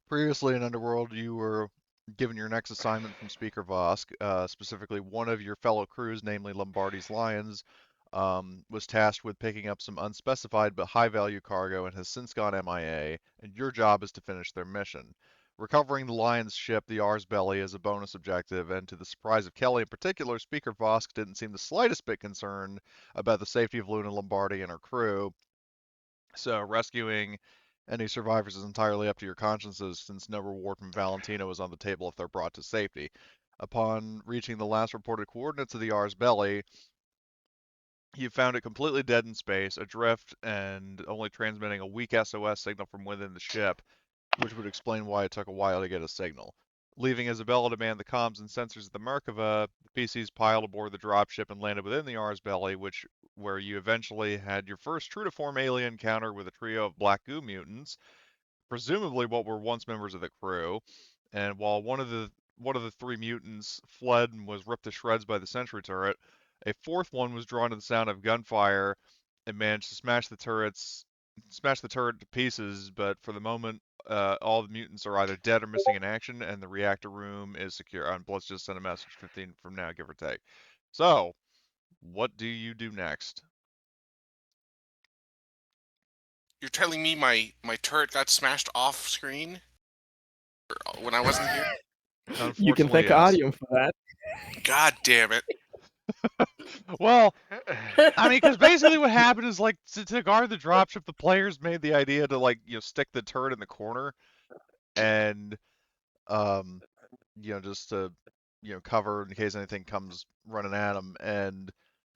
Previously in Underworld, you were given your next assignment from Speaker Vosk. Specifically, one of your fellow crews, namely Lombardi's Lions, was tasked with picking up some unspecified but high-value cargo and has since gone MIA, and your job is to finish their mission. Recovering the Lions' ship, the R's Belly, is a bonus objective, and to the surprise of Kelly in particular, Speaker Vosk didn't seem the slightest bit concerned about the safety of Luna Lombardi and her crew. So rescuing any survivors is entirely up to your consciences, since no reward from Valentino is on the table if they're brought to safety. Upon reaching the last reported coordinates of the R's belly, you found it completely dead in space, adrift, and only transmitting a weak SOS signal from within the ship, which would explain why it took a while to get a signal. Leaving Isabella to man the comms and sensors of the Merkava, the PCs piled aboard the dropship and landed within the R's belly, where you eventually had your first true to form alien encounter with a trio of black goo mutants, presumably what were once members of the crew. And while one of the three mutants fled and was ripped to shreds by the sentry turret, a fourth one was drawn to the sound of gunfire and managed to smash the turret to pieces. But for the moment, all the mutants are either dead or missing in action, and the reactor room is secure. And let's just send a message 15 from now, give or take. So, what do you do next? You're telling me my turret got smashed off screen when I wasn't here? You can Unfortunately, thank yes. Arium for that. God damn it! Well, I mean, because basically what happened is like to guard the dropship, the players made the idea to like stick the turret in the corner and um just to cover in case anything comes running at them. And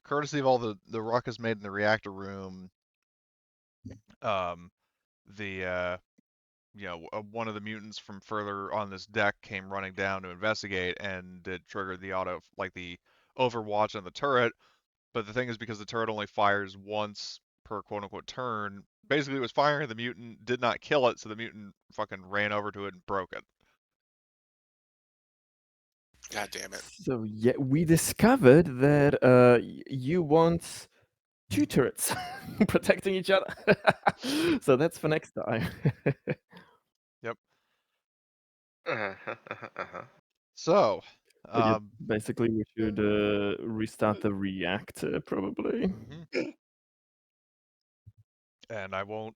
courtesy of all the ruckus made in the reactor room, um the one of the mutants from further on this deck came running down to investigate, and it triggered the overwatch on the turret. But the thing is, because the turret only fires once per quote unquote turn, basically it was firing at the mutant, did not kill it, so the mutant fucking ran over to it and broke it. God damn it! So yeah, we discovered that you want two turrets protecting each other. So that's for next time. Yep. Uh-huh. So, But yeah, basically we should restart the reactor probably. mhm. And I won't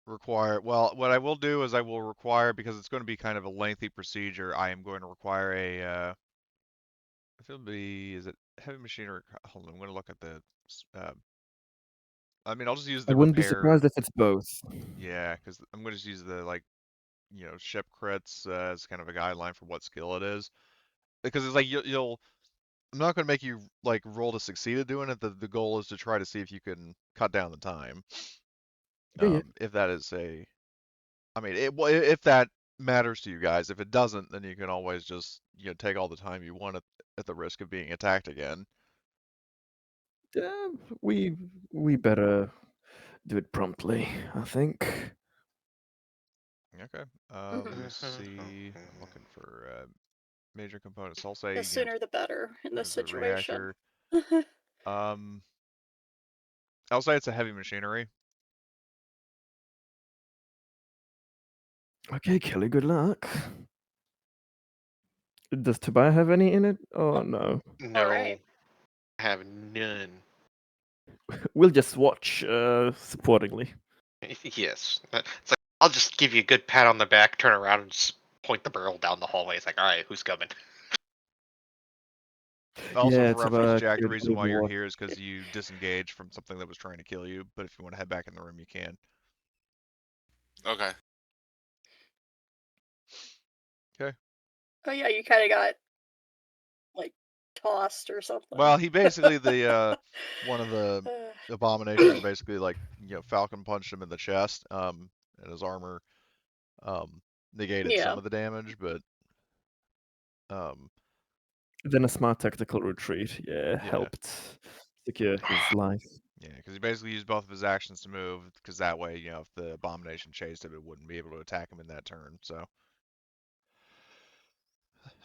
require. Well, what I will do is I will require, because it's going to be kind of a lengthy procedure. I am going to require is it heavy machinery? Hold on, I'm going to look at the. Uh, I mean, I'll just use I the wouldn't be repair. surprised if it's both. Yeah, because I'm going to just use the ship crits as kind of a guideline for what skill it is. Because it's like you'll I'm not going to make you like roll to succeed at doing it. The goal is to try to see if you can cut down the time. Yeah. If that is I mean, if that matters to you guys. If it doesn't, then you can always just take all the time you want at the risk of being attacked again. We better do it promptly, I think. Okay. Let me see. I'm looking for major components. I'll say The sooner the better in this there's a situation. reactor. Um, I'll say it's a heavy machinery. Okay, Kelly, good luck. Does Tobias have any in it? Oh no. No, Alright. I have none. We'll just watch supportingly. Yes. It's like, I'll just give you a good pat on the back, turn around, and just point the barrel down the hallway. It's like, alright, who's coming? Also, Yeah, for reference, Tobias Jack, the could reason why you're watch. here is because you disengaged from something that was trying to kill you. But if you want to head back in the room, you can. Okay. Okay. Oh yeah, you kind of got like tossed or something. Well, he basically one of the abominations basically like Falcon punched him in the chest. And his armor negated Yeah. some of the damage, but um Then a smart tactical retreat, yeah, helped secure his life. yeah, because he basically used both of his actions to move, because that way if the abomination chased him, it wouldn't be able to attack him in that turn. So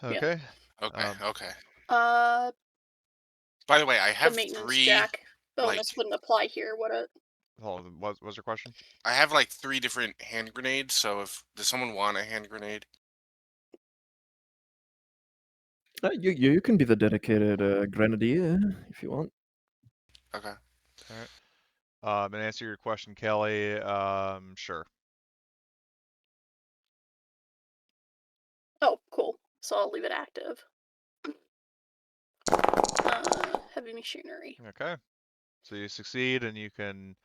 okay. Okay. Okay. Uh, By the way, I the have maintenance three jack bonus like wouldn't apply here, would it? Hold on, what was your question? I have like 3 different hand grenades, so does someone want a hand grenade? You can be the dedicated grenadier if you want. Okay. All right. And answer your question, Kelly. Sure. Oh, cool. So I'll leave it active. Heavy machinery. Okay. So you succeed, and you can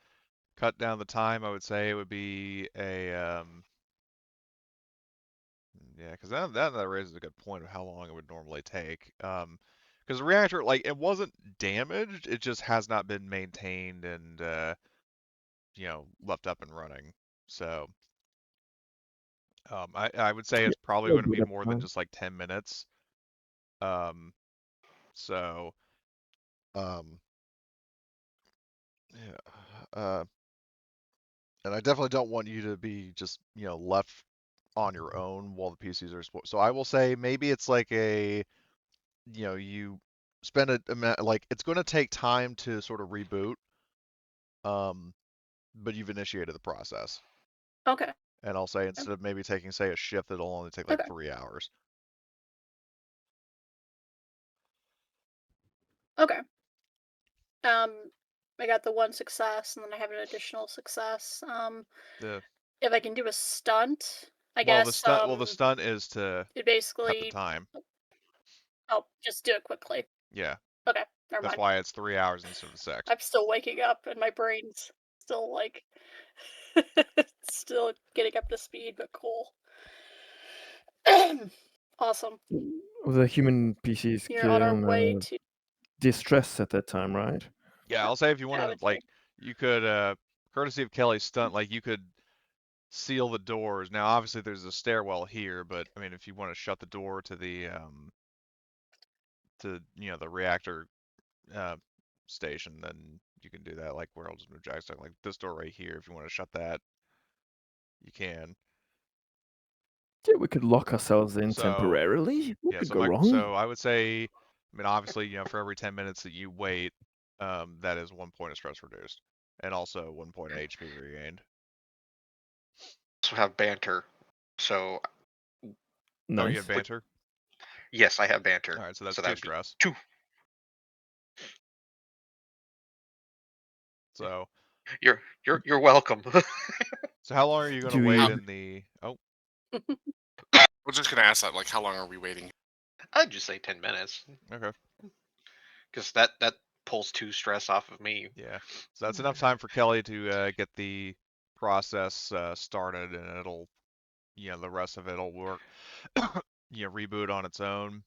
cut down the time. I would say it would be a yeah, because that raises a good point of how long it would normally take. Because the reactor, like, it wasn't damaged, it just has not been maintained and left up and running. So I would say Yeah, it's probably still going to good be at more than time. just like 10 minutes. So um, yeah, and I definitely don't want you to be just left on your own while the PCs are so I will say maybe it's like you spend like it's going to take time to sort of reboot, um, but you've initiated the process. Okay. And I'll say instead of maybe taking, say, a shift, it'll only take like Okay. 3 hours. Okay. I got the 1 success, and then I have an additional success. The If I can do a stunt, I well, the guess. stunt is to It cut the basically. time. Oh, just do it quickly. Yeah, Okay, never that's mind. why it's 3 hours instead of 6. I'm still waking up, and my brain's still like, still getting up to speed, but cool. Awesome. The human PCs You're on our way can to distress at that time, right? Yeah, I'll say if you I wanted would to, like, say. you could, courtesy of Kelly's stunt, like, you could seal the doors. Now, obviously, there's a stairwell here, but I mean, if you want to shut the door to the reactor uh, station, then you can do that. Like, where I'll just move Jackson, like this door right here. If you want to shut that, you can. Yeah, we could lock ourselves in So temporarily. What yeah, could so go wrong? I would say, I mean, obviously, for every 10 minutes that you wait, that is 1 point of stress reduced, and also 1 point of HP regained. Also have banter. So Oh, you have Nice. banter. yes, I have banter. All right, so that's So 2 that would be stress. 2. So You're welcome. so how long are you going to Do wait we? in the? Oh, We're just gonna ask that, like, how long are we waiting? I'd just say 10 minutes okay. because that pulls 2 stress off of me. Yeah. So that's enough time for Kelly to get the process started, and it'll, the rest of it'll work, reboot on its own.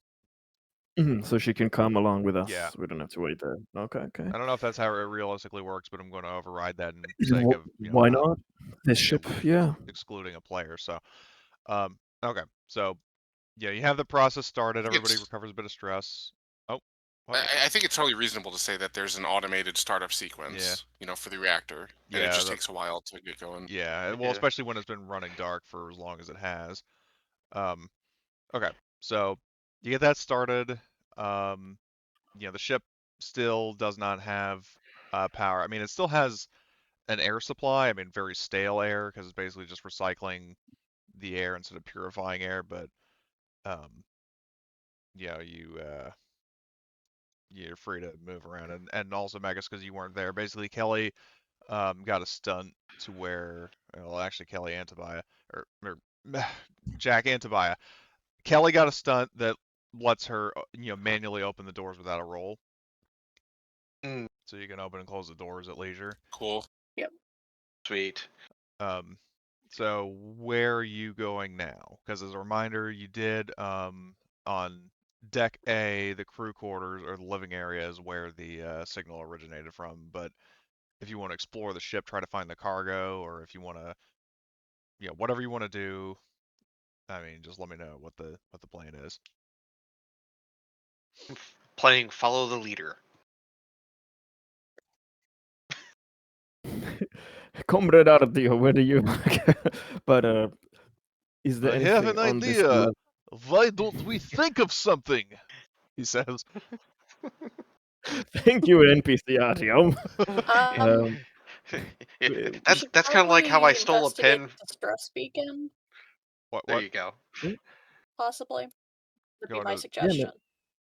So she can come along with Yeah. us. We don't have to wait there. Okay. I don't know if that's how it realistically works, but I'm going to override that in Yeah, sake of, why not, not? This ship, yeah. excluding a player. So, okay. So, yeah, you have the process started. Everybody recovers a bit of stress. Oh, what? I think it's totally reasonable to say that there's an automated startup Yeah. sequence, for the reactor, and it Yeah. just takes a while to get going. Yeah. Well, Yeah. especially when it's been running dark for as long as it has. Okay. So you get that started. Um, the ship still does not have power. I mean, it still has an air supply. I mean, very stale air because it's basically just recycling the air instead of purifying air. But um, you're free to move around, and also Megas because you weren't there. Basically, Kelly got a stunt to where, well, actually Kelly and Tobiah or Jack and Tobiah. Kelly got a stunt that lets her, manually open the doors without a roll. Mm, So you can open and close the doors at leisure. Cool. sweet. So where are you going now? Because as a reminder, you did on deck A, the crew quarters or the living area is where the signal originated from. But if you want to explore the ship, try to find the cargo, or if you want to, whatever you want to do, I mean, just let me know what the plan is. Playing follow the leader. Comrade Ardio, where do you? But is there I have anything an on this idea. level? Why don't we think of something? He says. Thank you, NPC Artyom. Um, We should That's kind of like how I probably stole a investigate pen. the distress beacon, What? There What? you go. possibly. Would be Going my to suggestion.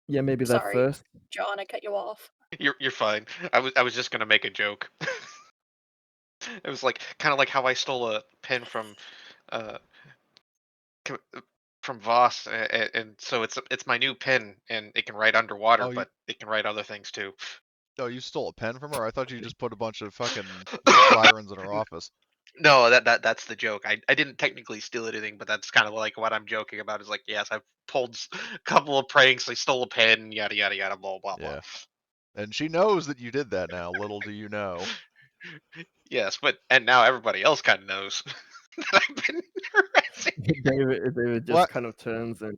Yeah, maybe that Sorry, first. John, I cut you off. You're fine. I was just gonna make a joke. It was like kind of like how I stole a pen uh c- from Voss, and so it's my new pen, and it can write underwater, Oh, you but it can write other things too. oh, you stole a pen from her? I thought you just put a bunch of fucking sirens in her office. No, that's the joke. I didn't technically steal anything, but that's kind of like what I'm joking about. Is like, yes, I've pulled a couple of pranks. I stole a pen, yada yada yada, blah blah blah. Yeah. And she knows that you did that now. Little do you know. Yes, and now everybody else kind of knows that I've been harassing. David just What? kind of turns and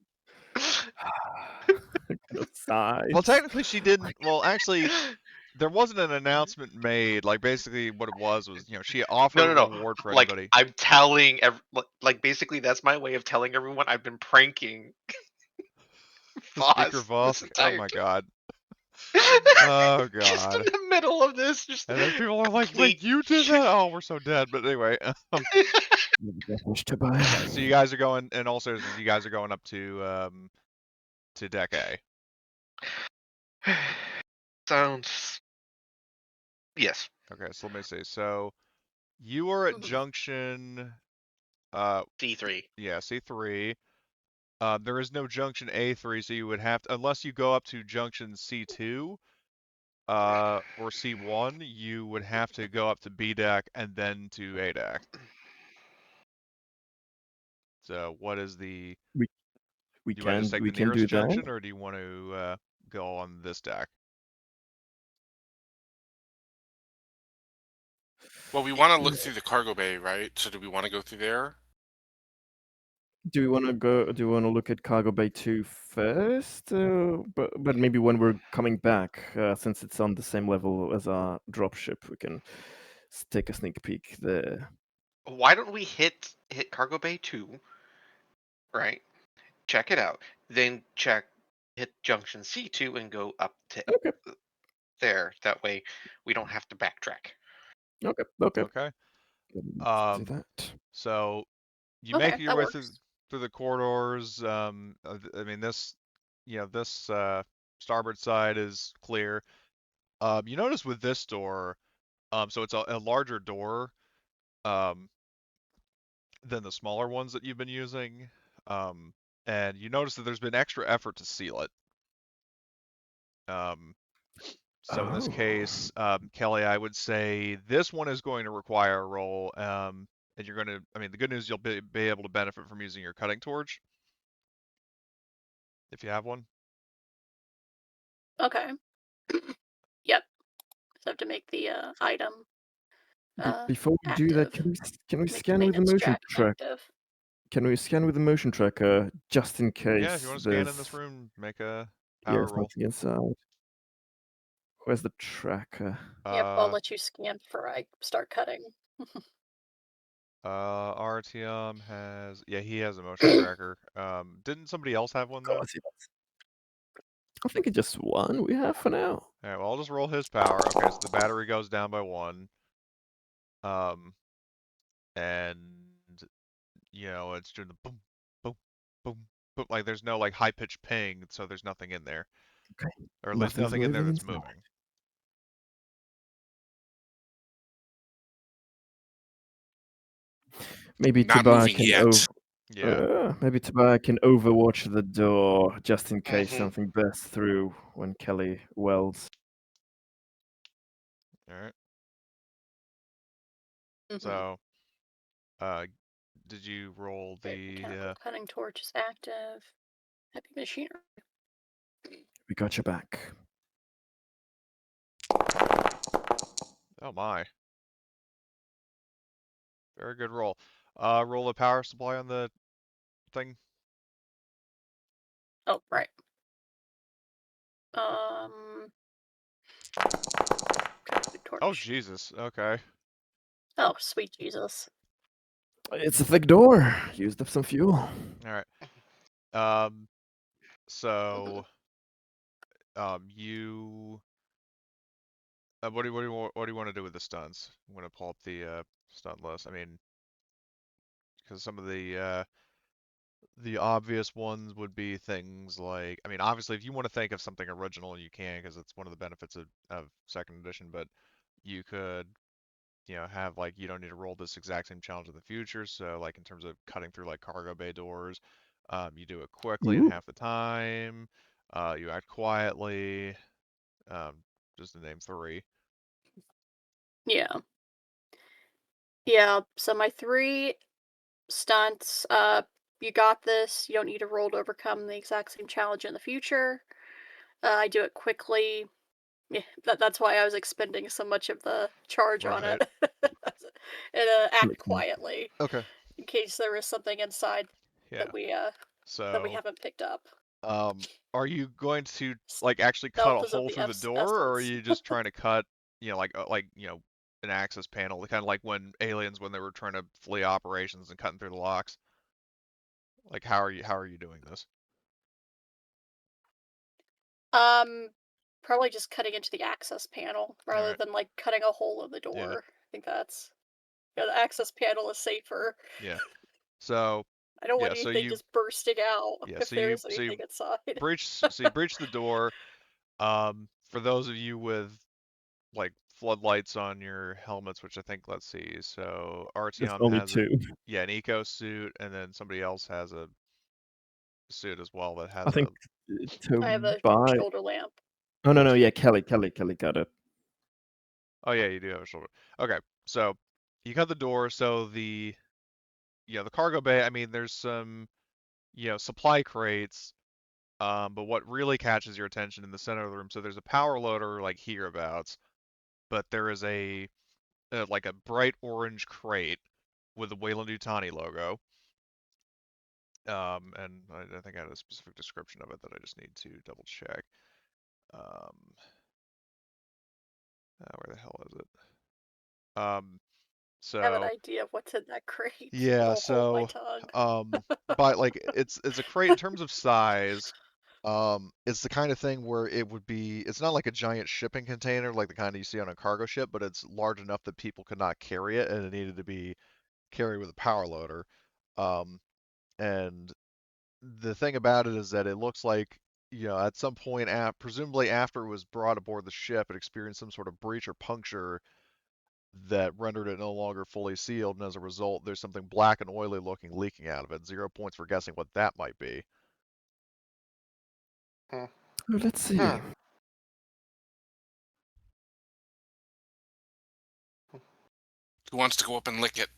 kind of sighs. Well, technically she didn't. Well, actually, there wasn't an announcement made. Like basically, what it was, she offered a No. reward for Like anybody. I'm telling like basically that's my way of telling everyone I've been pranking Speaker Voss this Vosk. Oh entire my time. god. Oh Just in god. the middle of this, just And then people are like, "Wait, complete. you did that?" Oh, we're so dead. But anyway, Wish to buy. so you guys are going, and also you guys are going up to deck A. Sounds. Yes. Okay, so let me see. So you are at Mhm. junction, C3. yeah, C3. There is no junction A3, so you would have to, unless you go up to junction C2, or C1, you would have to go up to B deck and then to A deck. So what is the? We Do you want to just take the can nearest do that. junction, or do you want to go on this deck? Well, we want to look through the cargo bay, right? So do we want to go through there? Do we want to go? Do you want to look at Cargo Bay 2 first? But maybe when we're coming back, since it's on the same level as our dropship, we can take a sneak peek there. Why don't we hit Cargo Bay 2, right? Check it out. Then hit Junction C2 and go up to Okay. there. That way we don't have to backtrack. Okay. Okay. Let's do that. So you Okay, make your that way works. through the corridors. I mean, this starboard side is clear. You notice with this door, so it's a larger door um, than the smaller ones that you've been using, and you notice that there's been extra effort to seal it. So in this Oh. case, Kelly, I would say this one is going to require a roll, and you're going to. I mean, the good news, you'll be able to benefit from using your cutting torch if you have one. Okay. Yep. So I have to make the item Before we do that, active. can we Make the scan with the maintenance motion jack track? active. Can we scan with the motion tracker just in case? Yeah, if you want to scan in this room, make a power There's roll. nothing inside. Where's the tracker? Yep, I'll Uh, let you scan before I start cutting. RTM has, yeah, he has a motion tracker. Didn't somebody else have one Of though? course he does. I think it's just one we have for now. All right, well, I'll just roll his power. Okay, so the battery goes down by 1. And it's doing the boom, boom, boom, boom. Like there's no like high pitched ping, so there's nothing in there, Okay. or at least Nothing's nothing in there moving that's inside. moving. Maybe Not Tobiah moving can yet. Yeah. maybe Tobiah can overwatch the door just in case Mhm. something bursts through when Kelly welds. All right. Mhm. So, did you roll Great, the? mechanical cutting torch is active. Heavy machinery. We got your back. Oh my. Very good roll. Roll the power supply on the thing. Oh, right. Okay, torch. Oh Jesus. Okay. Oh, sweet Jesus. It's a thick door. Used up some fuel. All right. So, you what do you want to do with the stunts? I'm gonna pull up the stunt list. I mean, because some of the obvious ones would be things like, I mean, obviously, if you want to think of something original, you can, because it's one of the benefits of second edition. But you could, have like you don't need to roll this exact same challenge in the future. So like in terms of cutting through like cargo bay doors, you do it quickly in Ooh. half the time. You act quietly. Um, just to name three. Yeah. Yeah. So my 3 stunts, you got this. You don't need to roll to overcome the exact same challenge in the future. I do it quickly. Yeah, that's why I was expending so much of the charge on Right. it. And act Makes sense. quietly Okay. in case there is something inside Yeah. that we So, haven't picked up. are you going to like actually cut a Stealth is of hole the through the door, or are essence. you just trying to cut, an access panel, kind of like when aliens when they were trying to flee operations and cutting through the locks? Like, how are you doing this? Um, Probably just cutting into the access panel All rather right. than like cutting a hole in the Yeah. door. I think that's the access panel is safer. Yeah. So, I don't want yeah. So anything you just bursting out yeah. if So there you is so you anything inside. breach the door. For those of you with like floodlights on your helmets, which I think, let's see. So There's Artyom only has a 2. yeah, an eco suit, and then somebody else has a suit as well that I has a think I have a Tobias. shoulder lamp. Oh no, yeah. no, yeah, Kelly got it. Oh yeah, you do have a shoulder. Okay, so you cut the door, so the cargo bay. I mean, there's some supply crates. But what really catches your attention in the center of the room, so there's a power loader like hereabouts, but there is like a bright orange crate with the Weyland-Yutani logo. And I think I had a specific description of it that I just need to double check. Um, where the hell is it? I have an So idea of what's in that crate. yeah, It'll hold my so tongue. but like it's a crate in terms of size. It's the kind of thing where it's not like a giant shipping container like the kind you see on a cargo ship, but it's large enough that people could not carry it, and it needed to be carried with a power loader. Um, and the thing about it is that it looks like, at some point, presumably after it was brought aboard the ship, it experienced some sort of breach or puncture that rendered it no longer fully sealed, and as a result, there's something black and oily looking leaking out of it. 0 points for guessing what that might be. Oh, let's see. Huh. Who wants to go up and lick it?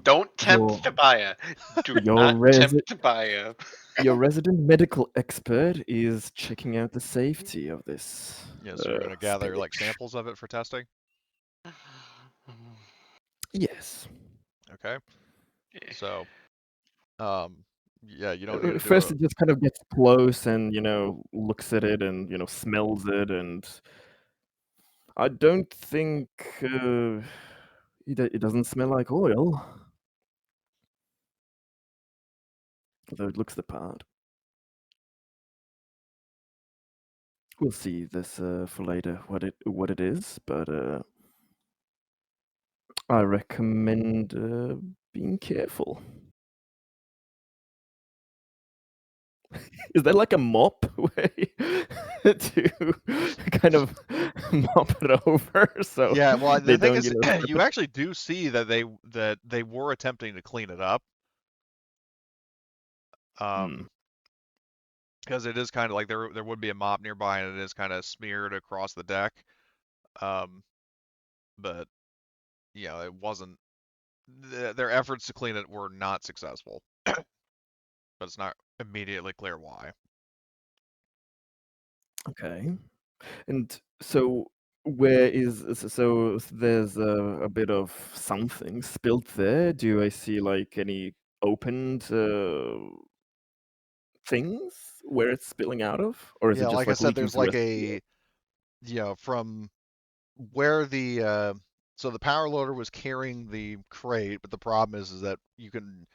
Don't tempt Your Tobiah. Do your not resi tempt Tobiah. your resident medical expert is checking out the safety of this So we're gonna gather like spillage. samples of it for testing. Yes. Okay. So, um, yeah, you don't need to do First, a it just kind of gets close and looks at it and smells it, and I don't think it doesn't smell like oil, although it looks the part. We'll see this for later what it is, but I recommend being careful. Is there like a mop way to kind of mop it over so yeah. Well, they the thing don't, is, slip you it? actually do see that they were attempting to clean it up. Hmm. Because it is kind of like there would be a mop nearby, and it is kind of smeared across the deck. Um, but it wasn't. Their efforts to clean it were not successful, but it's not immediately clear why. Okay. And so where is so there's a bit of something spilled there. Do I see like any opened things where it's spilling out of, or is it Yeah, just like I like said, leaking there's through like everywhere? from where so the power loader was carrying the crate, but the problem is that you can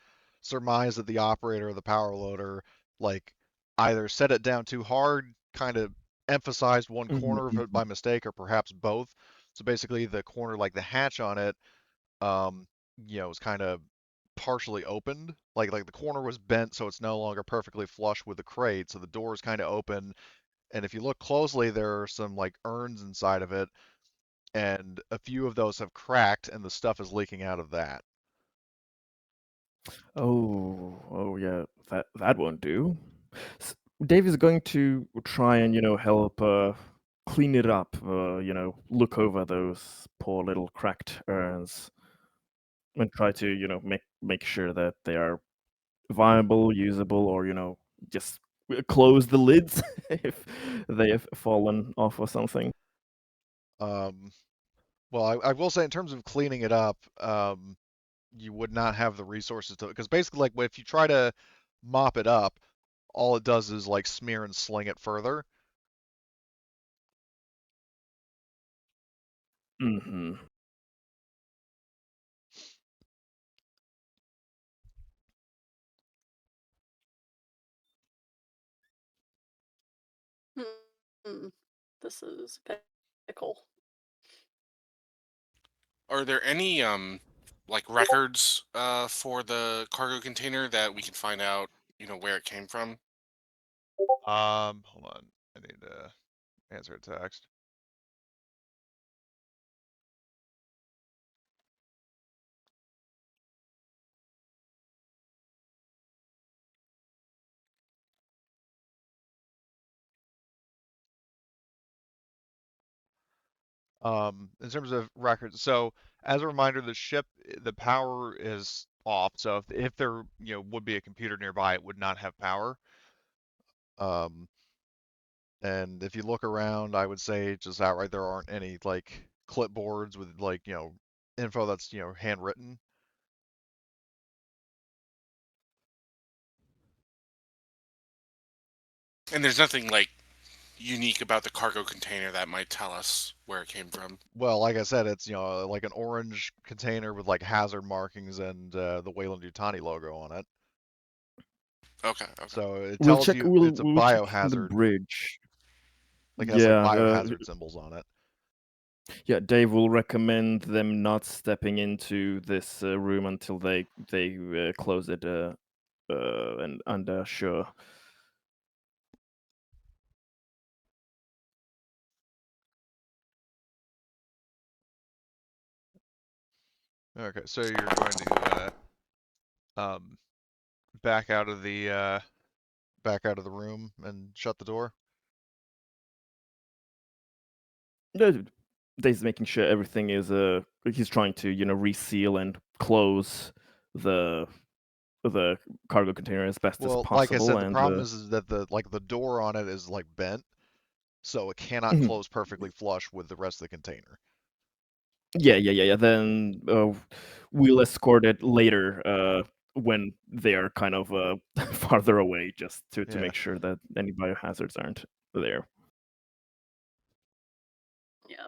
surmise that the operator of the power loader like either set it down too hard, kind of emphasized one Mhm, corner of it mhm. by mistake, or perhaps both. So basically, the corner, like the hatch on it, was kind of partially opened. Like the corner was bent, so it's no longer perfectly flush with the crate. So the door is kind of open, and if you look closely, there are some like urns inside of it, and a few of those have cracked, and the stuff is leaking out of that. Oh yeah, that won't do. Dave is going to try and help clean it up. Look over those poor little cracked urns and try to make sure that they are viable, usable, or just close the lids if they have fallen off or something. Um, well, I will say in terms of cleaning it up, you would not have the resources to, because basically, like if you try to mop it up, all it does is like smear and sling it further. Hmm. Hmm. This is pickle. Are there any like records for the cargo container that we can find out, where it came from? Hold on, I need to answer a text. In terms of records, so as a reminder, the ship, the power is off. So if there, would be a computer nearby, it would not have power. Um, and if you look around, I would say just outright there aren't any like clipboards with like, info that's, handwritten. And there's nothing like unique about the cargo container that might tell us where it came from. Well, like I said, it's, like an orange container with like hazard markings and the Weyland-Yutani logo on it. Okay, okay. So it We'll tells check. you We'll it's a we'll check the biohazard, bridge. like it has like Yeah, biohazard symbols on it. yeah. Dave will recommend them not stepping into this room until they close it and under sure. Okay, so you're going to um, back out of the room and shut the door. Dave's making sure everything is he's trying to reseal and close the cargo container as best as Well, like I possible, said, the and problem is that the door on it is like bent, so it cannot Mhm. close perfectly flush with the rest of the container. Yeah. Then we'll escort it later when they are kind of farther away, just to Yeah. make sure that any biohazards aren't there. Yeah.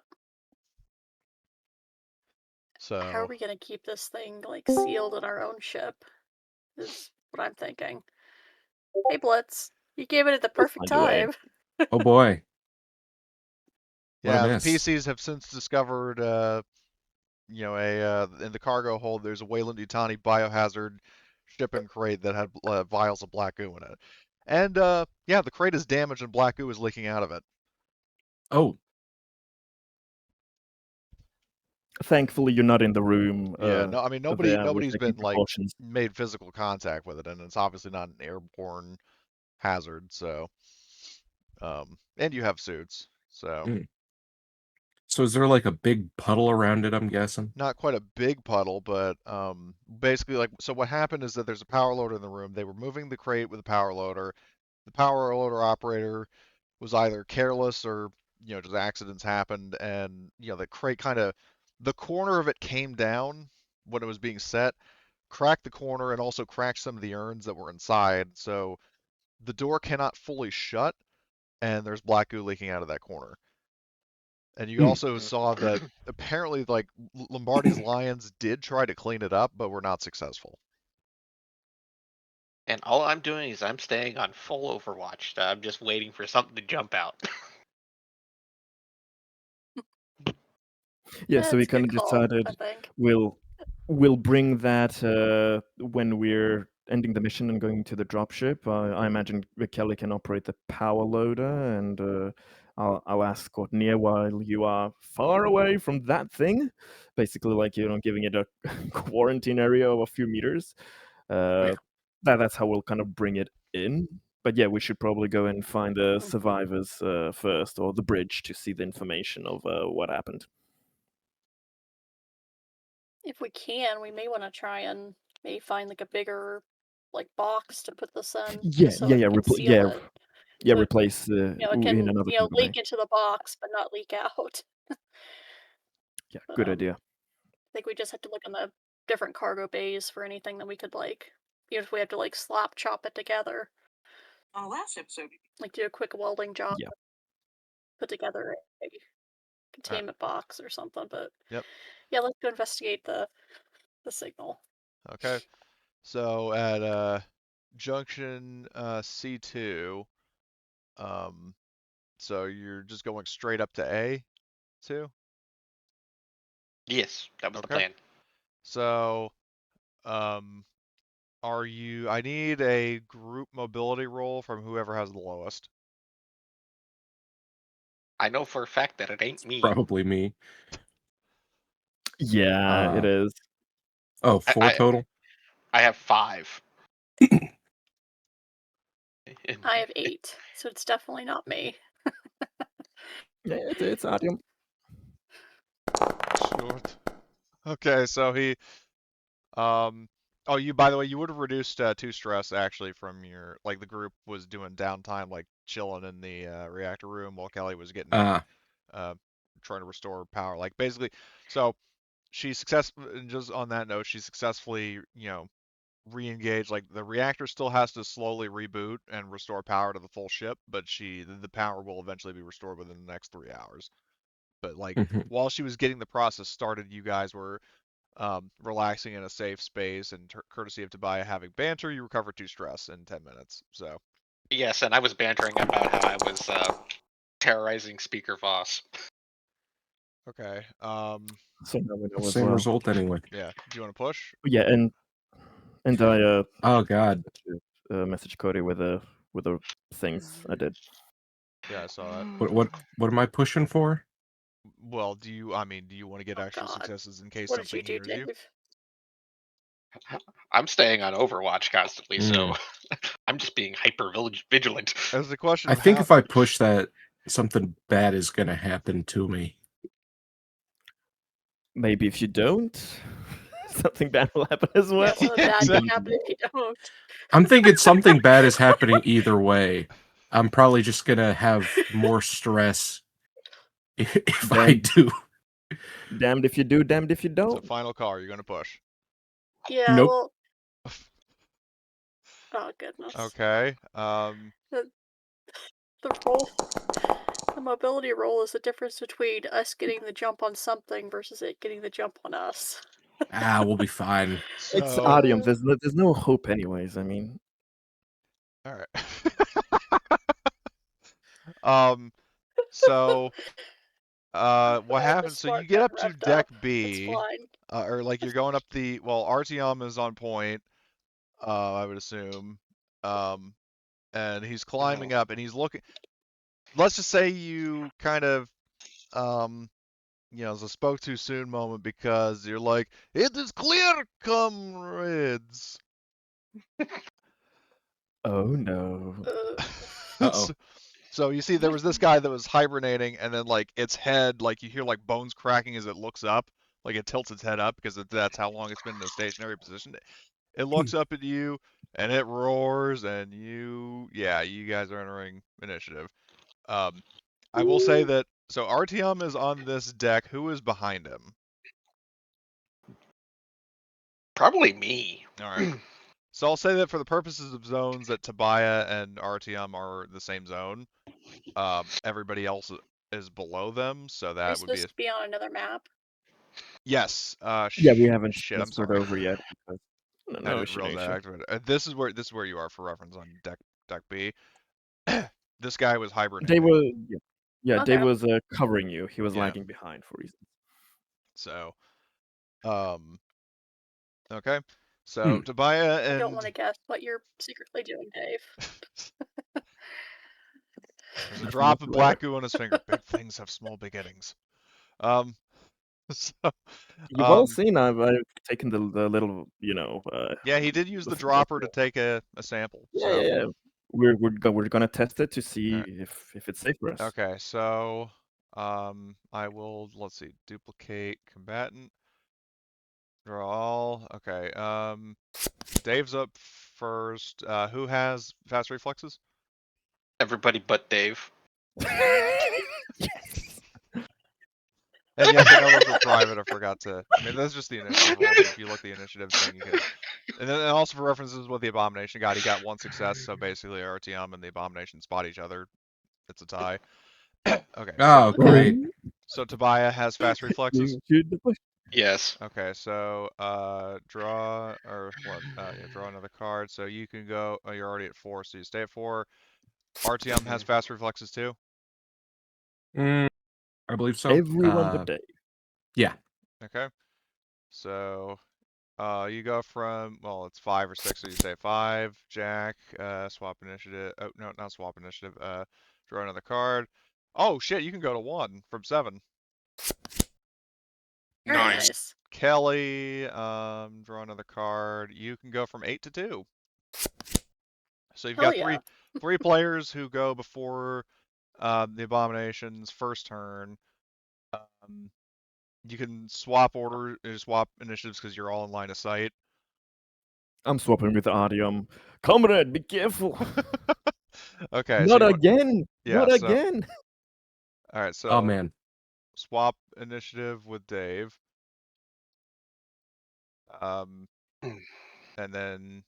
How are So we gonna keep this thing like sealed in our own ship? Is what I'm thinking. Hey Blitz, you gave it at the We'll perfect find a way. time. Oh boy. What a yeah, the miss. PCs have since discovered, in the cargo hold, there's a Weyland-Yutani biohazard shipping crate that had vials of black goo in it. And yeah, the crate is damaged and black goo is leaking out of it. Oh, Thankfully, you're not in the room. Yeah, no, I mean There, we're nobody's taking been like precautions. made physical contact with it, and it's obviously not an airborne hazard. So, and you have suits, so mm. So is there like a big puddle around it, I'm guessing? not quite a big puddle, but basically like so. What happened is that there's a power loader in the room. They were moving the crate with a power loader. The power loader operator was either careless or just accidents happened, and the crate kind of the corner of it came down when it was being set, cracked the corner, and also cracked some of the urns that were inside. So the door cannot fully shut, and there's black goo leaking out of that corner. And you Mm. also saw that apparently, like Lombardi's Lions did try to clean it up, but were not successful. And all I'm doing is I'm staying on full Overwatch. I'm just waiting for something to jump out. Yeah, so we That's a kind good of call, I decided think. we'll bring that when we're ending the mission and going to the dropship. I imagine Kelly can operate the power loader, and I'll ask Courtney while you are far away from that thing, basically like giving it a quarantine area of a few meters. Yeah. That's how we'll kind of bring it in. But yeah, we should probably go and find the survivors first, or the bridge, to see the information of what happened. If we can, we may want to try and maybe find like a bigger box to put this in, Yeah, just so yeah, it yeah, can conceal it. yeah. So it, Replace it in can another cargo bay. leak into the box but not leak out. Yeah, But, good idea. I think we just have to look in the different cargo bays for anything that we could even if we have to slap chop it together. On the last episode. Do a quick welding job. Yeah. Put together a All right. containment box or something. But Yep. yeah, let's go investigate the signal. Okay. So at junction C2, so you're just going straight up to A2? Yes, that was the Okay. plan. So, I need a group mobility roll from whoever has the lowest. I know for a fact that it ain't me. Probably me. Yeah, it is. Oh, four total? I have 5. I have 8, so it's definitely not me. Yeah, it's Adium. Short. Okay, so he, oh, by the way, you would have reduced 2 stress actually from your, the group was doing downtime, chilling in the reactor room while Kelly was getting in, trying to restore power. Basically, so she just on that note, she successfully, re-engage. The reactor still has to slowly reboot and restore power to the full ship, but the power will eventually be restored within the next 3 hours. But while she was getting the process started, you guys were relaxing in a safe space, and courtesy of Tobiah having banter, you recover 2 stress in 10 minutes. So Yes, and I was bantering about how I was terrorizing Speaker Voss. okay. So now we know as Same well. result anyway. Yeah. Do you want to push? Yeah, and I Oh god. message Cody with the things I did. Yeah, I saw that. What am I pushing for? Well, do you want to get extra God. successes in case What did something you do, hears you? Dave? I'm staying on Overwatch constantly, so I'm just being hyper vigilant. As a question I of think how... if I push that, something bad is gonna happen to me. Maybe if you don't, something bad will happen as well. Yeah, something bad can happen if you don't. I'm thinking something bad is happening either way. I'm probably just gonna have more stress if I do. Damned if you do, damned if you don't. So final call, are you going to push? Yeah, Nope. well... Oh, goodness. Okay. The mobility roll is the difference between us getting the jump on something versus it getting the jump on us. We'll be fine. It's So... Adium. There's no hope anyways. I mean... All right. So... what happens? So you get up to deck B, or you're going up the... Well, Artyom is on point, I would assume. And he's climbing up, and he's looking... Let's just say you kind of, it's a spoke too soon moment, because you're like, it is clear, comrades. Oh no. Uh-oh. So you see, there was this guy that was hibernating, and then its head, you hear bones cracking as it looks up, it tilts its head up because that's how long it's been in a stationary position. It looks up at you, and it roars, and you guys are entering initiative. I will say that, so Artyom is on this deck. Who is behind him? Probably me. All right. So I'll say that for the purposes of zones, that Tobiah and Artyom are the same zone. Everybody else is below them, so that Are would be... supposed to be on another map? Yes. Yeah, we haven't Shit, I'm transferred sorry. over yet. Because... I didn't realize I activated it. This is where you are for reference on deck B. This guy was hibernating. Dave was covering you. He was Yeah. lagging behind for reasons. So, okay. So Tobiah I and don't want to guess what you're secretly doing, Dave. there's a Nothing drop of whatsoever. black goo on his finger. Big things have small beginnings. So, You've all seen I've taken the little, yeah, he did use the the photo. dropper to take a sample. Yeah, So, yeah, yeah. We're gonna test it to see Alright. if it's safe for us. okay. So, I will, let's see, duplicate combatant, draw all. Okay. Dave's up first. Who has fast reflexes? Everybody but Dave. And yes, I know those were private. I forgot to. I mean, that's just the initiative roll, but if you look at the initiative thing, you can. And then also for references, what the Abomination got, he got 1 success. So basically, Artyom and the Abomination spot each other. It's a tie. Okay. Oh, great. So Tobiah has fast reflexes. Shoot the push. Yes. Okay. So draw or what? Yeah, draw another card. So you can go. Oh, you're already at 4, so you stay at 4. Artyom has fast reflexes too. I believe so. Everyone but Dave. Yeah. Okay. So you go from, well, it's 5 or 6, so you say 5. Jack, swap initiative. Oh, no, not swap initiative. Draw another card. Oh, shit, you can go to 1 from 7. Very Nice. nice. Kelly, draw another card. You can go from 8 to 2. So you've Hell got yeah. three players who go before the Abomination's first turn. You can swap swap initiatives because you're all in line of sight. I'm swapping with Artyom. Comrade, be careful. Okay, Not so again. yeah, Not so again. all right, so Oh man. swap initiative with Dave. And then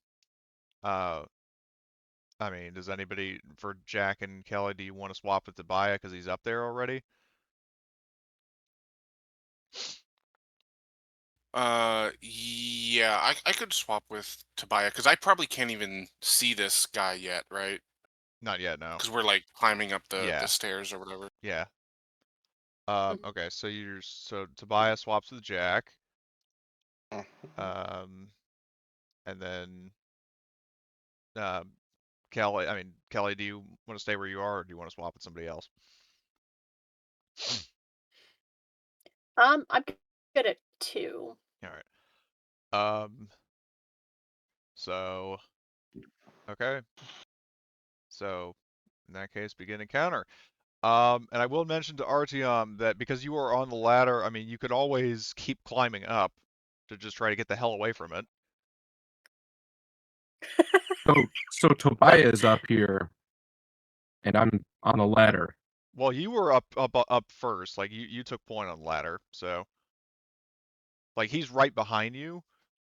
I mean, does anybody for Jack and Kelly, do you want to swap with Tobiah because he's up there already? Yeah, I could swap with Tobiah because I probably can't even see this guy yet, right? Not yet, no. Because we're like climbing up the Yeah. stairs or whatever. Yeah. Mhm. Okay, so Tobiah swaps with Jack. And then Kelly, Kelly, do you want to stay where you are, or do you want to swap with somebody else? I'm good at 2. All right. So okay. So in that case, begin encounter. And I will mention to Artyom that because you are on the ladder, I mean, you could always keep climbing up to just try to get the hell away from it. So Tobiah is up here, and I'm on a ladder. Well, you were up first. Like you took point on the ladder, so like he's right behind you.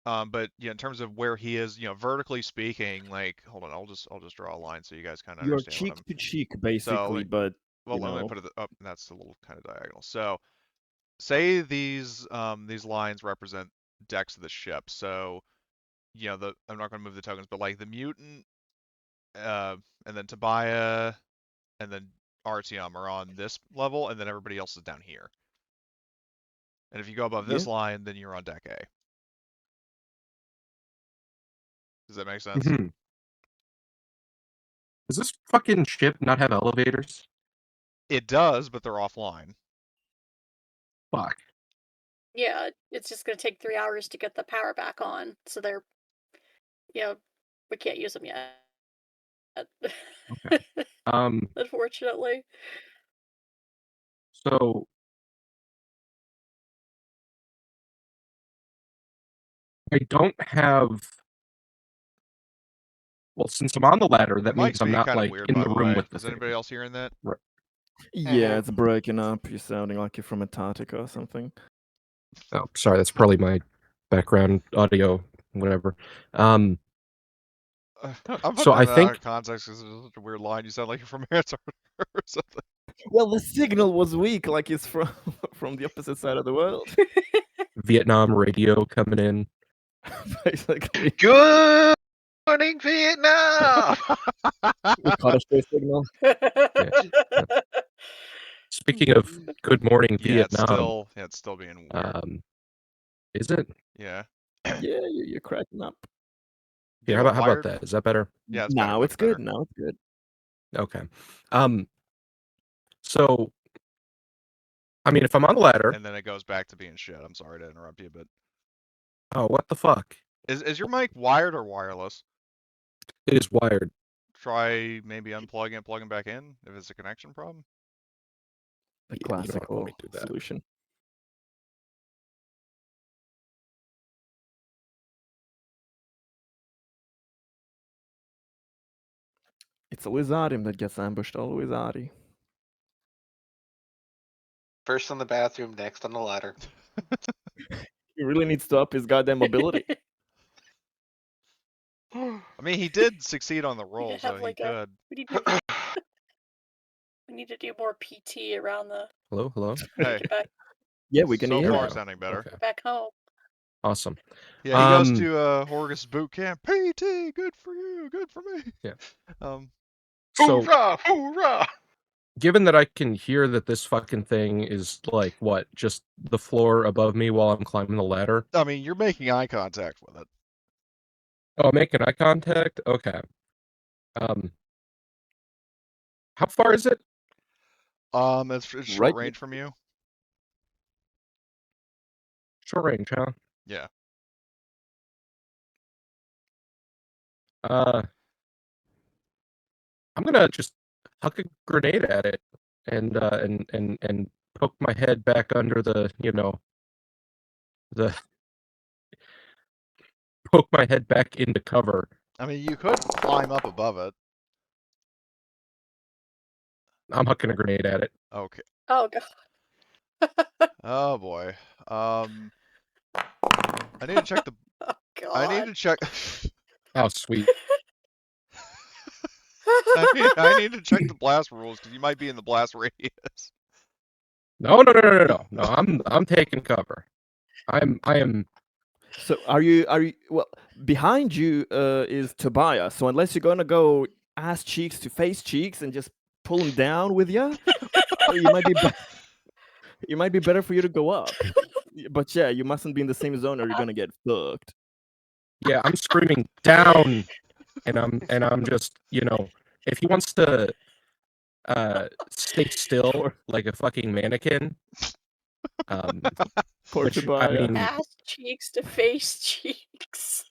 But yeah, in terms of where he is, vertically speaking, like hold on, I'll just draw a line so you guys kind of You're understand what cheek I'm. to cheek, basically, but Well, let me put it up. That's a little kind of diagonal. So, say these lines represent decks of the ship. So, I'm not going to move the tokens, but like the mutant, and then Tobiah, and then Artyom are on this level, and then everybody else is down here. And if you go above this line, then you're on deck A. Does that make sense? Mhm. Does this fucking ship not have elevators? It does, but they're offline. Fuck. Yeah, it's just gonna take 3 hours to get the power back on, so they're, we can't use them yet. Okay. Unfortunately. So I don't have. Well, since I'm on the ladder, Your that means mic's I'm being not kind of like weird, in by the the room way. with the Is thing. anybody else hearing that? Right. yeah, it's breaking up. You're sounding like you're from Antarctica or something. Oh, sorry, that's probably my background audio, whatever. I'm putting So I that out of think context because it's such a weird line. You sound like you're from Antarctica or something. Well, the signal was weak, like it's from from the opposite side of the world, Vietnam radio coming in. basically. Good morning, Vietnam. The Scottish signal. Speaking of Good Morning Yeah, Vietnam, it's still being weird. is it? Yeah. Yeah, you're cracking up. Get Here, what, how about wired? that? Is that better? Yeah, it's Now better, it's much better. good. Now it's good. Okay. So, I mean, if I'm on the ladder, And then it goes back to being shit. I'm sorry to interrupt you, but oh, what the fuck? is your mic wired or wireless? It is wired. Try maybe unplugging and plugging back in if it's a connection problem. The Yeah, you know what, let me classical do that. solution. It's always Arim that gets ambushed. Always Ari. First in the bathroom, next on the ladder. He really needs to up his goddamn mobility. I mean, he did succeed on the roll, could so have he like could. we need to do more PT around the Hello, hello. Hey, get back Yeah, we're gonna so hear There we far that. go. sounding better. Okay, back home. awesome. Yeah, he goes Um, to Horgus boot camp. PT, good for you, good for me. Yeah. So, Hoorah! Hoorah! given that I can hear that this fucking thing is like what, just the floor above me while I'm climbing the ladder. I mean, you're making eye contact with it. Oh, making eye contact. Okay. How far is it? It's short Right. range from you. Short range, huh? Yeah. I'm gonna just huck a grenade at it and poke my head back under the the poke my head back into cover. I mean, you could climb up above it. I'm hucking a grenade at it. Okay. Oh god. Oh boy. I need to check the. Oh god. I need to check. Oh, sweet. I need to check the blast rules because you might be in the blast radius. No. I'm taking cover. I am. So are you well behind you is Tobias. So unless you're gonna go ass cheeks to face cheeks and just pull him down with you, you might be it might be better for you to go up. But yeah, you mustn't be in the same zone or you're gonna get fucked. Yeah, I'm screaming down, and I'm just if he wants to stay still like a fucking mannequin. Poor Which I Tobias. mean, Ass cheeks to face cheeks.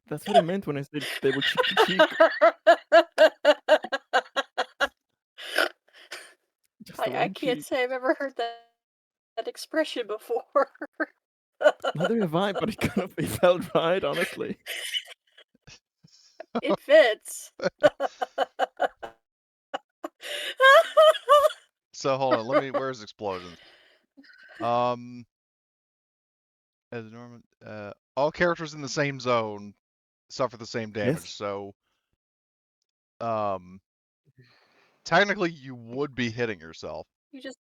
That's what I meant when I said they were cheek to cheek. Just the I one can't cheek. say I've ever heard that expression before. Neither have I, but it felt right, honestly. It fits. So hold on, let me. Where's explosions? As normal, all characters in the same zone suffer the same damage. Yes. So, technically, you would be hitting yourself. You just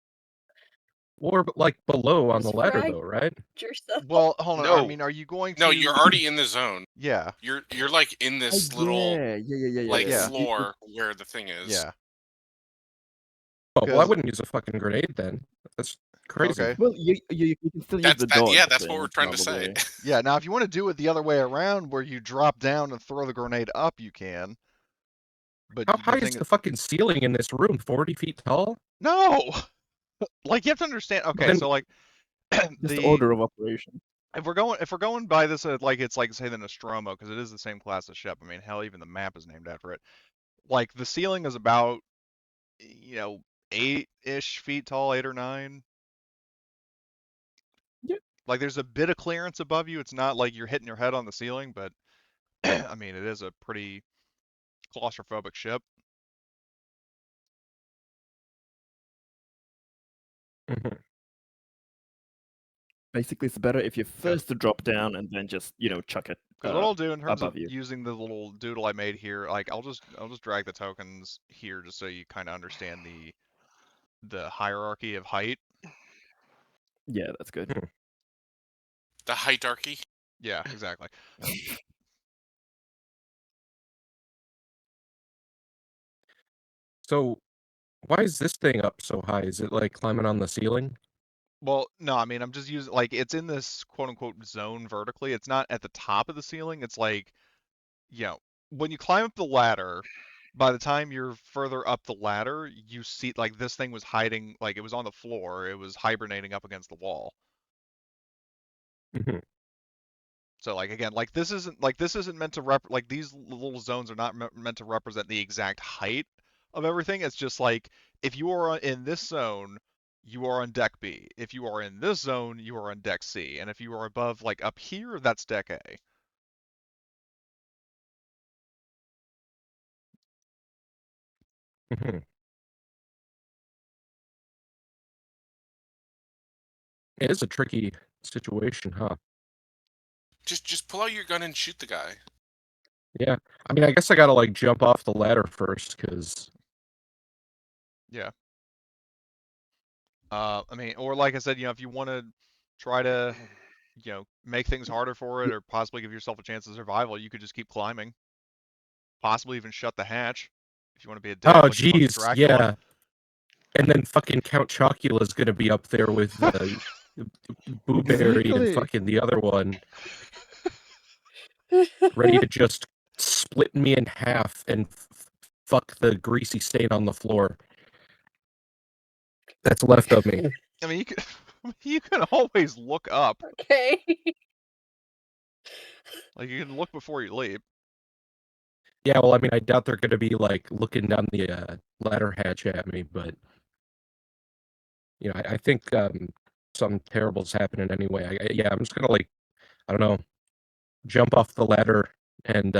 or like below on the Just ladder frag- though, right? yourself. Well, hold on. I No. mean, are you going to? No, you're already in the zone. Yeah. You're like in this Oh, little yeah. like Yeah. floor where the thing is. Yeah. Oh well, I 'Cause- wouldn't use a fucking grenade then. That's crazy. Okay. Well, you can still use the dodge. Yeah, that's what thing, we're trying to say. probably. Yeah. Now, if you want to do it the other way around, where you drop down and throw the grenade up, you can. But How the high thing is the fucking ceiling in this room? 40 feet tall? no, like you have to understand. Okay, Then- so like Just order of operation. if we're going by this like it's like say the Nostromo because it is the same class of ship. I mean, hell, even the map is named after it. Like the ceiling is about 8-ish feet tall, 8 or 9. Yeah. Like there's a bit of clearance above you. It's not like you're hitting your head on the ceiling, but I mean it is a pretty claustrophobic ship. Mhm. Basically, it's better if you first drop down and then just chuck it. Because what I'll do in terms of above you. using the little doodle I made here, like I'll just drag the tokens here just so you kind of understand the hierarchy of height. Yeah, that's good. The hierarchy. Yeah, exactly. So Why is this thing up so high? Is it like climbing on the ceiling? Well, no, I mean, I'm just using, like, it's in this quote unquote zone vertically. It's not at the top of the ceiling. It's like, you know, when you climb up the ladder, by the time you're further up the ladder, you see, like, this thing was hiding, like, it was on the floor. It was hibernating up against the wall. Mhm. So, like, again, like, this isn't meant to like, these little zones are not meant to represent the exact height of everything. It's just like, if you are in this zone, you are on deck B. If you are in this zone, you are on deck C. And if you are above, like, up here, that's deck A. Mhm. It is a tricky situation, huh? Just pull out your gun and shoot the guy. Yeah. I mean, I guess I gotta like jump off the ladder first, because Yeah. I mean, or like I said, if you want to try to, make things harder for it or possibly give yourself a chance of survival, you could just keep climbing. Possibly even shut the hatch if you want to be a dick oh like fucking geez, Dracula. yeah. And then fucking Count Chocula's gonna be up there with Booberry and Exactly. fucking the other one, ready to just split me in half and fuck the greasy stain on the floor that's left of me. I mean, you can always look up. Okay. Like you can look before you leap. Yeah, well, I mean, I doubt they're gonna be like looking down the ladder hatch at me, but I think something terrible's happening anyway. Yeah, I'm just gonna like, I don't know, jump off the ladder and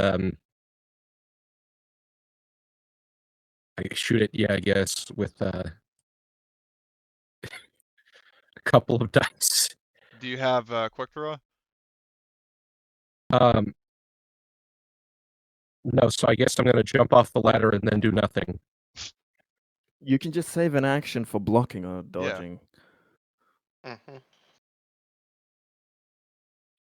I shoot it. Yeah, I guess with a couple of dice. Do you have quick draw? Um, no, so I guess I'm gonna jump off the ladder and then do nothing. You can just save an action for blocking or dodging. Hmm.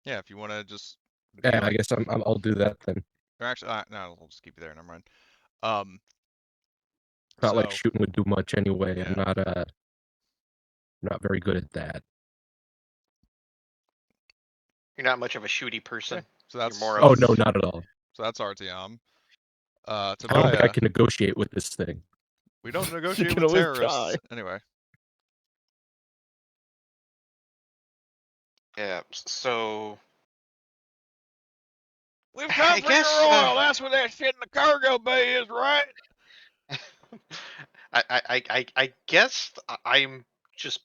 Yeah, if you want to just be Yeah, I like, guess I'll do that then. or actually, no, I'll just keep you there. Never mind. Um, Not like so shooting would do much anyway. I'm yeah, not very good at that. You're not much of a shooty person. okay. So You're that's more Oh of no, not at all. so that's Artyom. I don't think I Tobiah, can negotiate with this thing. we don't You negotiate can with always terrorists try. anyway. yeah. So We've I come for your guess oil. That's what that shit in the cargo bay is, right? I guess I'm just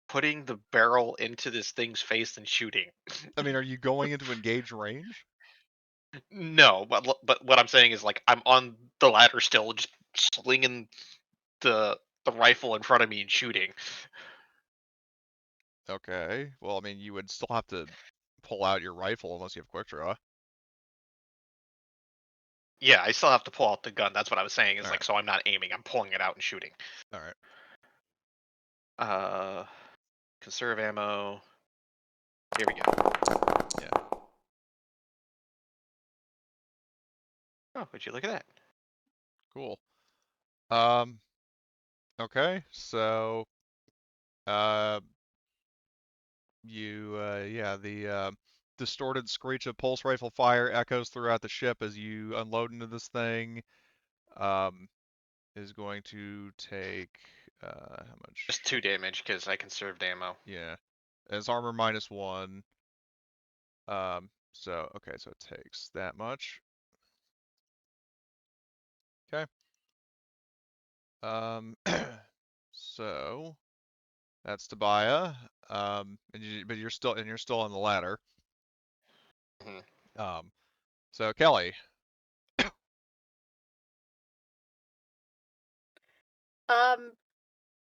putting the barrel into this thing's face and shooting. I mean, are you going into engage range? No, but what I'm saying is like I'm on the ladder still, just slinging the rifle in front of me and shooting. Okay. Well, I mean, you would still have to pull out your rifle unless you have quick draw. Yeah, I still have to pull out the gun. That's what I was saying. Is All like right. so I'm not aiming. I'm pulling it out and shooting. All right. Conserve ammo. Here we go. Yeah. Oh, would you look at that? Cool. Okay. So, uh, the distorted screech of pulse rifle fire echoes throughout the ship as you unload into this thing. Is going to take how much? Just 2 damage because I conserved ammo. Yeah. It's armor -1. So okay, so it takes that much. Okay. So that's Tobiah. But you're still on the ladder. Mhm. So Kelly.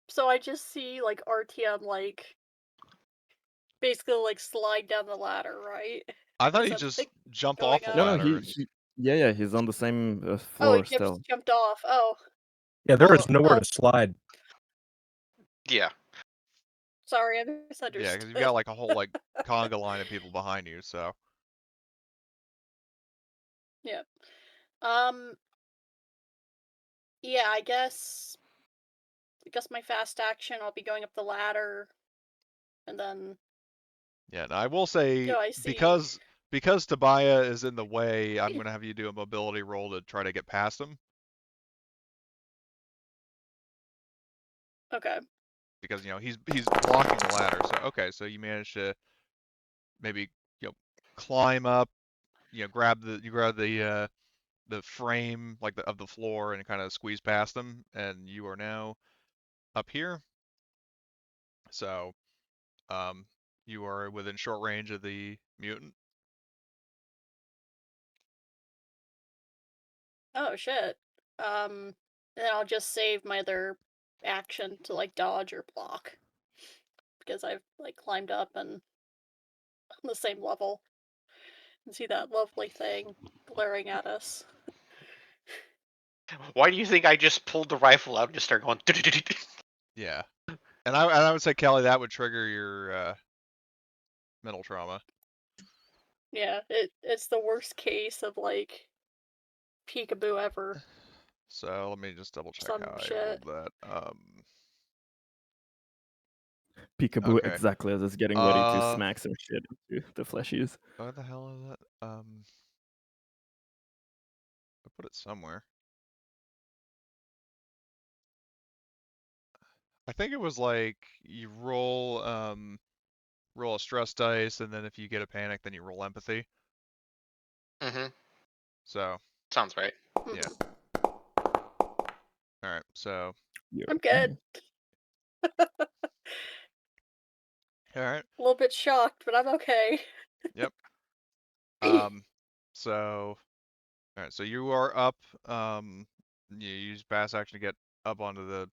So I just see like RTM like basically like slide down the ladder, right? I thought As he I'm just like jumped going off the up. No, ladder. yeah, he's on the same Oh, floor he still. jumped off. Oh, Yeah, there Well, is nowhere to slide. Yeah. sorry, I yeah, misunderstood. because you've got like a whole like conga line of people behind you. So Yeah. Um. Yeah, I guess I guess my fast action, I'll be going up the ladder, and then. Yeah, and I will say I see. because Tobiah is in the way, I'm gonna have you do a mobility roll to try to get past him. Okay. Because he's blocking the ladder. So okay, so you managed to maybe climb up, grab the frame of the floor and kind of squeeze past them, and you are now up here. So you are within short range of the mutant. Oh shit. Then I'll just save my other action to like dodge or block, because I've like climbed up and on the same level. And see that lovely thing glaring at us. Why do you think I just pulled the rifle out and just started going? Yeah, and I would say, Kelly, that would trigger your mental trauma. Yeah, it's the worst case of like peekaboo ever. So let me just double check Some how shit. I rolled that. Peekaboo Okay. exactly as it's getting ready to smack some shit into the fleshies. What the hell is that? I put it somewhere. I think it was like you roll a stress dice, and then if you get a panic, then you roll empathy. Mm-hmm. So Sounds right. yeah. All right. So Yeah. I'm good. all right. A little bit shocked, but I'm okay. Yep. So all right. So you are up. You use pass action to get up onto the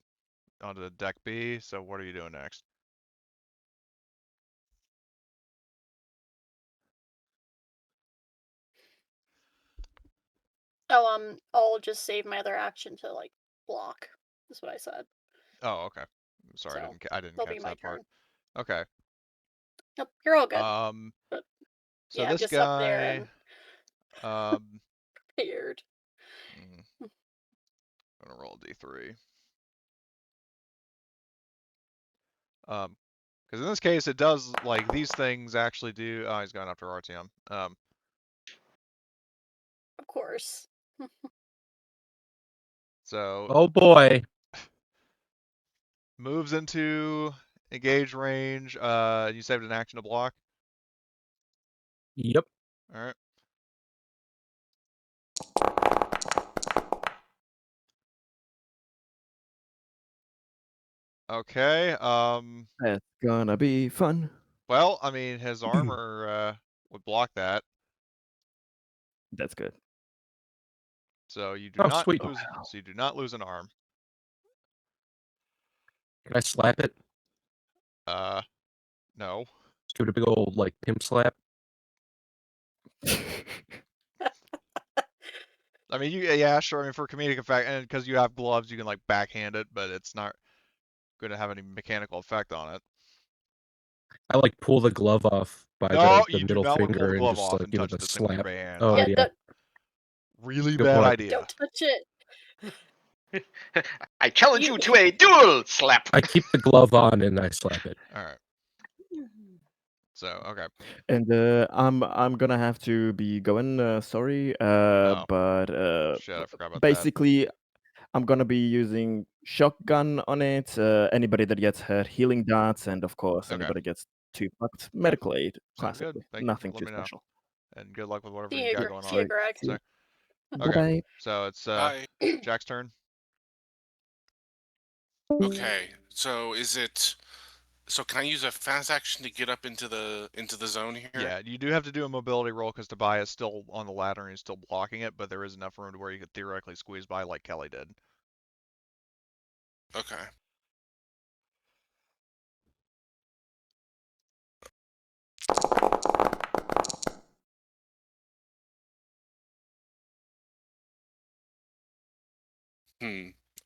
deck B. So what are you doing next? Oh, I'll just save my other action to like block. Is what I said. Oh, okay. Sorry, So, I didn't that'll be catch my that part. turn. Okay. Yep, you're all good. So yeah, I'm this just up there guy, and prepared. I'm gonna roll a d3. Because in this case, it does like these things actually do. Oh, he's going after RTM. Of course. So Oh boy. moves into engage range. You saved an action to block. Yep. All right. Okay. That's gonna be fun. Well, I mean, his armor would block that, That's good. so you do Oh, not sweet. lose. So you do not lose an arm. Can I slap it? No. Just give it a big old like pimp slap. I mean, yeah, sure. I mean, for comedic effect, and because you have gloves, you can like backhand it, but it's not going to have any mechanical effect on it. I like pull the glove off by No, the you do middle not want to pull finger the and glove just off and give touch it a this thing with your slap. bare hand. Oh yeah. Really Good bad point. idea. Don't touch it. I challenge you to a duel slap. I keep the glove on and I slap it. All right. So okay. And I'm gonna have to be going. Sorry, Oh. but Shit, I forgot about that. basically, I'm gonna be using shotgun on it. Anybody that gets hurt, healing darts, and of course, Okay. anybody gets too fucked, medical aid. Sounds good. Classically, Thank you nothing for too letting me know. special. And good luck with whatever See you got you, going see on. you, Greg. So, Bye okay. bye. So it's Bye. Jack's turn. Okay, so so can I use a fast action to get up into the zone here? Yeah, you do have to do a mobility roll because Tobias is still on the ladder and he's still blocking it, but there is enough room to where you could theoretically squeeze by like Kelly did. Okay.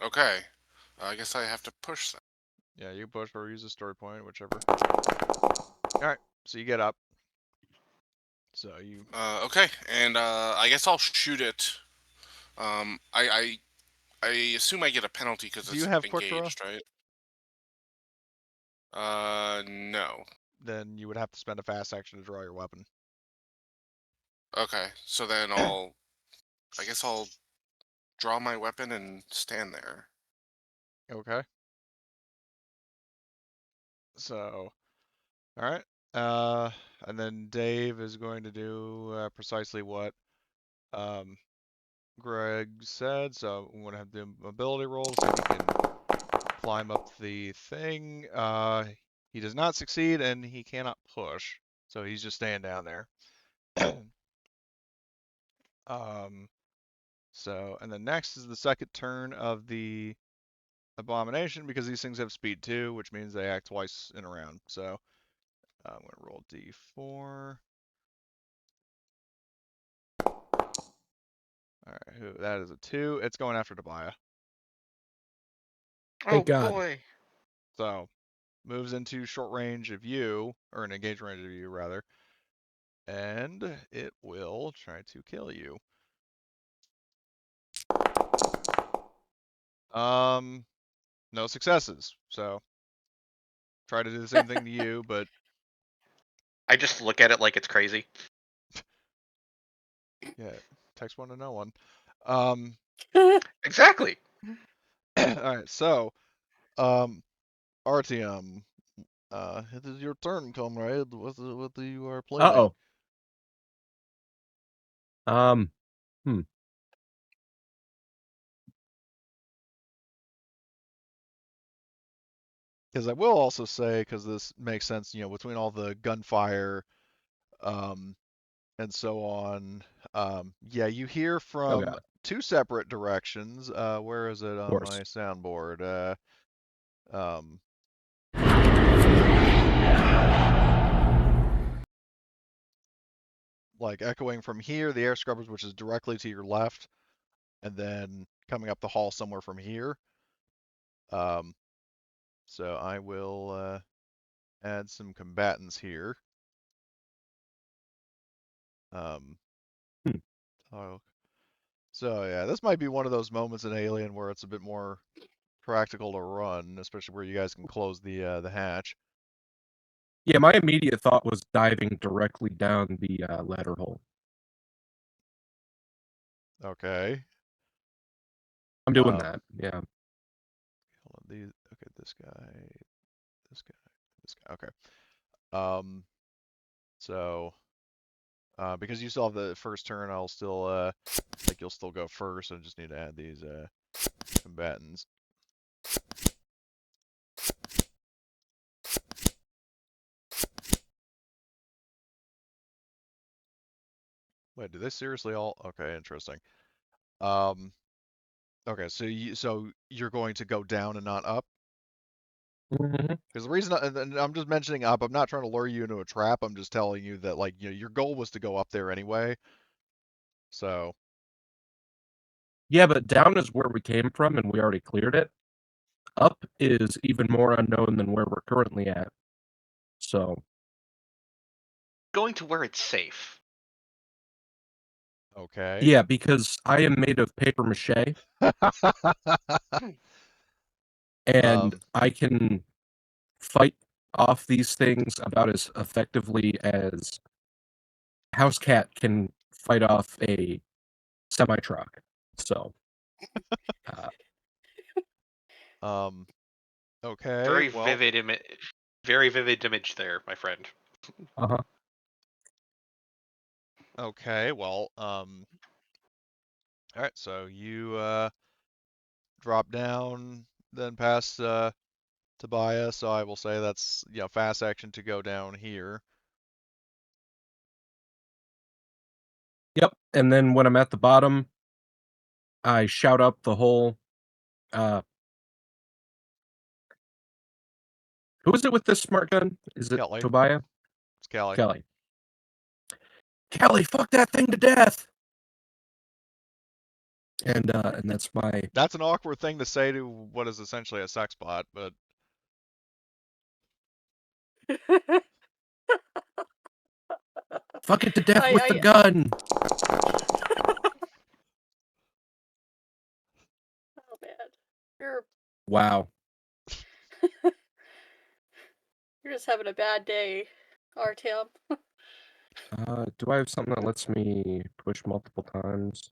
Okay. I guess I have to push that. Yeah, you push or use a story point, whichever. All right, so you get up. So you. Okay, and I guess I'll shoot it. I I assume I get a penalty because Do it's you have quick draw? engaged, right? No. Then you would have to spend a fast action to draw your weapon. Okay, so then I guess I'll draw my weapon and stand there. Okay. So, all right. And then Dave is going to do precisely what um, Greg said. So I'm going to have the ability roll so he can climb up the thing. He does not succeed, and he cannot push. So he's just staying down there. So, and then next is the second turn of the abomination, because these things have speed too, which means they act twice in a round. So I'm going to roll d4. All right, that is a 2. It's going after Tobiah. Thank Oh God. boy. So moves into short range of you, or an engaged range of you rather, and it will try to kill you. No successes. So try to do the same thing to you, but I just look at it like it's crazy. yeah, text one to no one. Um, Exactly. all right, so Artyom, it is your turn, comrade. What you are planning? Uh-oh. Because I will also say, because this makes sense, you know, between all the gunfire, and so on. Yeah, you hear Oh from God. two separate directions. Where is it Of on course. my soundboard? Like echoing from here, the air scrubbers, which is directly to your left, and then coming up the hall somewhere from here. So I will add some combatants here. Hmm. Oh, so yeah, this might be one of those moments in Alien where it's a bit more practical to run, especially where you guys can close the hatch. Yeah, my immediate thought was diving directly down the ladder hole. Okay. I'm doing Um, that. Yeah. Hold on, okay, this guy, this guy, this guy. Okay. Um, so because you still have the first turn, I'll still like you'll still go first. I just need to add these combatants. Wait, do they seriously all? Okay, interesting. Um, okay, so you're going to go down and not up? Mhm. Because the reason, and I'm just mentioning up, I'm not trying to lure you into a trap. I'm just telling you that, like, you know, your goal was to go up there anyway. So, Yeah, but down is where we came from, and we already cleared it. Up is even more unknown than where we're currently at. So, Going to where it's safe. okay. yeah, because I am made of paper mache, and I can fight off these things about as effectively as House Cat can fight off a semi-truck. So, Okay. Very Well, vivid very vivid image there, my friend. uh-huh. okay. Well, all right. So you drop down, then past Tobias. So I will say that's, you know, fast action to go down here. Yep. And then when I'm at the bottom, I shout up the whole who is it with this smart gun? Is it Kelly. Tobiah? It's Kelly. Kelly. Kelly, fuck that thing to death. And that's my That's an awkward thing to say to what is essentially a sex bot, but fuck it to death with the gun. Wow. You're just having a bad day, Artyom. Do I have something that lets me push multiple times?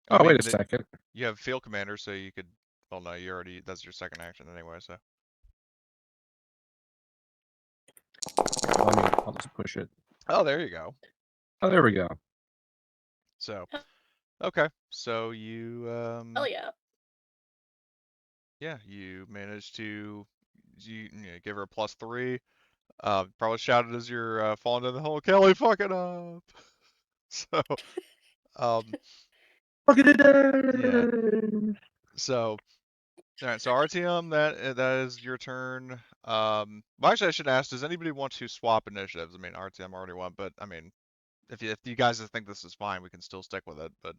I Oh, mean, wait a second. you have field commander, so you could. Well, no, you already. That's your second action anyway. So. I'll just push it. Oh, there you go. Oh, there we go. So, okay. So you Hell yeah. yeah, you managed to give her a +3. Probably shouted as you're falling down the hole, Kelly, fuck it up. So, um, Look at it. yeah. So, all right. So RTM, that is your turn. Well, actually, I should ask: does anybody want to swap initiatives? I mean, RTM already won, but I mean, if you guys think this is fine, we can still stick with it. But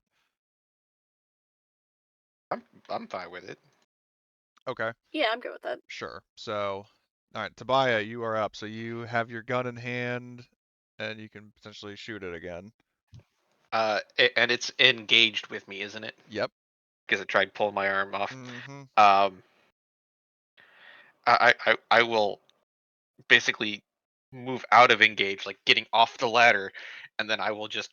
I'm fine with it. okay, Yeah, I'm good with that. sure. So, all right, Tobiah, you are up. So you have your gun in hand, and you can potentially shoot it again. And it's engaged with me, isn't it? Yep. Because it tried pulling my arm off. Mm-hmm. I will basically move out of engage, like getting off the ladder, and then I will just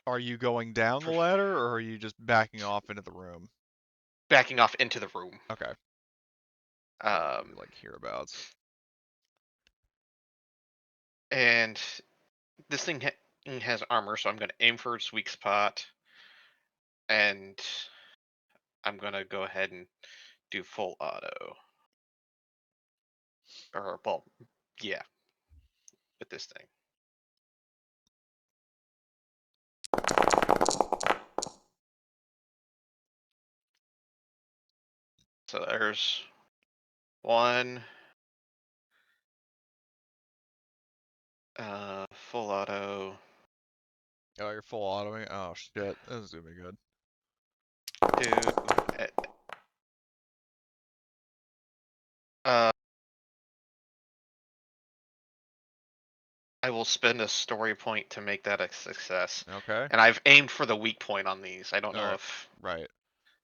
Are you going down the ladder, or are you just backing off into the room? backing off into the room. Okay. So maybe like hereabouts. And this thing has armor, so I'm going to aim for its weak spot, and I'm going to go ahead and do full auto. Or, well, yeah, with this thing. So there's one. Full auto. Oh, you're full autoing? Oh shit, this is gonna be good. 2. I will spend a story point to make that a success. Okay. And I've aimed for the weak point on these. I don't know Alright. if... Right.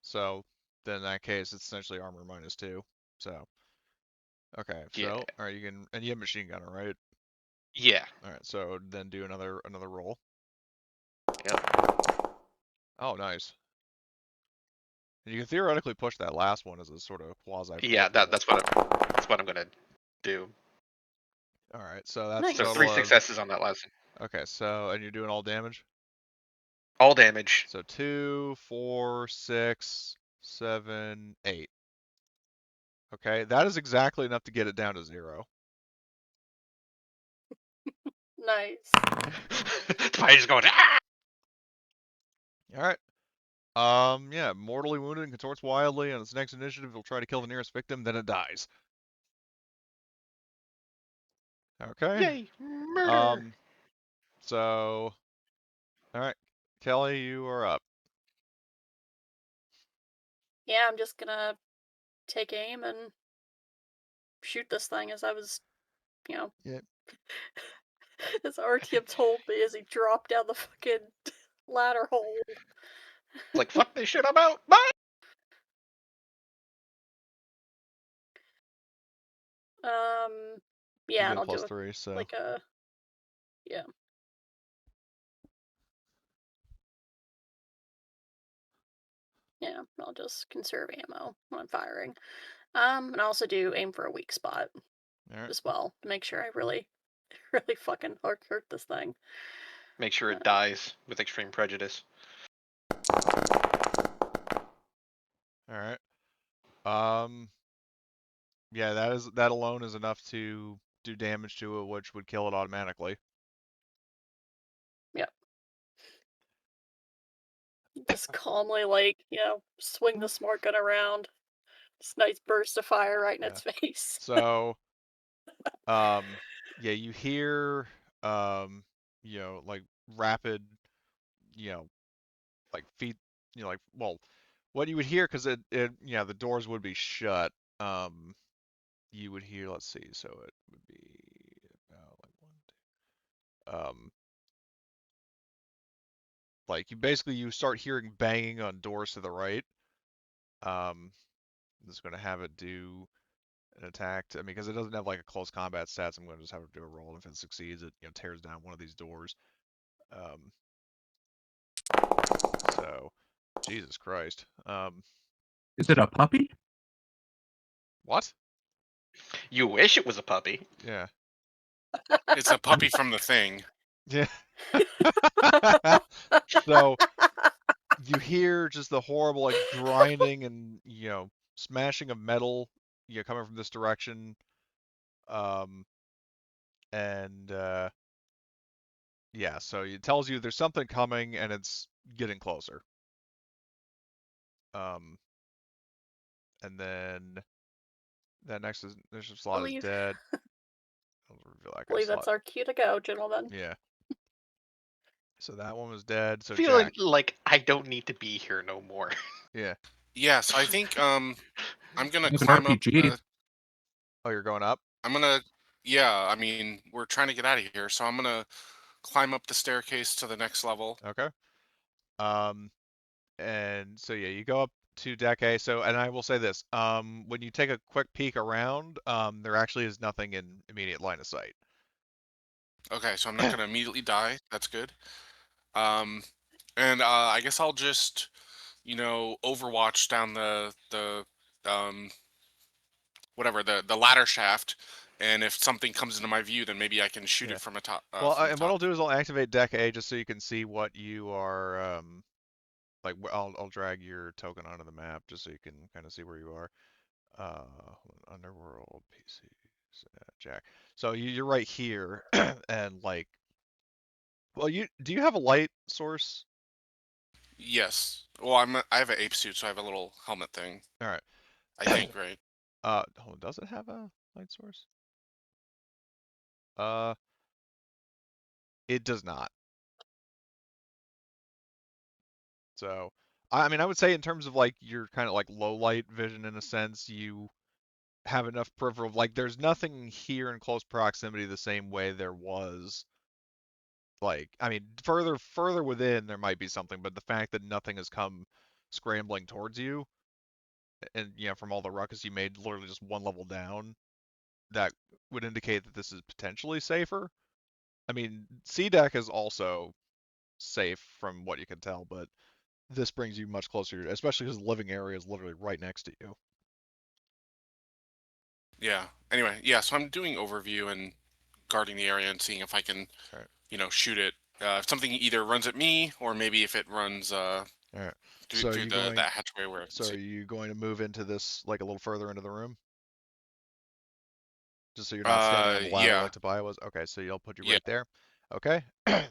So then in that case, it's essentially armor -2. So okay. Yeah. So alright, you can, and you have machine gunner, right? Yeah. Alright. So then do another roll. Yep. Oh, nice. And you can theoretically push that last one as a sort of quasi. Yeah. That's what I'm gonna do. All right. So that's Nice. a So total 3 of. successes on that last one. Okay. So and you're doing all damage. All damage. So 2, 4, 6, 7, 8. Okay, that is exactly enough to get it down to 0. Nice. Spider's going. Ah! All right. Yeah, mortally wounded and contorts wildly. On its next initiative, it'll try to kill the nearest victim, then it dies. Okay. Yay! Murder. So, all right, Kelly, you are up. Yeah, I'm just gonna take aim and shoot this thing as I was, you know, Yep. as Artyom told me as he dropped down the fucking ladder hole. It's like, fuck this shit, I'm out. Bye! You Yeah, get and a I'll do +3, so. like a, yeah. Yeah, I'll just conserve ammo when I'm firing. And I also do aim for a weak spot All right. as well to make sure I really, really fucking hurt this thing. Make sure it dies with extreme prejudice. All right. Yeah, that alone is enough to do damage to it, which would kill it automatically. Yep. Just calmly, like, swing the smart gun around. This nice burst of fire right in its face. So, yeah, you hear, like rapid, like feet, like, well, what you would hear, because the doors would be shut. You would hear, let's see, so it would be about like 1, 2, like you start hearing banging on doors to the right, This is going to have it do an attack. I mean, because it doesn't have like a close combat stats, I'm going to just have it do a roll. And if it succeeds, it tears down one of these doors. So, Jesus Christ. Is it a puppy? What? You wish it was a puppy. Yeah. It's a puppy from the thing. Yeah. So you hear just the horrible like grinding and smashing of metal coming from this direction. And yeah, so it tells you there's something coming and it's getting closer. And then that next slot is dead. I'll reveal that I believe guy's that's slot. our cue to go, gentlemen. Yeah. So that one was dead. So Feeling Jack. like I don't need to be here no more. Yeah. Yeah, so I think I'm gonna It's an climb up. RPG. Oh, you're going up? I'm gonna. Yeah, I mean we're trying to get out of here, so I'm gonna climb up the staircase to the next level. Okay. And so yeah, you go up to deck A. So, and I will say this: when you take a quick peek around, there actually is nothing in immediate line of sight. Okay, so I'm not gonna immediately die. That's good. And I guess I'll just, overwatch down the whatever the ladder shaft, and if something comes into my view, then maybe I can shoot Yeah. it from a top. Well, From the and what I'll top. do is I'll activate deck A just so you can see what you are. Like I'll drag your token onto the map just so you can kind of see where you are. Underworld PC Jack. So you're right here, and like, well, do you have a light source? Yes. Well, I have an ape suit, so I have a little helmet thing. All right. I think, right? Hold on, does it have a light source? It does not. So, I mean, I would say in terms of like your kind of like low light vision in a sense, you have enough peripheral. Like, there's nothing here in close proximity the same way there was. Like, I mean, further within there might be something, but the fact that nothing has come scrambling towards you, and from all the ruckus you made, literally just one level down, that would indicate that this is potentially safer. I mean, C deck is also safe from what you can tell, but this brings you much closer, especially because the living area is literally right next to you. Yeah. Anyway, yeah. So I'm doing overview and guarding the area and seeing if I can, Right. shoot it. If something either runs at me or maybe if it runs All right. through that hatchway where I can So see. are you going to move into this like a little further into the room? Just so you're not standing on the ladder Yeah. like Tobias was? Okay, so I'll put you Yeah. right there. Okay. Then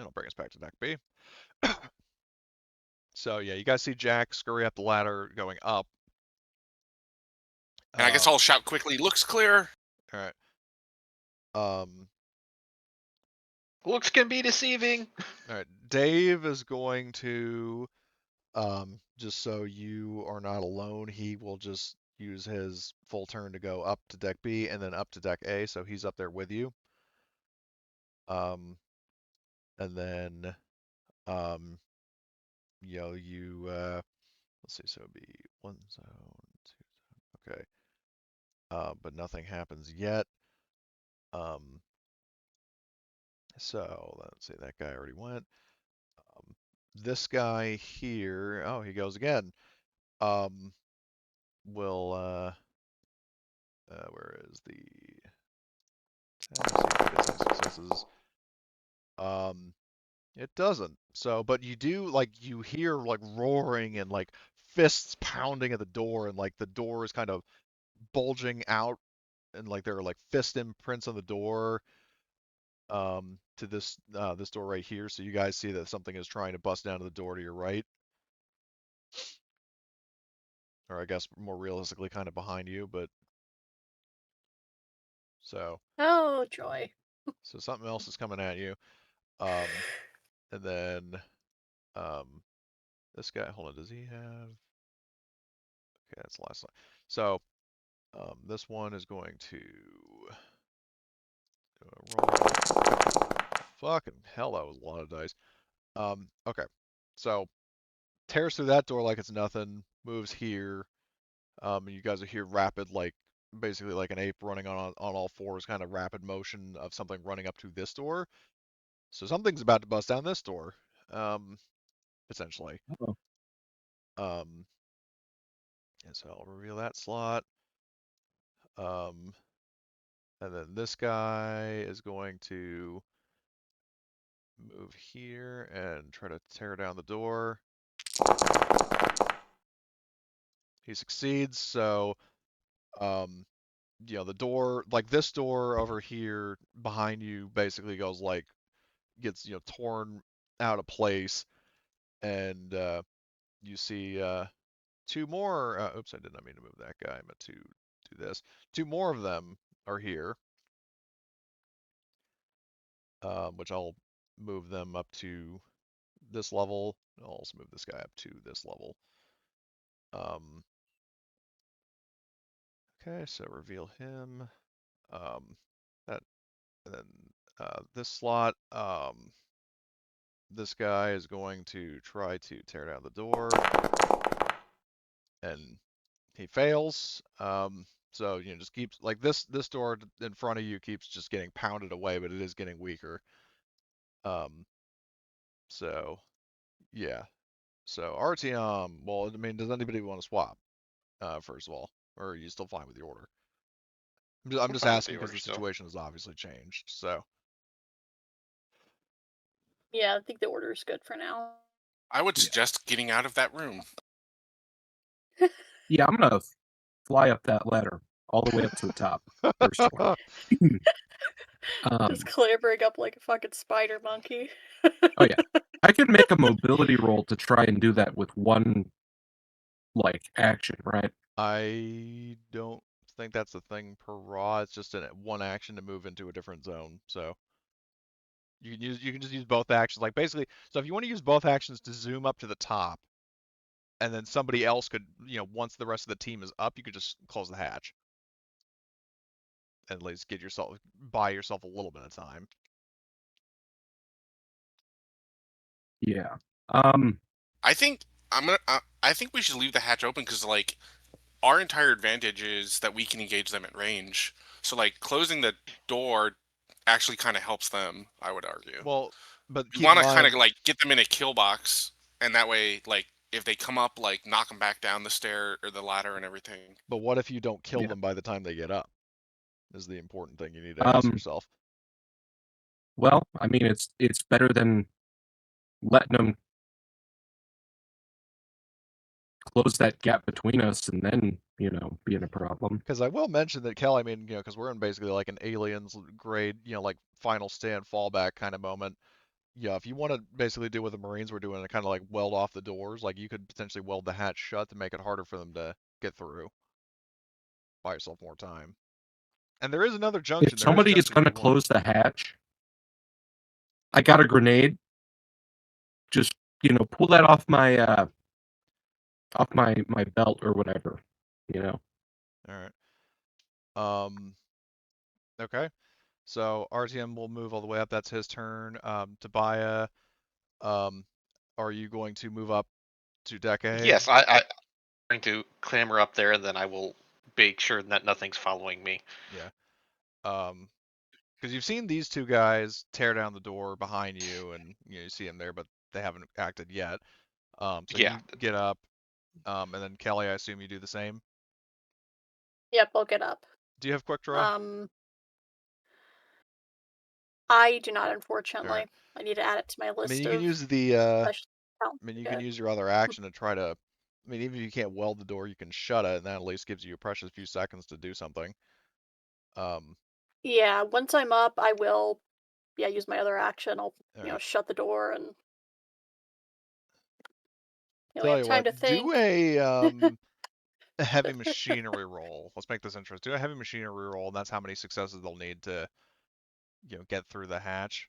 I'll bring us back to deck B. So yeah, you guys see Jack scurry up the ladder going up. And I guess I'll shout quickly, looks clear. All right. Looks can be deceiving. All right. Dave is going to, just so you are not alone, he will just use his full turn to go up to deck B and then up to deck A, so he's up there with you. And then, let's see, so it'd be 1 zone, 2 zone, okay. But nothing happens yet. So let's see, that guy already went. This guy here, oh, he goes again. Will, where is the tab? See if it gets any successes. It doesn't. So, but you do, like, you hear like roaring and like fists pounding at the door, and like the door is kind of bulging out, and like there are like fist imprints on the door, to this door right here. So you guys see that something is trying to bust down to the door to your right, or I guess more realistically, kind of behind you. But so Oh, joy. so something else is coming at you. And then this guy, hold on, does he have? Okay, that's the last line. So this one is going to roll. Fucking hell, that was a lot of dice. Okay, so tears through that door like it's nothing. moves here. And you guys will hear rapid, like basically like an ape running on all fours, kind of rapid motion of something running up to this door. So something's about to bust down this door, essentially. Oh. And so I'll reveal that slot. And then this guy is going to move here and try to tear down the door. He succeeds, so the door, like this door over here behind you, basically goes like gets torn out of place, and you see two more. Oops, I did not mean to move that guy. I meant to do this. Two more of them are here, which I'll move them up to this level. I'll also move this guy up to this level. Okay, so reveal him. That and then this slot. This guy is going to try to tear down the door, and he fails. So just keeps like this door in front of you keeps just getting pounded away, but it is getting weaker. So yeah. So RTM. Well, I mean, does anybody want to swap? First of all, or are you still fine with the order? I'm just fine with the asking because order the still. situation has obviously changed. So Yeah, I think the order is good for now. I would suggest getting out of that room. Yeah, I'm gonna fly up that ladder all the way up to the top. Personally. Just clambering up like a fucking spider monkey. Oh yeah, I can make a mobility roll to try and do that with one action, right? I don't think that's a thing per raw. It's just one action to move into a different zone. So you can just use both actions. Like basically, so if you want to use both actions to zoom up to the top, and then somebody else could, once the rest of the team is up, you could just close the hatch. And at least buy yourself a little bit of time. Yeah. I think I think we should leave the hatch open because our entire advantage is that we can engage them at range. So closing the door actually kind of helps them. I would argue. Well, but We keep in want to kind of mind, get them in a kill box, and that way if they come up, knock them back down the stair or the ladder and everything. but what if you don't kill Yeah. them by the time they get up? Is the important thing you need to ask yourself. Well, I mean, it's better than letting them close that gap between us and then being a problem. Because I will mention that Kelly, I mean, because we're in basically like an aliens grade, like final stand fallback kind of moment. Yeah, if you want to basically do what the Marines were doing and kind of like weld off the doors, like you could potentially weld the hatch shut to make it harder for them to get through. Buy yourself more time. And there is another junction. If There is a somebody is junction going to if you want. close the hatch, I got a grenade. Just pull that off my my belt or whatever. All right. Okay. So RTM will move all the way up. That's his turn. Tobiah, are you going to move up to deck A? Yes, I'm going to clamber up there, and then I will make sure that nothing's following me. Yeah. Because you've seen these two guys tear down the door behind you, and you see them there, but they haven't acted yet. So Yeah. you get up, and then Kelly, I assume you do the same. Yep, I'll get up. Do you have quick draw? I do not, unfortunately. Alright. I need to add it to my I list mean, you can of use the. I mean, you can good. use your other action to try to. I mean, even if you can't weld the door, you can shut it, and that at least gives you a precious few seconds to do something. Yeah, once I'm up, I will, use my other action. I'll, Alright. shut the door and. We Tell have you time what, to do think. a heavy machinery roll. Let's make this interesting. Do a heavy machinery roll, and that's how many successes they'll need to, get through the hatch.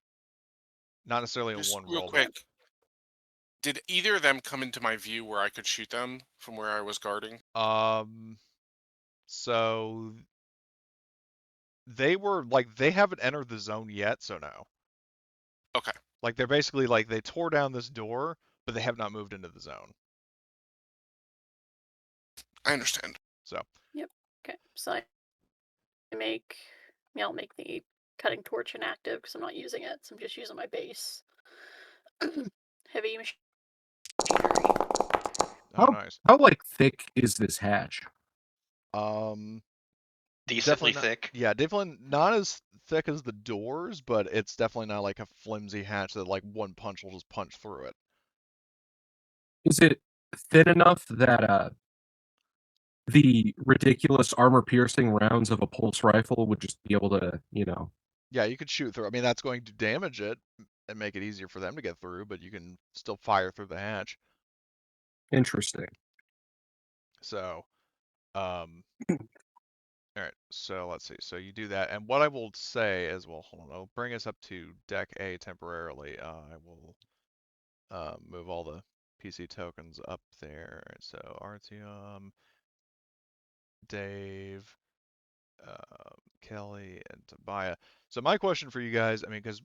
Not necessarily in Just one real roll, quick, did either of them come into my view where I could shoot them from where I was guarding? So they were they haven't entered the zone yet, so no. Okay. Like they're basically they tore down this door, but they have not moved into the zone. I understand. So Okay, so I'll make the cutting torch inactive because I'm not using it, so I'm just using my base. Heavy machinery. oh, nice. How like thick is this hatch? Decently Definitely not, thick. yeah, definitely not as thick as the doors, but it's definitely not like a flimsy hatch that like one punch will just punch through it. Is it thin enough that the ridiculous armor-piercing rounds of a pulse rifle would just be able to, Yeah, you could shoot through. I mean, that's going to damage it and make it easier for them to get through, but you can still fire through the hatch. Interesting. So, all right. So let's see. So you do that, and what I will say is, well, hold on. I'll bring us up to deck A temporarily. I will move all the PC tokens up there. So Artyom, Dave, Kelly, and Tobiah. So my question for you guys, I mean, because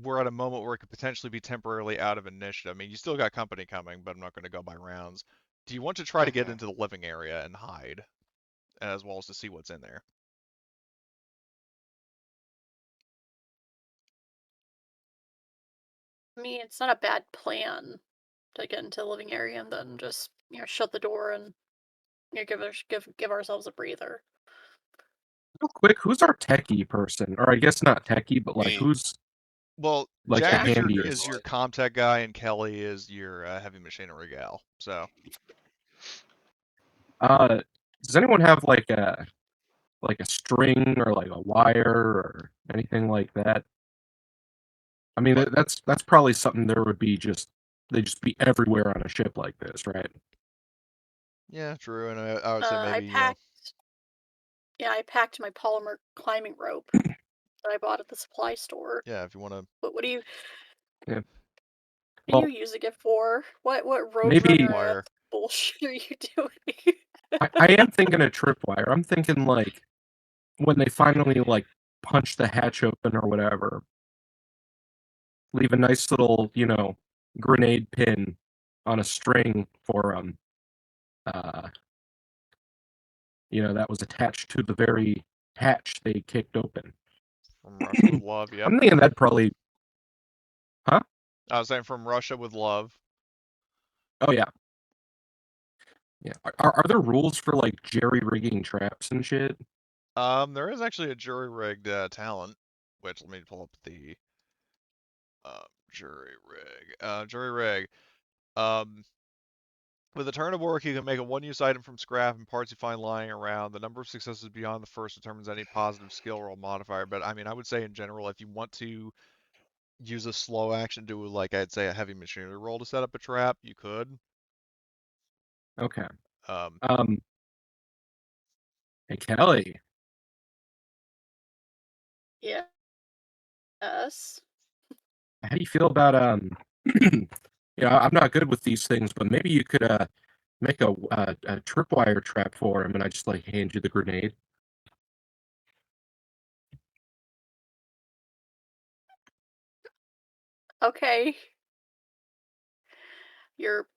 we're at a moment where it could potentially be temporarily out of initiative. I mean, you still got company coming, but I'm not going to go by rounds. Do you want to try to get into the living area and hide, as well as to see what's in there? I mean, it's not a bad plan to get into the living area and then just shut the door and give ourselves a breather. Real quick, who's our techie person? Or I guess not techie, but like Me. who's Well, like the Jack is your handiest? Comtech guy, and Kelly is your heavy machinery gal. So Does anyone have like a string or like a wire or anything like that? I mean, But that's probably something there would be they just be everywhere on a ship like this, right? yeah, true. And I would say maybe I packed my polymer climbing rope that I bought at the supply store. yeah, if you want to, What do you? Yeah. What are Well, you using it for? What maybe Roadrunner wire. bullshit are you doing? I am thinking a tripwire. I'm thinking like when they finally like punch the hatch open or whatever, leave a nice little, grenade pin on a string for uh, that was attached to the very hatch they kicked open. From Russia with love. Yep. I'm thinking that'd probably, huh? I was saying from Russia with love. Oh yeah, yeah. Are there rules for like jerry rigging traps and shit? There is actually a jury rigged talent, which let me pull up the jury rig. Jury rig. Um, with a turn of work, you can make a one-use item from scrap and parts you find lying around. The number of successes beyond the first determines any positive skill roll modifier. But I mean, I would say in general, if you want to use a slow action, do like I'd say a heavy machinery roll to set up a trap, you could. Okay. Um, Hey Kelly, Yes. how do you feel about I'm not good with these things, but maybe you could make a tripwire trap for him, and I just like hand you the grenade. Okay. Your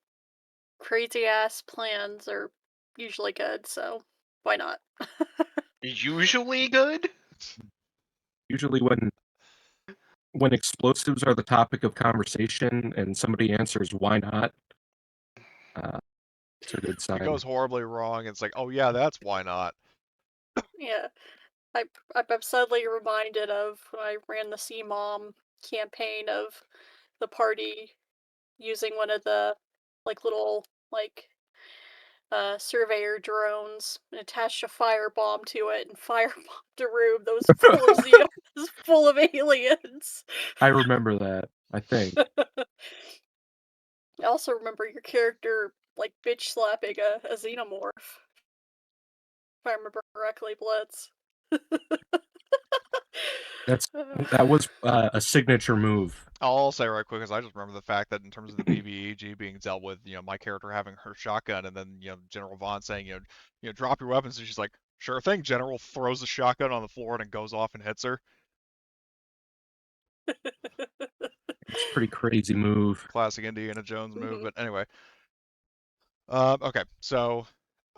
crazy ass plans are usually good, so why not? Usually good? Usually when explosives are the topic of conversation and somebody answers why not, it's a good if it sign. goes horribly wrong, it's like, oh yeah, that's why not. Yeah. I'm suddenly reminded of when I ran the Sea Mom campaign of the party using one of the little surveyor drones and attached a firebomb to it and firebombed a room that was full of xenomorphs, full of aliens. I remember that, I think. I also remember your character bitch slapping a xenomorph. If I remember correctly, Blitz. That was a signature move. I'll say right quick, because I just remember the fact that in terms of the BBEG being dealt with, my character having her shotgun, and then General Vaughn saying, drop your weapons, and she's like, sure thing. General throws the shotgun on the floor and it goes off and hits her. It's a pretty crazy move. Classic Indiana Jones move. But anyway, okay, so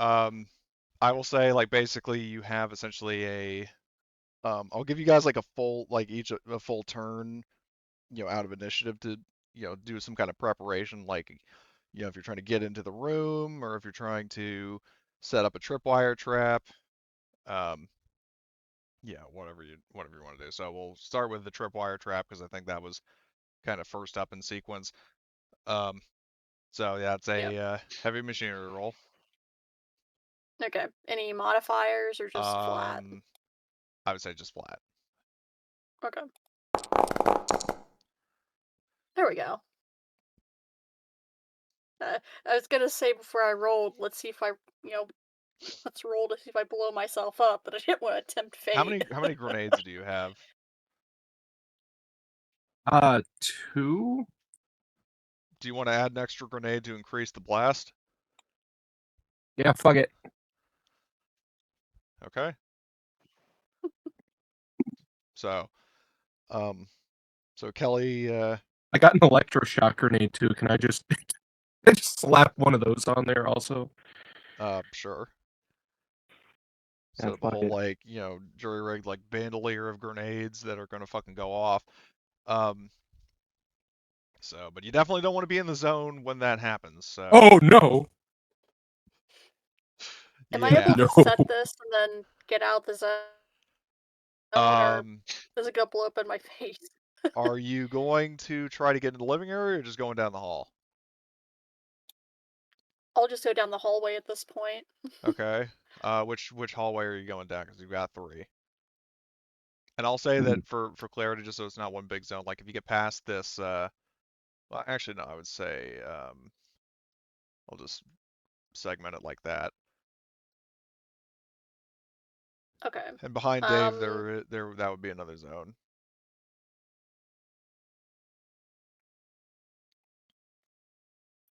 I will say, like, basically you have essentially I'll give you guys like a full, like each a full turn, out of initiative to, do some kind of preparation, like, if you're trying to get into the room or if you're trying to set up a tripwire trap, um, whatever you want to do. So we'll start with the tripwire trap because I think that was kind of first up in sequence. Um, so yeah, it's a heavy machinery roll. Okay. Any modifiers or just flat? I would say just flat. Okay. There we go. I was gonna say before I rolled, let's see if I, let's roll to see if I blow myself up, but I didn't want to tempt fate. How many grenades do you have? 2. Do you want to add an extra grenade to increase the blast? Yeah, fuck it. Okay. So, Kelly, I got an electroshock grenade too. Can I just slap one of those on there also? sure. Yeah, Set up a fuck whole, it. like, jury-rigged, like, bandolier of grenades that are gonna fucking go off. Um, but you definitely don't want to be in the zone when that happens. So, Oh no! Am I able yeah. to set this and then get out the zone, or Um, is it gonna blow up in my face? are you going to try to get in the living area or just going down the hall? I'll just go down the hallway at this point. Okay. Which hallway are you going down? Because you've got 3. And I'll say that for clarity, just so it's not one big zone, like if you get past this, well, actually no, I would say, I'll just segment it like that. Okay. And behind Dave, there that would be another zone.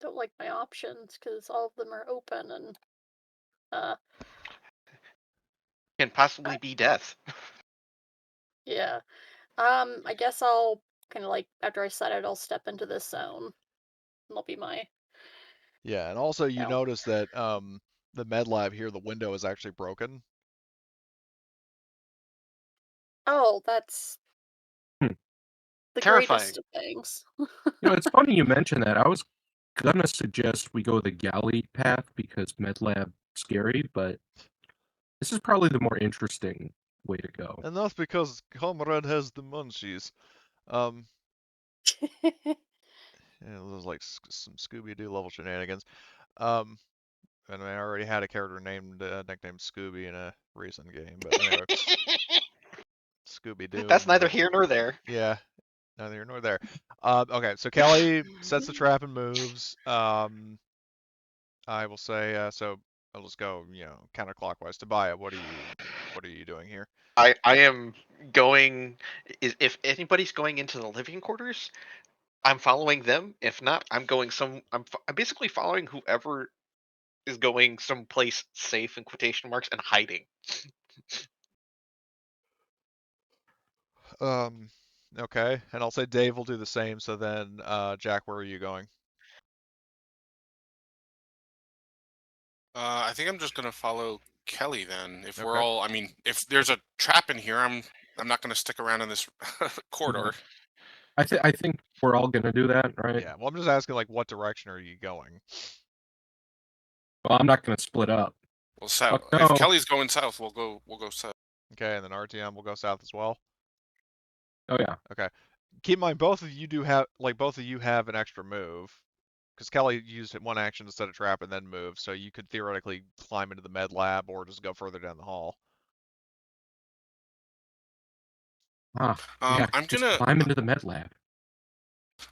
Don't like my options because all of them are open and Can possibly be death. yeah. I guess I'll kind of like after I set it, I'll step into this zone. That'll be my. Yeah, and also you No. notice that the med lab here, the window is actually broken. Oh, that's Hmm. the Terrifying. greatest of things. It's funny you mention that. I was gonna suggest we go the galley path because MedLab scary, but this is probably the more interesting way to go. And that's because Comrade has the munchies. Um, yeah, those like some Scooby-Doo level shenanigans. Um, and I already had a character named nicknamed Scooby in a recent game, but anyway, Scooby-Doo. That's neither here nor there. Yeah, neither here nor there. Okay, so Kelly sets the trap and moves. I will say, so I'll just go, counterclockwise. Tobiah, what are you doing here? I am going. If anybody's going into the living quarters, I'm following them. If not, I'm going some. I'm basically following whoever is going someplace safe in quotation marks and hiding. Okay, and I'll say Dave will do the same. So then, Jack, where are you going? I think I'm just gonna follow Kelly then. If we're Okay. all, I mean, if there's a trap in here, I'm not gonna stick around in this corridor. I think we're all gonna do that, right? Yeah. Well, I'm just asking, like, what direction are you going? Well, I'm not gonna split up. Well, south. Oh, If no. Kelly's going south, we'll go south. Okay, and then RTM will go south as well. Oh yeah. Okay. Keep in mind, both of you have an extra move, because Kelly used one action to set a trap and then move, so you could theoretically climb into the med lab or just go further down the hall. Yeah, I'm just gonna climb into the med lab.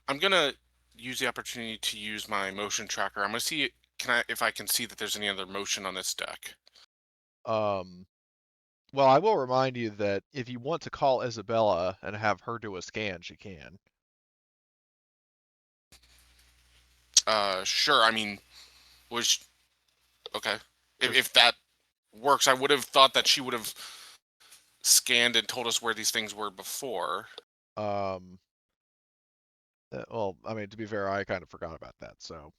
I'm gonna use the opportunity to use my motion tracker. I'm gonna see if I can see that there's any other motion on this deck. Well, I will remind you that if you want to call Isabella and have her do a scan, she can. Sure. I mean, was okay. Just If that works, I would have thought that she would have scanned and told us where these things were before. well, I mean, to be fair, I kind of forgot about that, so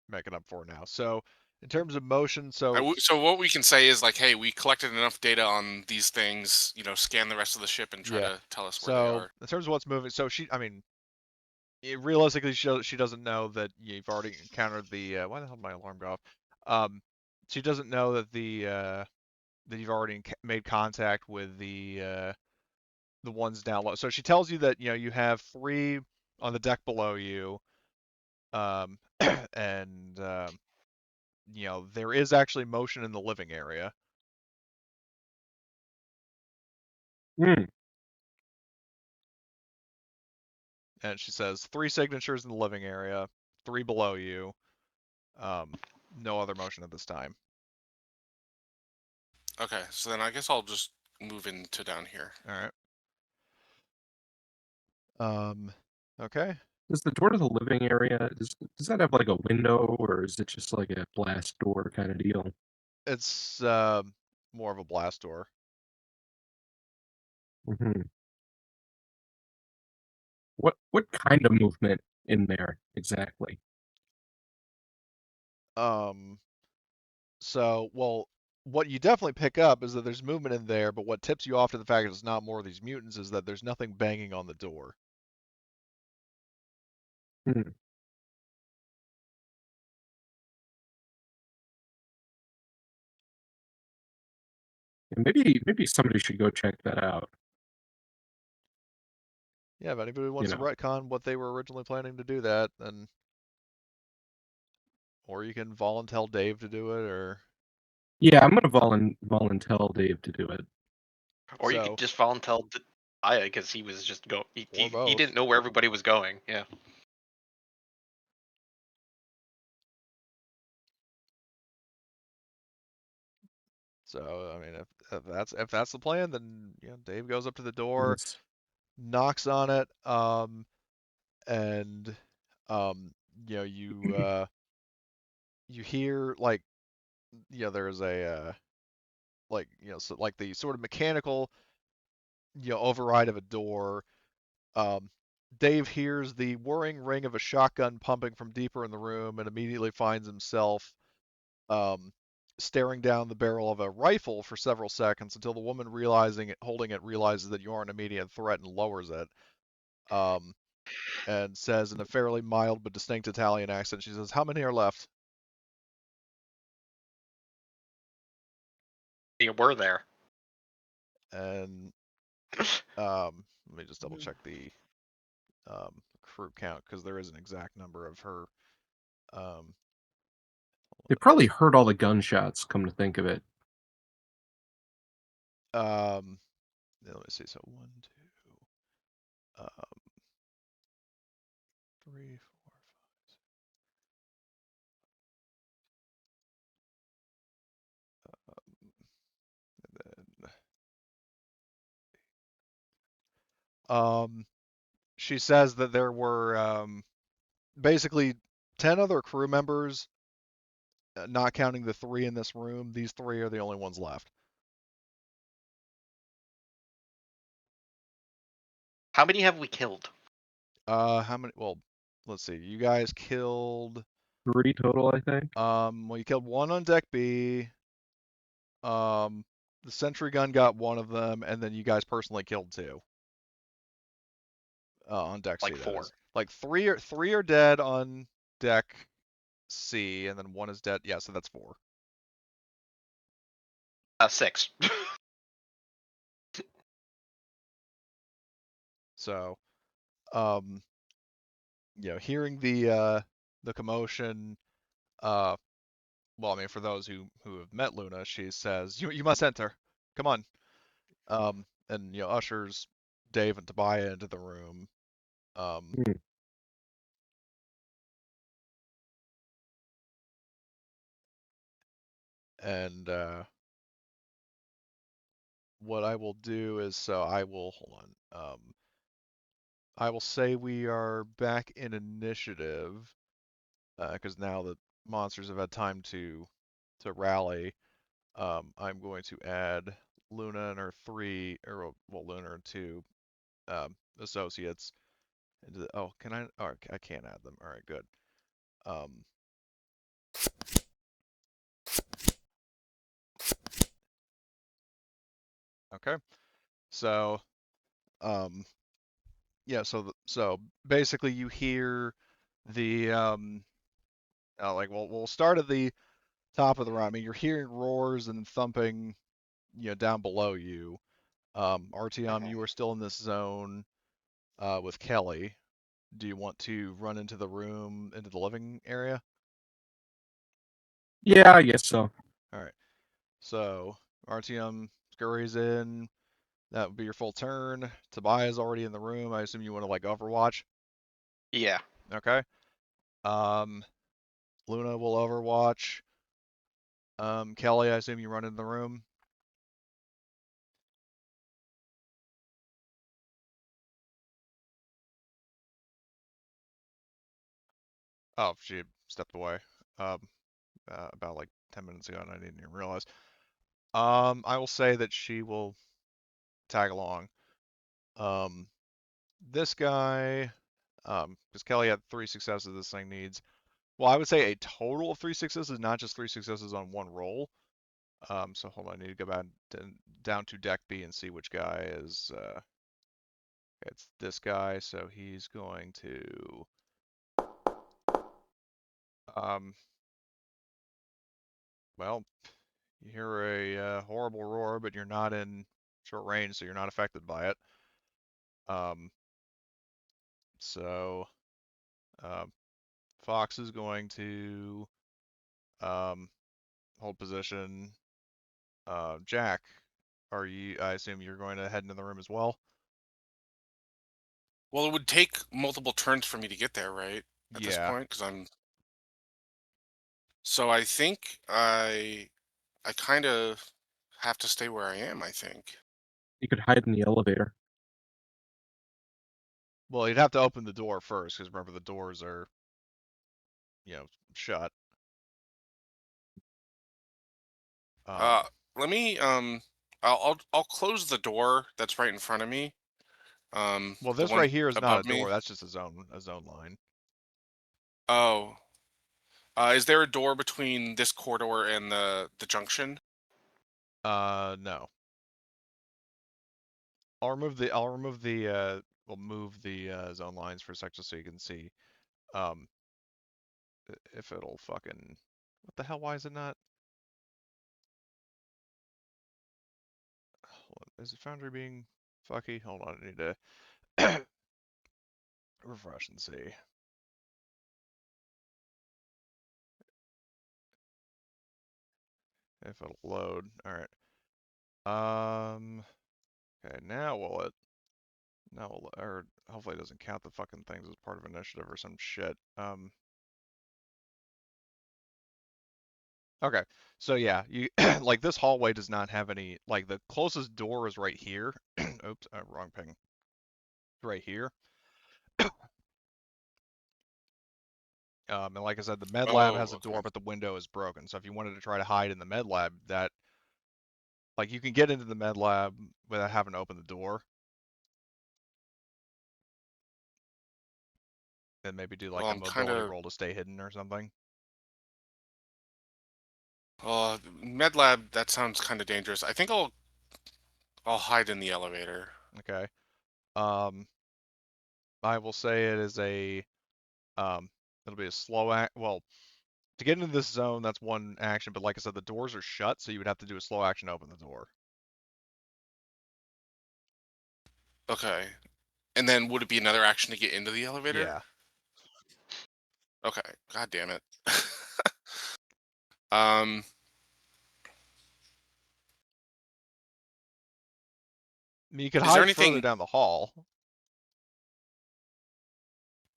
making up for it now. So In terms of motion, So what we can say is like, hey, we collected enough data on these things. Scan the rest of the ship and try yeah. to tell us where they So are. in terms of what's moving, so realistically, she doesn't know that you've already encountered the. Why the hell did my alarm go off? She doesn't know that that you've already made contact with the ones down low. So she tells you that you have 3 on the deck below you, and there is actually motion in the living area. Hmm. And she says 3 signatures in the living area, 3 below you. No other motion at this time. Okay, so then I guess I'll just move into down here. All right. Okay. Does the door to the living area does that have like a window, or is it just like a blast door kind of deal? It's more of a blast door. Hmm. What kind of movement in there exactly? Well, what you definitely pick up is that there's movement in there, but what tips you off to the fact that it's not more of these mutants is that there's nothing banging on the door. Hmm. And maybe somebody should go check that out. Yeah, if anybody wants to know. retcon what they were originally planning to do that, then or you can volunteer Dave to do it, or Yeah, I'm gonna volunteer Dave to do it. Or you could so, just volunteer Aya because he was just go. or He both. didn't know where everybody was going. Yeah. So, I mean, if that's the plan, then Dave goes up to the door, Yes. knocks on it, and you hear like there's a so like the sort of mechanical override of a door. Um, Dave hears the whirring ring of a shotgun pumping from deeper in the room and immediately finds himself um, staring down the barrel of a rifle for several seconds until the woman holding it realizes that you aren't an immediate threat and lowers it. Um, and says in a fairly mild but distinct Italian accent, she says, "How many are left?" You were there. And let me just double check the crew count because there is an exact number of her. Um, They probably heard all the gunshots, come to think of it. let me see. So 1, 2, 3, 4, 5. She says that there were basically 10 other crew members, not counting the 3 in this room. These 3 are the only ones left. How many have we killed? How many? Well, let's see. You guys killed. 3 total, I think. Well, you killed 1 on deck B. The sentry gun got 1 of them, and then you guys personally killed 2. On deck C, Like that 4. is. Like 3 are dead on deck C, and then 1 is dead. Yeah, so that's 4. 6. So, um, hearing the commotion, well, I mean, for those who have met Luna, she says, "You must enter. Come on." And ushers Dave and Tobiah into the room. Hmm. And what I will do is, so I will hold on. I will say we are back in initiative because now the monsters have had time to rally. I'm going to add Luna and her 3, or well, Luna and 2 associates into the. Oh, can I? Oh, I can't add them. All right, good. Um, Okay. So, um, yeah. So basically, you hear the like we'll start at the top of the round. I mean, you're hearing roars and thumping, down below you. Artyom, Mhm. you are still in this zone with Kelly. Do you want to run into the room, into the living area? Yeah, I guess so. All right. So Artyom scurries in. That would be your full turn. Tobias already in the room. I assume you want to like Overwatch. Yeah. Okay. Um, Luna will Overwatch. Kelly, I assume you run in the room. Oh, she stepped away. Um, about like 10 minutes ago, and I didn't even realize. I will say that she will tag along. Um, this guy, because Kelly had 3 successes, this thing needs. Well, I would say a total of 3 successes, not just 3 successes on one roll. So hold on, I need to go back down to deck B and see which guy is. It's this guy, so he's going to. Um, well, you hear a horrible roar, but you're not in short range, so you're not affected by it. Um, so um, Fox is going to hold position. Jack, are you? I assume you're going to head into the room as well. Well, it would take multiple turns for me to get there, right? At this Yeah. point, because I'm. So I think I kind of have to stay where I am, I think. You could hide in the elevator. Well, you'd have to open the door first, because remember the doors are, shut. Uh, Um, let me I'll close the door that's right in front of me. well, The this one right here is not a above me. door. That's just a zone line. Oh, is there a door between this corridor and the junction? No. We'll move the zone lines for a sec just so you can see. Um, if it'll fucking, what the hell? Why is it not? Hold on, is the Foundry being fucky? Hold on, I need to refresh and see if it'll load. All right. Okay, now will it? No, or hopefully it doesn't count the fucking things as part of initiative or some shit. Okay. So yeah, you like this hallway does not have any like the closest door is right here. Oops, wrong ping. Right here. And like I said, the med lab has Oh, a door, okay. but the window is broken. So if you wanted to try to hide in the med lab, that like you can get into the med lab without having to open the door, and maybe do like Well, a I'm kind mobility of. roll to stay hidden or something. Med lab. That sounds kind of dangerous. I think I'll hide in the elevator. Okay. Um, I will say it is a it'll be a slow act. Well, to get into this zone, that's one action, but like I said, the doors are shut, so you would have to do a slow action to open the door. Okay. And then would it be another action to get into the elevator? Yeah. Okay. God damn it. um. I mean, you could Is there hide further anything? down the hall. I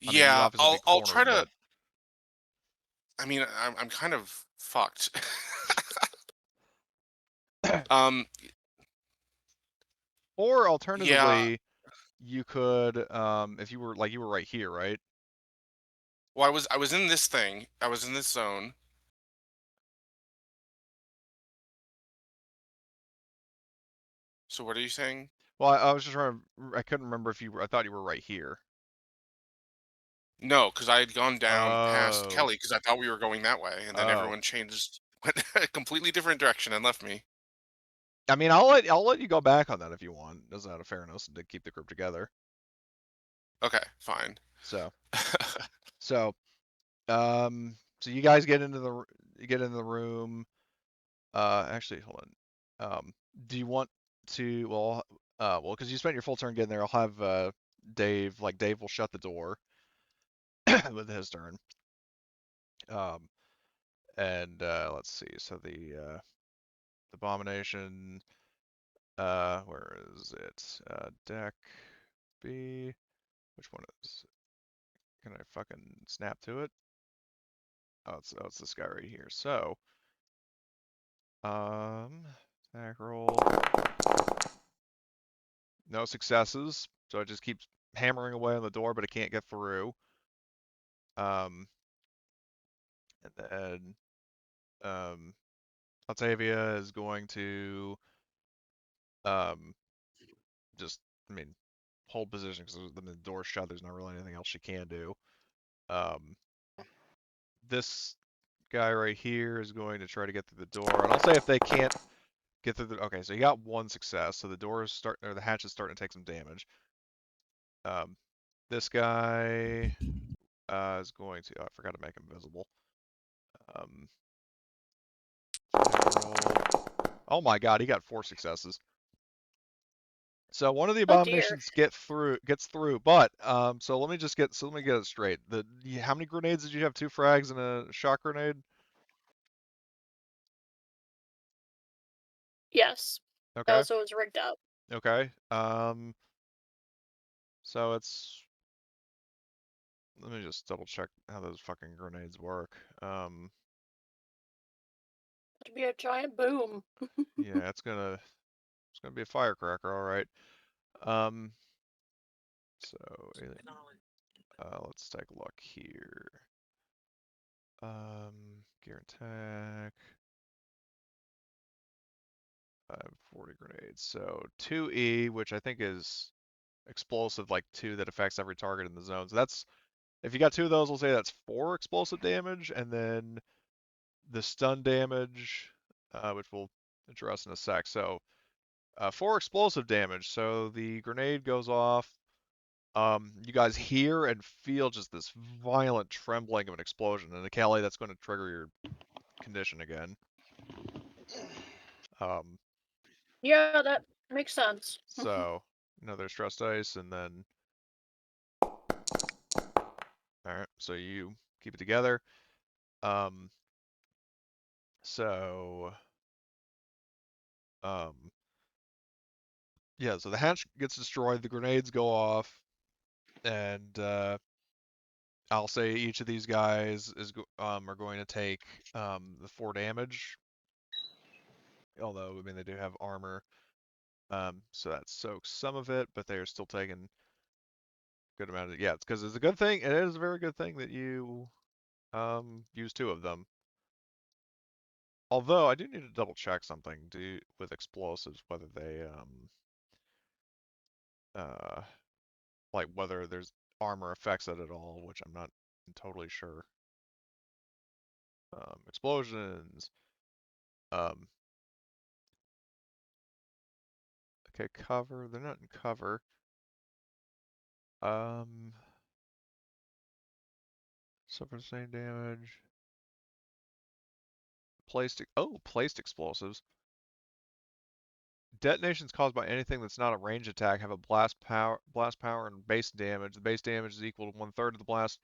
mean, you'd Yeah. obviously be I'll try cornered, to. but I mean, I'm kind of fucked. um. or Yeah. alternatively, you could if you were right here, right? Well, I was in this thing. I was in this zone. So what are you saying? Well, I was just trying to, I couldn't remember if I thought you were right here. No, because I had gone down past Oh. Kelly because I thought we were going that way, and then Oh. everyone changed, went a completely different direction and left me. I mean, I'll let you go back on that if you want. Doesn't out of fairness to keep the group together. Okay, fine. So so so you guys get into the room. Actually, hold on. Do you want to? Well, because you spent your full turn getting there, I'll have Dave. Like Dave will shut the door with his turn. Um, and let's see. So the abomination. Where is it? Deck B. Which one is? Can I fucking snap to it? Oh, it's this guy right here. So, attack roll. No successes, so it just keeps hammering away on the door, but it can't get through. And then Octavia is going to um, just, I mean, hold position because the door's shut. There's not really anything else she can do. Um, this guy right here is going to try to get through the door, and I'll say if they can't get through the. Okay, so you got one success, so the door is starting, or the hatch is starting to take some damage. This guy is going to. Oh, I forgot to make him visible. Um, Oh my god, he got 4 successes. So one of the Oh dear. abominations gets through, but so let me get it straight. How many grenades did you have? 2 frags and a shock grenade? Yes. That Okay. was what was rigged up. Okay. So let me just double check how those fucking grenades work. It'd be a giant boom. Yeah, it's gonna be a firecracker, all right. So let's take a look here. Gear attack. 40 grenades. So 2E, which I think is explosive, like 2 that affects every target in the zone. So that's, if you got 2 of those, we'll say that's 4 explosive damage. And then the stun damage, which we'll address in a sec. So 4 explosive damage. So the grenade goes off. You guys hear and feel just this violent trembling of an explosion. And Kelly, that's going to trigger your condition again. Um, Yeah, that makes sense. so another stress dice, and then all right, so you keep it together. Um, so, um, yeah, so the hatch gets destroyed, the grenades go off, and I'll say each of these guys are going to take the 4 damage. Although, I mean, they do have armor, so that soaks some of it, but they are still taking a good amount of it. Yeah, it's because it's a good thing. It is a very good thing that you use 2 of them. Although I do need to double check something with explosives, whether they uh like whether there's armor affects it at all, which I'm not totally sure. Explosions. Um, okay, cover. They're not in cover. Suffer the same damage. Placed explosives. Detonations caused by anything that's not a range attack have a blast power, and base damage. The base damage is equal to 1/3 of the blast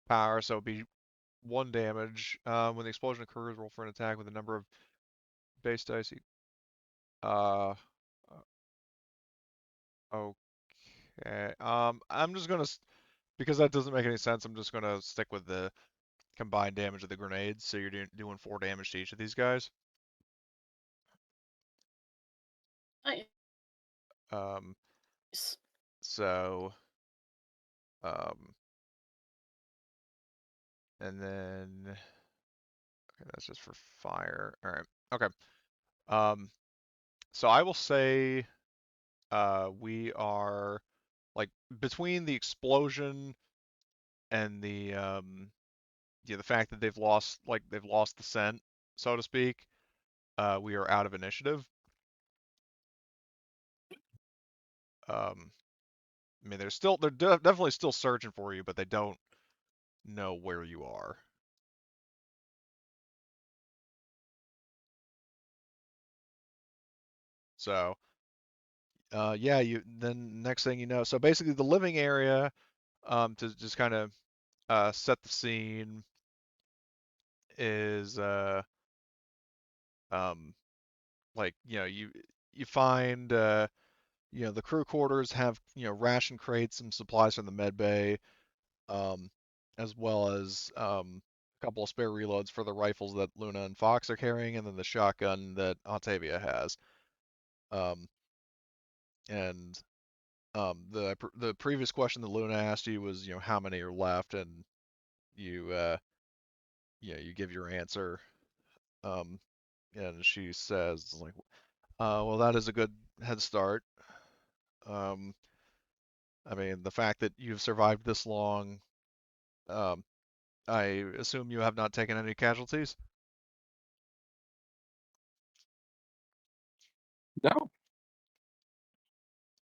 power, so it'd be 1 damage. When the explosion occurs, roll for an attack with a number of base dice. Uh, okay. I'm just gonna, because that doesn't make any sense. I'm just gonna stick with the combined damage of the grenades. So you're doing 4 damage to each of these guys. Nice. Um, so, um, and then, okay, that's just for fire. All right. Okay. Um, so I will say, we are like between the explosion and the fact that they've lost the scent, so to speak. We are out of initiative. I mean, they're definitely still searching for you, but they don't know where you are. So, yeah, you then next thing you know, so basically the living area, to just kind of set the scene is um, like you find the crew quarters have ration crates, some supplies from the med bay, um, as well as a couple of spare reloads for the rifles that Luna and Fox are carrying, and then the shotgun that Octavia has. Um, and the previous question that Luna asked you was, how many are left, and you you give your answer. Um, and she says like, well, that is a good head start. Um, I mean, the fact that you've survived this long, um, I assume you have not taken any casualties, No,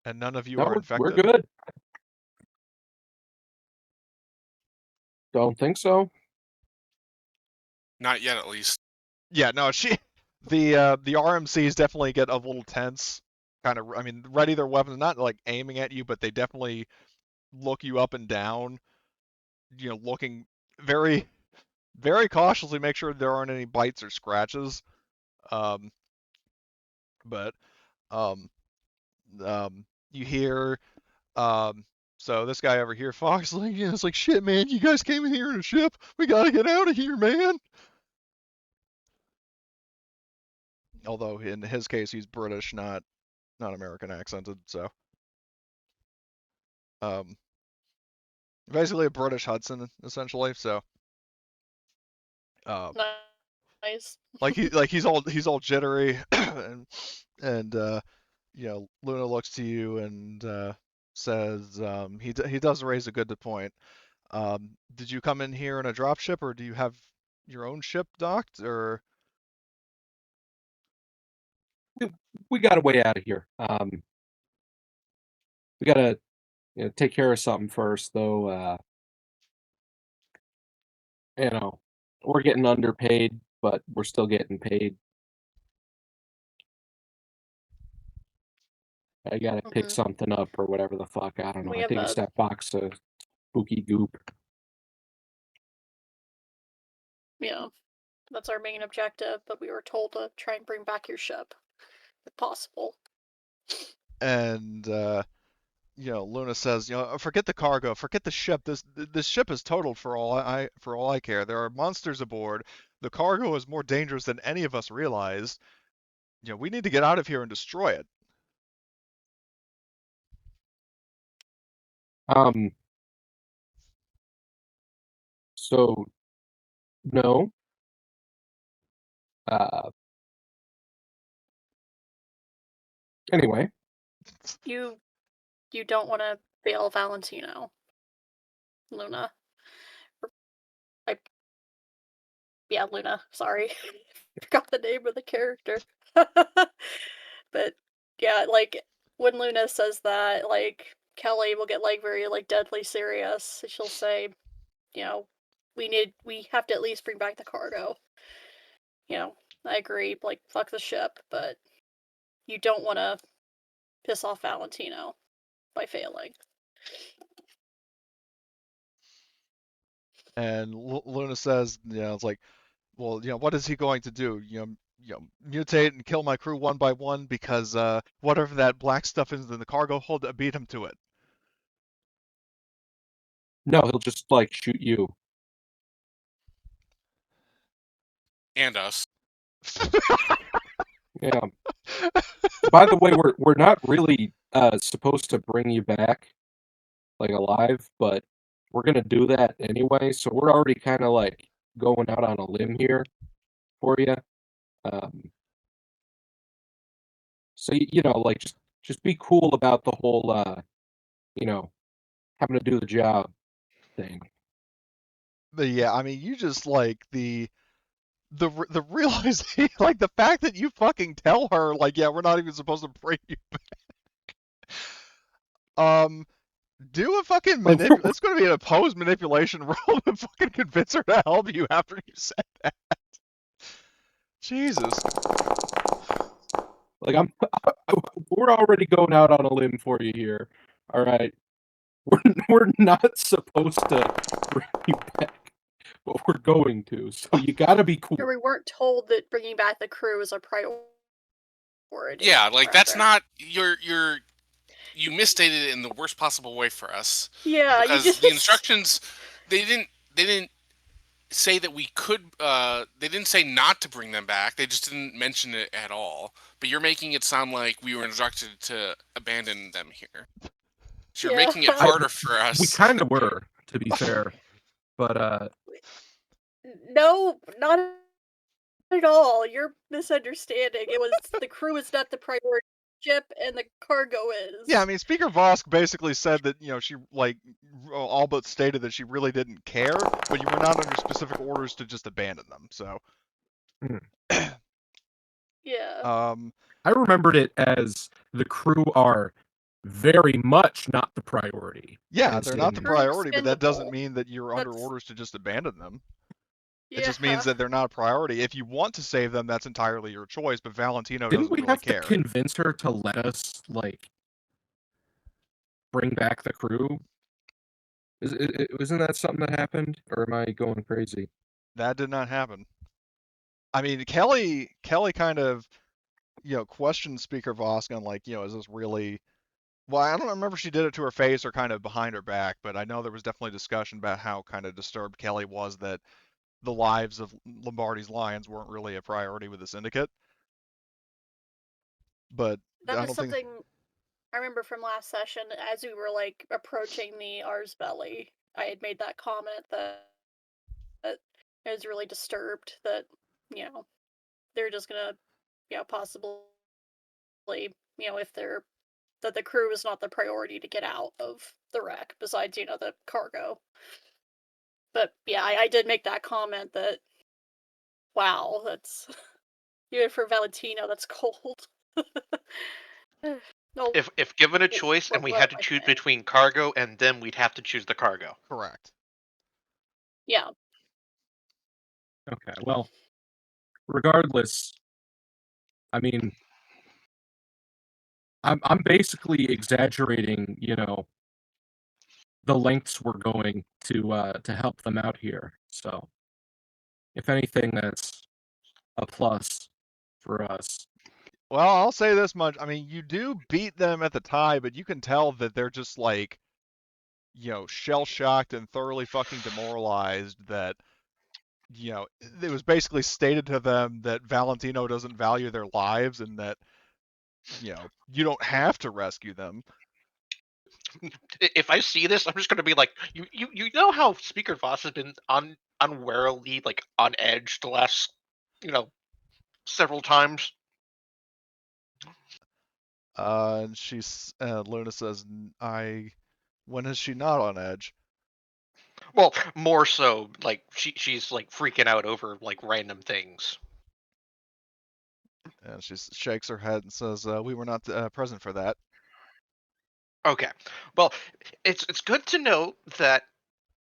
and none of you no, are we're infected. good. Don't think so. Not yet, at least. Yeah, no, the RMCs definitely get a little tense, kind of. I mean, ready their weapons, not like aiming at you, but they definitely look you up and down, looking very, very cautiously, make sure there aren't any bites or scratches. Um, but um, you hear, um, so this guy over here, Fox, like, it's like, shit, man, you guys came in here in a ship. We gotta get out of here, man. Although in his case, he's British, not American accented, so um, basically a British Hudson, essentially. So, uh, Nice. he's all jittery, and Luna looks to you and says he does raise a good point. Did you come in here in a dropship, or do you have your own ship docked, or? We, we got a way out of here. We gotta take care of something first, though. You know, we're getting underpaid, but we're still getting paid. I gotta pick Hmm. something up or whatever the fuck. I don't know. We I have think it's that box of spooky goop. yeah, that's our main objective, but we were told to try and bring back your ship, if possible. And Luna says, forget the cargo, forget the ship. This ship is totaled for all I care. There are monsters aboard. The cargo is more dangerous than any of us realized. We need to get out of here and destroy it. Um, so no. Uh, anyway, You you don't want to fail Valentino, Luna. I yeah, Luna. Sorry, forgot the name of the character. But yeah, like when Luna says that, like Kelly will get like very like deadly serious. She'll say, you know, we have to at least bring back the cargo. You know, I agree. Like fuck the ship, but you don't want to piss off Valentino by failing. And Luna says, it's like, well, what is he going to do? Mutate and kill my crew one by one because whatever that black stuff is in the cargo hold, beat him to it. no, he'll just like shoot you. And us. Yeah. By the way, we're not really supposed to bring you back like alive, but we're gonna do that anyway. So we're already kind of like going out on a limb here for you. Um, so like just be cool about the whole you know having to do the job thing. But yeah, I mean, you just like the realization, like the fact that you fucking tell her, like, yeah, we're not even supposed to bring you. Do a fucking Like, It's going to be an opposed manipulation roll to fucking convince her to help you after you said that. Jesus. like we're already going out on a limb for you here. All right, we're not supposed to bring you back, but we're going to. So you gotta be cool. Or we weren't told that bringing back the crew is a priority. Yeah, like that's rather. not you misstated it in the worst possible way for us. Yeah, you Because just the instructions they didn't say that we could they didn't say not to bring them back. They just didn't mention it at all. But you're making it sound like we were instructed to abandon them here. So you're Yeah. making it harder for us. We kind of were, to be fair, but No, not at all. You're misunderstanding. It was the crew is not the priority ship, and the cargo is. Yeah, I mean, Speaker Vosk basically said that, she, like, all but stated that she really didn't care, but you were not under specific orders to just abandon them, so. Yeah. I remembered it as the crew are very much not the priority. Yeah, as they're not the in- Crew priority, but that doesn't expendable. mean that you're under That's- orders to just abandon them. Yeah. It just means that they're not a priority. If you want to save them, that's entirely your choice, but Valentino Didn't doesn't we really have care. to convince her to let us, like, bring back the crew? Wasn't that something that happened, or am I going crazy? That did not happen. I mean, Kelly kind of, questioned Speaker Vosk on, like, is this really... Well, I don't remember if she did it to her face or kind of behind her back, but I know there was definitely discussion about how kind of disturbed Kelly was that the lives of Lombardi's Lions weren't really a priority with the Syndicate. But That I was don't think... something I remember from last session. As we were like approaching the Ars Belli, I had made that comment that I was really disturbed that they're just gonna possibly if they're that the crew is not the priority to get out of the wreck besides the cargo. But yeah, I did make that comment that wow, that's even for Valentino, that's cold. No, If given a choice and we what had to am I choose saying? between cargo and them, we'd have to choose the cargo. Correct. Yeah. Okay, well, regardless, I mean, I'm basically exaggerating, the lengths we're going to help them out here. So, if anything, that's a plus for us. Well, I'll say this much. I mean, you do beat them at the tie, but you can tell that they're just like, shell-shocked and thoroughly fucking demoralized that, it was basically stated to them that Valentino doesn't value their lives and that, you don't have to rescue them. If I see this, I'm just gonna be like, you know how Speaker Voss has been unwarily like on edge the last several times. And Luna says, when is she not on edge? Well, more so, like she's like freaking out over like random things. And she shakes her head and says, we were not present for that. Okay, well, it's good to know that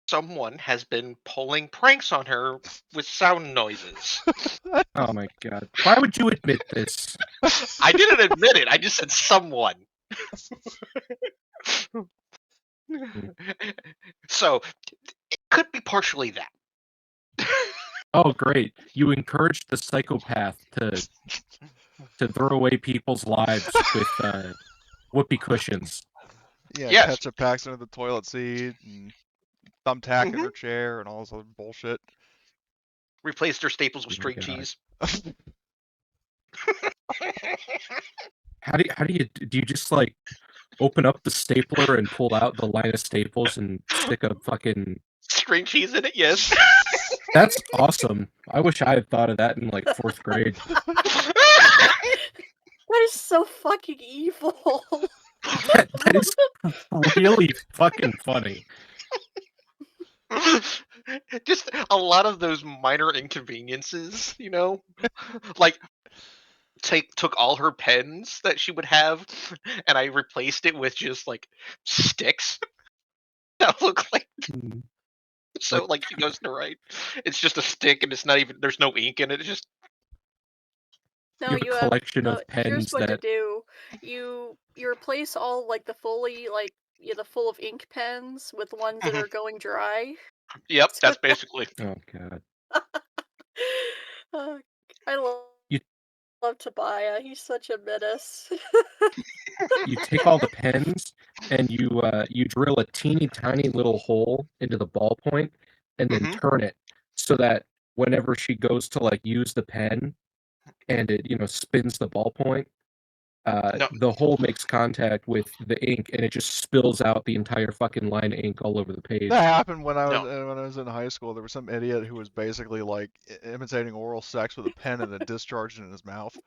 someone has been pulling pranks on her with sound noises. Oh my god. Why would you admit this? I didn't admit it. I just said someone. So it could be partially that. Oh great. You encouraged the psychopath to throw away people's lives with whoopee cushions. Yeah, Yes. ketchup packs under the toilet seat and thumbtack in Mhm. her chair and all this other bullshit. Replaced her staples with Oh my string God. cheese. How do you just like open up the stapler and pull out the line of staples and stick a fucking String cheese in it, yes. That's awesome. I wish I had thought of that in like 4th grade. That is so fucking evil. That is really fucking funny. Just a lot of those minor inconveniences, like took all her pens that she would have, and I replaced it with just like sticks that look like. Hmm. So like she goes to write, it's just a stick, and it's not even. There's no ink in it. It's just. No, You have a collection of here's pens what to that. do. You replace all like the fully the full of ink pens with ones that Mhm. are going dry. Yep, So- that's basically. Oh god. I love Tobiah. He's such a menace. You take all the pens and you drill a teeny tiny little hole into the ballpoint and then Mhm. turn it so that whenever she goes to like use the pen and it spins the ballpoint, No, the hole makes contact with the ink and it just spills out the entire fucking line of ink all over the page. That happened when I no. was in high school. There was some idiot who was basically like imitating oral sex with a pen and then discharged it in his mouth.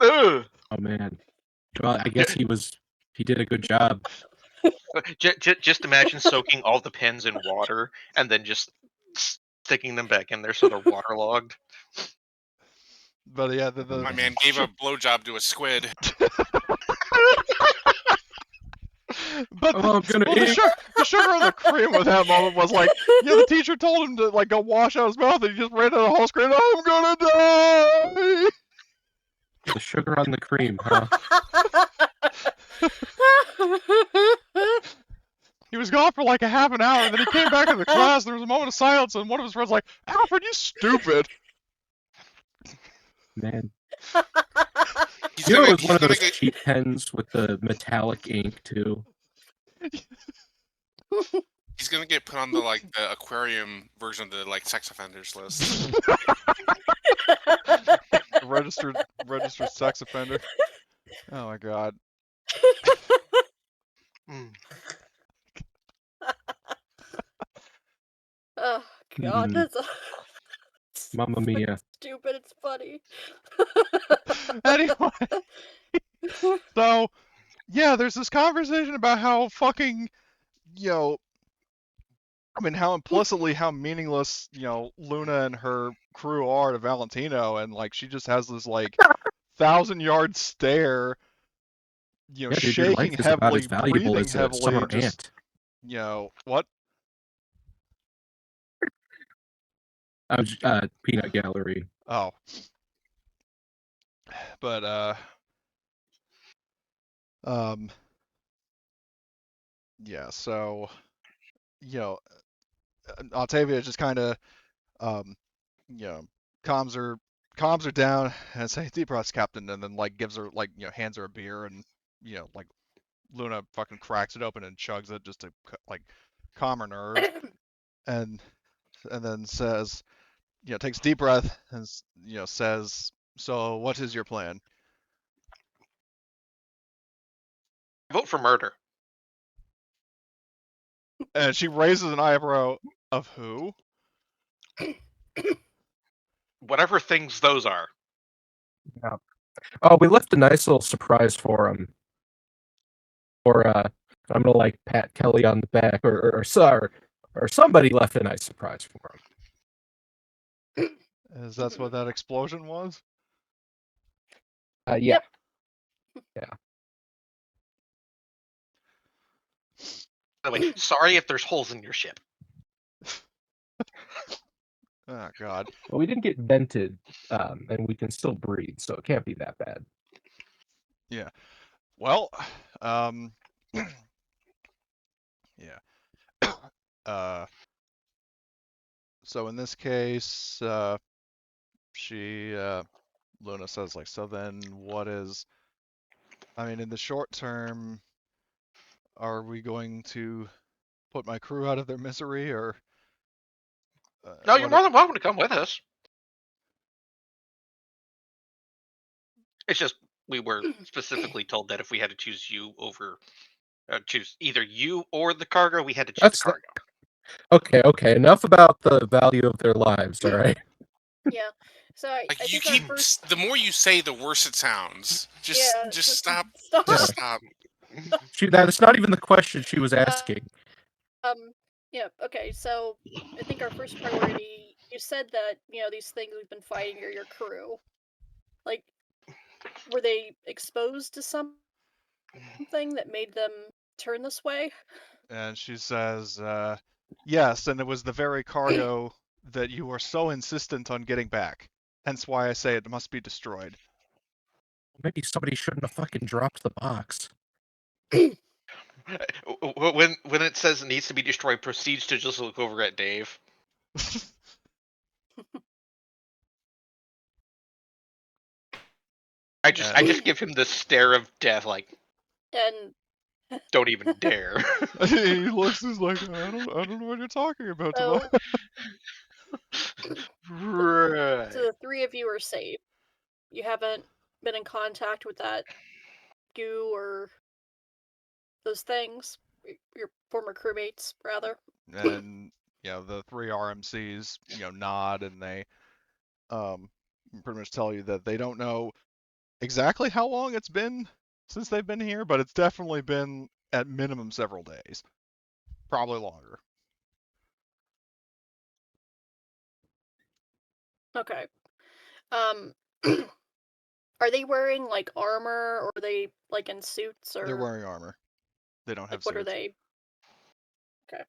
Ugh. Oh man. Well, I guess he did a good job. Just imagine soaking all the pens in water and then just sticking them back in there so they're waterlogged. But yeah, My man gave a blowjob to a squid. But Oh, I'm gonna ink. the sugar on the cream with that moment was like, yeah, the teacher told him to like go wash out his mouth, and he just ran down the hall screaming, "I'm gonna die!" The sugar on the cream, huh? He was gone for like a half an hour, and then he came back into the class. There was a moment of silence, and one of his friends was like, "Alfred, you stupid!" Man. He's You know, gonna, it was he's one of gonna those get, cheap pens with the metallic ink too. he's gonna get put on the the aquarium version of the sex offenders list. registered sex offender. Oh my god. Mm. Oh god, Mm. that's Mamma mia. stupid. It's funny. Anyway, so yeah, there's this conversation about how fucking, I mean, how implicitly how meaningless, Luna and her crew are to Valentino, and like she just has this like 1,000-yard stare, Yeah, dude, your shaking life is about heavily, as valuable breathing as a heavily, summer just, ant. what? I was peanut gallery. Oh. But yeah, so Octavia just kind of you know calms her down and say, "Deep breaths, Captain," and then like gives her like hands her a beer, and like Luna fucking cracks it open and chugs it just to like calm her nerves, and then says, takes a deep breath and says, "So what is your plan?" Vote for murder. And she raises an eyebrow. Of who? Whatever things those are. Yeah. Oh, we left a nice little surprise for him. Or I'm gonna like pat Kelly on the back, or somebody left a nice surprise for him. Is that what that explosion was? Yeah. Yep. Yeah. By the way, sorry if there's holes in your ship. Oh God. Well, we didn't get vented, and we can still breathe, so it can't be that bad. Yeah. Well, yeah. So in this case, Luna says like, so then what is? I mean, in the short term, are we going to put my crew out of their misery, or No, you're more than welcome to come with us. It's just we were specifically told that if we had to choose you over, choose either you or the cargo, we had to choose the cargo. Okay. Enough about the value of their lives, all right? Yeah. So I You think keep our first. the more you say, the worse it sounds. Just stop. Stop. Just stop. That's not even the question she was asking. Yeah. Okay. So I think our first priority. You said that these things we've been fighting are your crew. Like, were they exposed to something that made them turn this way? And she says, yes, and it was the very cargo that you were so insistent on getting back. Hence why I say it must be destroyed. Maybe somebody shouldn't have fucking dropped the box. When it says it needs to be destroyed, proceeds to just look over at Dave. I just give him the stare of death, like, And don't even dare. He looks, he's like, I don't know what you're talking about, so, Tobias. Right. so the three of you are safe. You haven't been in contact with that goo or those things. Your former crewmates, rather. And the three RMCs nod, and they pretty much tell you that they don't know exactly how long it's been since they've been here, but it's definitely been at minimum several days, probably longer. Okay. Are they wearing like armor, or are they like in suits, or They're wearing armor. They don't have like what are suits. they? Okay.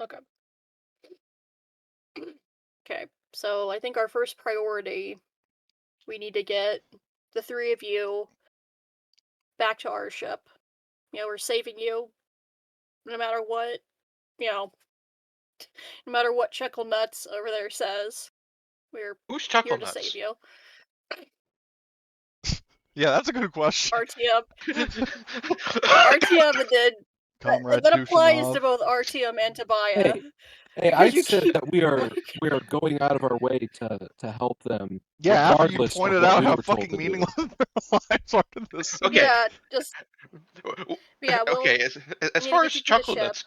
Okay. Okay. So I think our first priority, we need to get the three of you back to our ship. We're saving you no matter what, no matter what Chuckle Nuts over there says. We're Who's here Chuckle to save Nuts? you. Yeah, that's a good question. RTM. RTM, and Comrade that applies to Dushanov. both RTM and Tobiah. Hey, I Because you said keep that we are like, going out of our way to help them, Yeah, after you regardless of pointed what out we how were told fucking to do. meaningless their lives are to this. Okay. yeah, just yeah. Well, Okay, as we need to far get as you to the Chuckle ship. Nuts,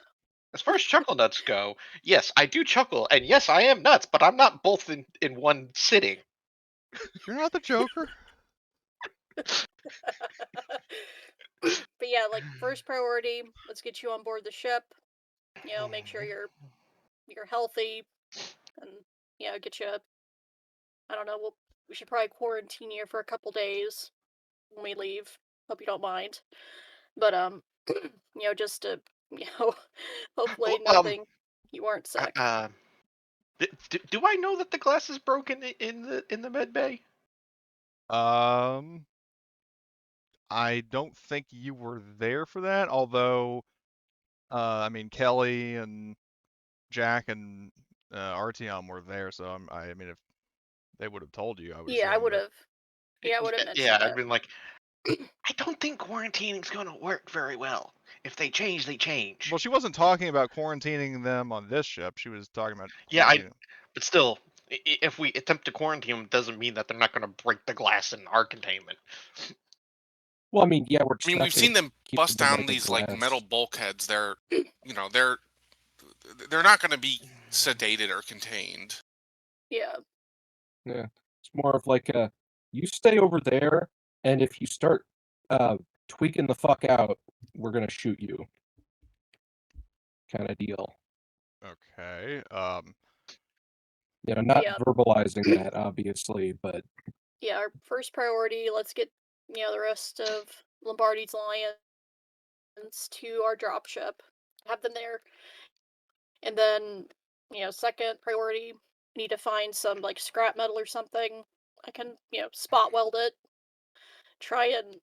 as far as Chuckle Nuts go, yes, I do chuckle, and yes, I am nuts, but I'm not both in one sitting. You're not the Joker. But yeah, like first priority, let's get you on board the ship. Make sure you're healthy, and get you. I don't know. We should probably quarantine you for a couple days when we leave. Hope you don't mind. But just to hopefully Well, nothing. You weren't sick. do I know that the glass is broken in the med bay? I don't think you were there for that, although, I mean, Kelly and Jack and Artyom were there, so I mean, if they would have told you, I would Yeah, I assume, would but have. Yeah, I would have Yeah, mentioned I've it. been like, I don't think quarantining's gonna work very well. If they change, they change. well, she wasn't talking about quarantining them on this ship. She was talking about Yeah, quarantining. but still, if we attempt to quarantine them, doesn't mean that they're not gonna break the glass in our containment. Well, I mean, yeah, we're I just mean, not we've gonna seen them keep bust them out down of the these like glass. metal bulkheads. They're not going to be sedated or contained. Yeah. Yeah, it's more of like a, you stay over there, and if you start tweaking the fuck out, we're gonna shoot you, kind of deal. Okay. Not Yeah. verbalizing that, obviously, but Yeah, our first priority, let's get the rest of Lombardi's Lions to our dropship. Have them there. And then, second priority, need to find some like scrap metal or something. I can, spot weld it. Try and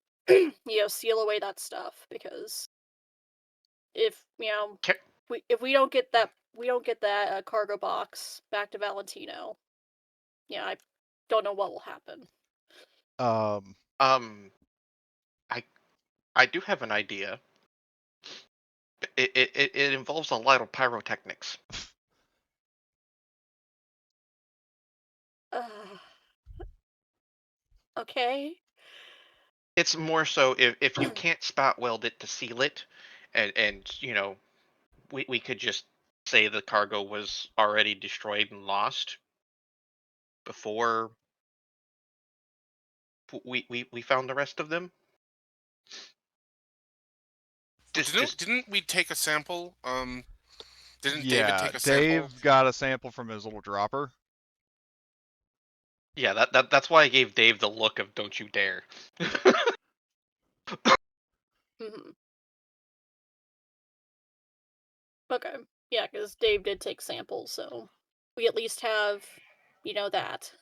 seal away that stuff, because if we don't get that cargo box back to Valentino, I don't know what will happen. I do have an idea. It involves a lot of pyrotechnics. Okay. It's more so if you can't spot weld it to seal it, and we could just say the cargo was already destroyed and lost before we found the rest of them. Didn't we take a sample? Didn't David Yeah, take a sample? Dave got a sample from his little dropper. Yeah, that's why I gave Dave the look of "Don't you dare." Mhm. Okay. Yeah, because Dave did take samples, so we at least have, that.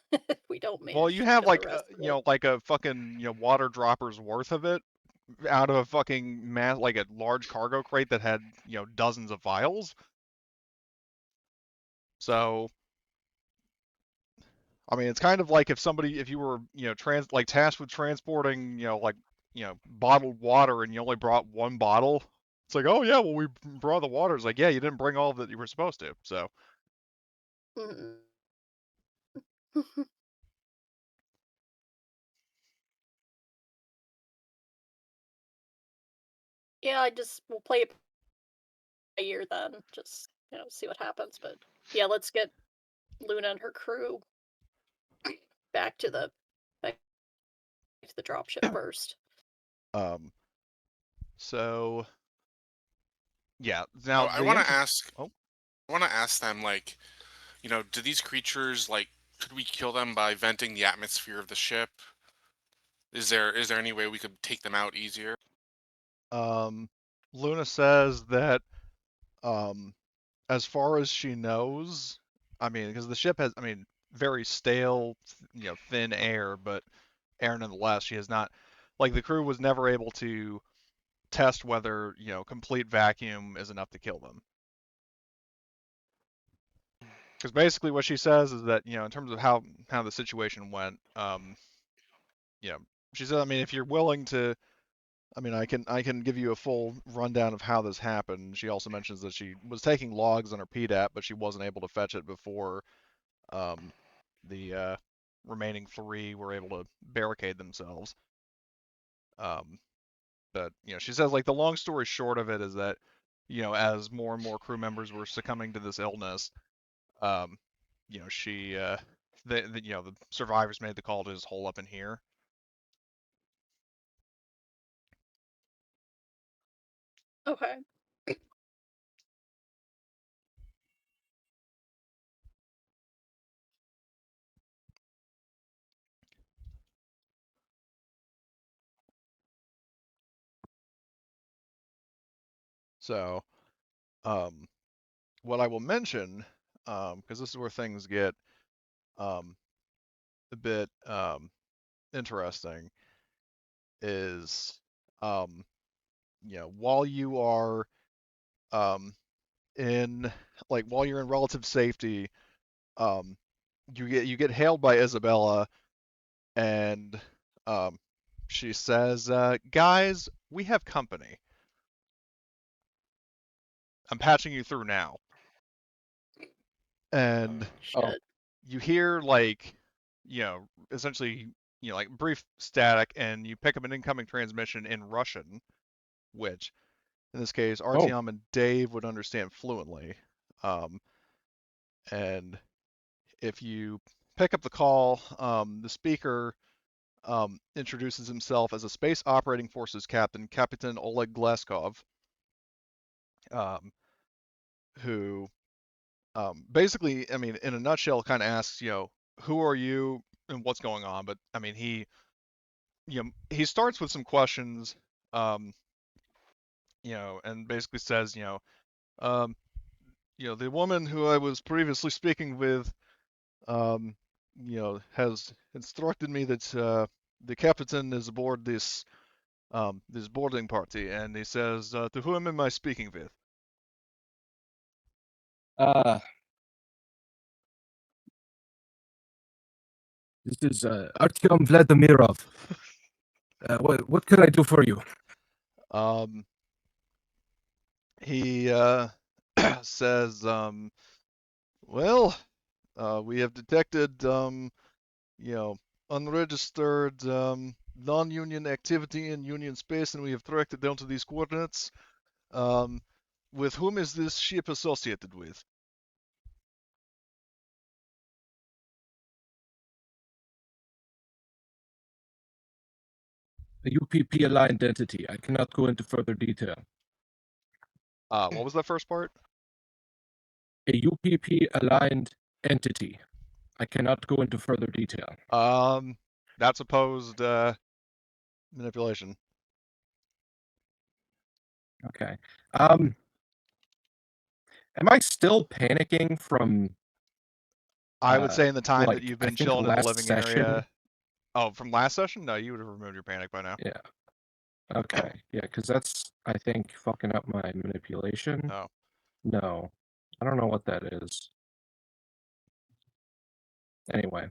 We don't manage Well, you to have get the like rest of it. like a fucking water dropper's worth of it out of a fucking like a large cargo crate that had dozens of vials. So I mean, it's kind of like if you were tasked with transporting bottled water and you only brought one bottle. It's like, oh yeah, well we brought the water. It's like, yeah, you didn't bring all that you were supposed to. So Mhm. Yeah, we'll play it by ear then. Just see what happens. But yeah, let's get Luna and her crew back to the back to the dropship first. um, so yeah. Oh, Now the interest. Oh, I want to ask them, like, do these creatures, like, could we kill them by venting the atmosphere of the ship? Is there any way we could take them out easier? Luna says that um, as far as she knows, I mean, because the ship has, I mean, very stale, thin air, but air nonetheless. She has not, like, the crew was never able to test whether, complete vacuum is enough to kill them. Because basically what she says is that, in terms of how the situation went, you know, she said, I mean, if you're willing to, I mean, I can give you a full rundown of how this happened. She also mentions that she was taking logs on her PDAP, but she wasn't able to fetch it before the remaining three were able to barricade themselves. Um, but she says like the long story short of it is that as more and more crew members were succumbing to this illness, um, she the survivors made the call to just hole up in here. Okay. So, um, what I will mention, because this is where things get um, a bit interesting, is while you are um, in while you're in relative safety, um, you get hailed by Isabella, and um, she says, "Guys, we have company. I'm patching you through now." And Oh, Shit. you hear essentially like brief static, and you pick up an incoming transmission in Russian, which in this case oh, Artyom and Dave would understand fluently. Um, and if you pick up the call, the speaker introduces himself as a Space Operating Forces Captain, Captain Oleg Gleskov, um, who basically, I mean, in a nutshell, kind of asks, who are you and what's going on? But I mean, he starts with some questions, um, and basically says, um, the woman who I was previously speaking with, um, has instructed me that the captain is aboard this boarding party, and he says, "To whom am I speaking with?" uh, this is Artyom Vladimirov. What can I do for you? Um, he says, "Well, we have detected, you know, unregistered non-union activity in Union space, and we have tracked it down to these coordinates. Um, with whom is this ship associated with?" A UPP aligned entity. I cannot go into further detail. What was that first part? A UPP aligned entity. I cannot go into further detail. That's opposed manipulation. Okay. Am I still panicking from I would say in the time that like you've I been think chilling in the last living session? area. Oh, from last session? No, you would have removed your panic by now. Yeah. Okay. Yeah, because that's I think fucking up my manipulation. Oh. No. I don't know what that is. Anyway.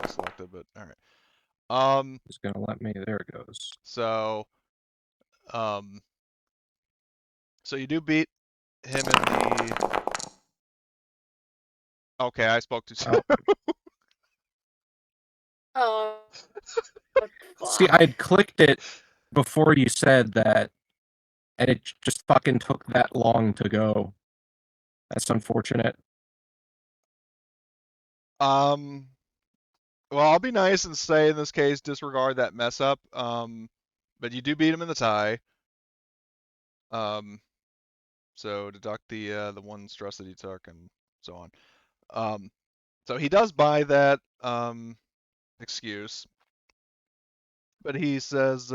Selected, but all right. It's gonna let me. There it goes. So, so you do beat him in the. Okay, I spoke too soon. Oh, See, I fuck. had clicked it before you said that, and it just fucking took that long to go. That's unfortunate. Well, I'll be nice and say in this case disregard that mess up. But you do beat him in the tie. So deduct the one stress that he took and so on. So he does buy that excuse, but he says,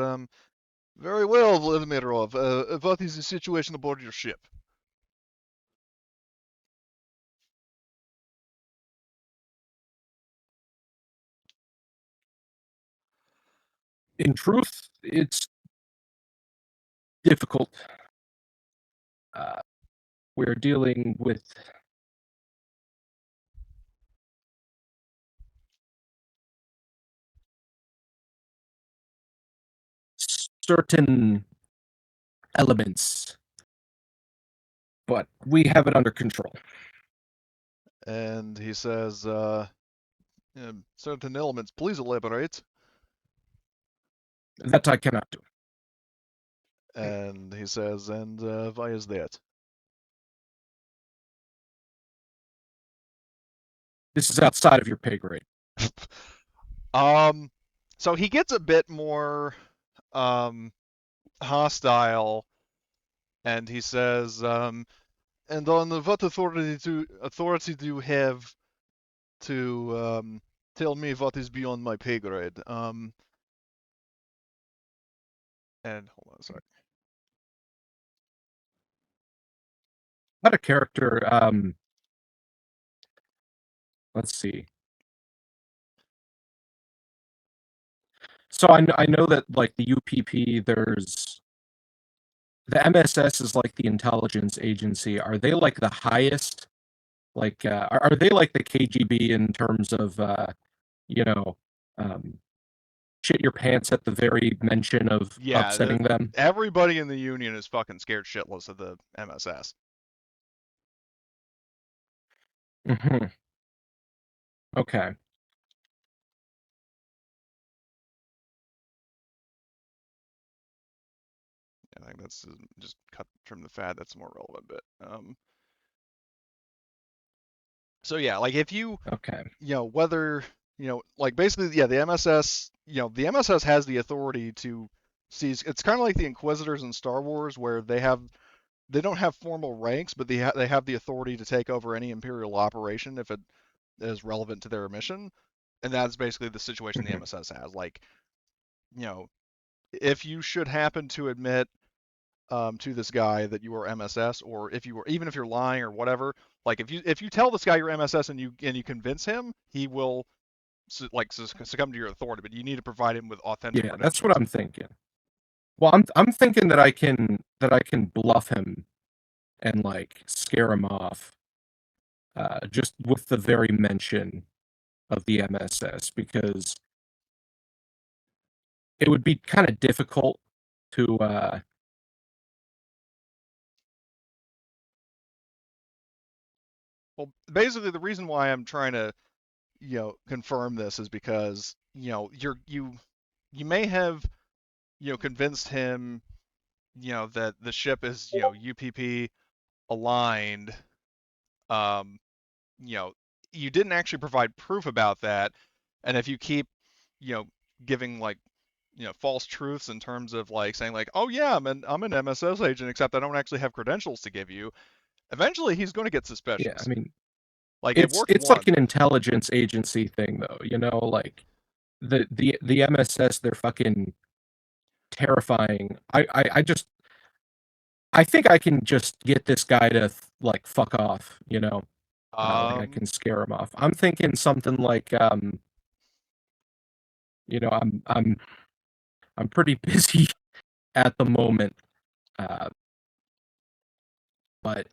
very well, Vladimirov. What is the situation aboard your ship? In truth, it's difficult. We're dealing with certain elements, but we have it under control. And he says, certain elements, please elaborate. That I cannot do. And he says, and why is that? This is outside of your pay grade. So he gets a bit more hostile, and he says, and on what authority do you have to tell me what is beyond my pay grade? And hold on a sec. Not a character. Let's see. So I know that like the UPP, there's the MSS is like the intelligence agency. Are they like the highest? Like, are they like the KGB in terms of you know, um, shit your pants at the very mention of Yeah, upsetting them? everybody in the union is fucking scared shitless of the MSS. Hmm. Okay. I think that's just cut trim the fat. That's a more relevant bit. So yeah, like if you Okay. whether like basically yeah the MSS the MSS has the authority to seize. It's kind of like the Inquisitors in Star Wars where they don't have formal ranks, but they have the authority to take over any Imperial operation if it is relevant to their mission, and that's basically the situation the Hmm. MSS has. Like if you should happen to admit to this guy that you are MSS, or if you were even if you're lying or whatever, like if you tell this guy you're MSS and you convince him, he will succumb to your authority, but you need to provide him with authentic Yeah, that's what credentials. I'm thinking. Well, I'm thinking that I can bluff him and like scare him off, just with the very mention of the MSS, because it would be kind of difficult to Well, basically the reason why I'm trying to confirm this is because you may have convinced him that the ship is UPP aligned. um you know you didn't actually provide proof about that, and if you keep you know giving like false truths in terms of like saying like, oh yeah, I'm an MSS agent, except I don't actually have credentials to give you. Eventually, he's going to get Yeah, I suspicious. mean, Like it worked it's like once. an intelligence agency thing, though. Like the MSS, they're fucking terrifying. I think I can just get this guy to like fuck off. Like I can scare him off. I'm thinking something like I'm pretty busy at the moment, uh, but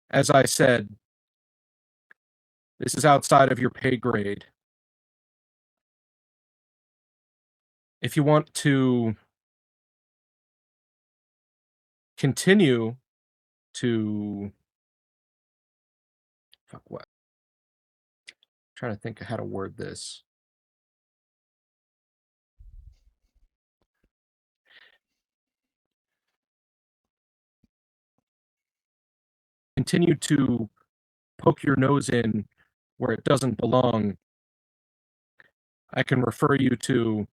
as I said, this is outside of your pay grade. If you want to continue to fuck what? Trying to think of how to word this. Continue to poke your nose in where it doesn't belong. I can refer you to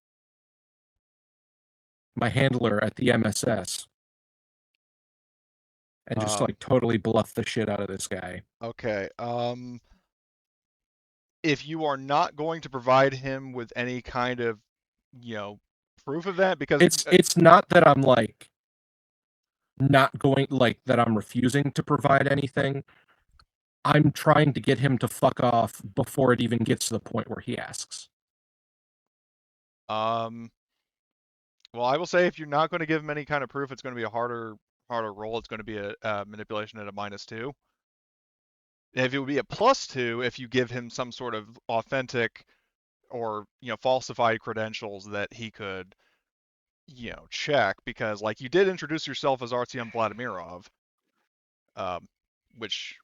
my handler at the MSS and just like totally bluff the shit out of this guy. Okay. If you are not going to provide him with any kind of, proof of that, because It's not that I'm like not going, like that I'm refusing to provide anything. I'm trying to get him to fuck off before it even gets to the point where he asks. well, I will say if you're not going to give him any kind of proof, it's going to be a harder roll. It's going to be a manipulation at a -2. And if it would be a +2 if you give him some sort of authentic or falsified credentials that he could check, because like you did introduce yourself as Artyom Vladimirov, which,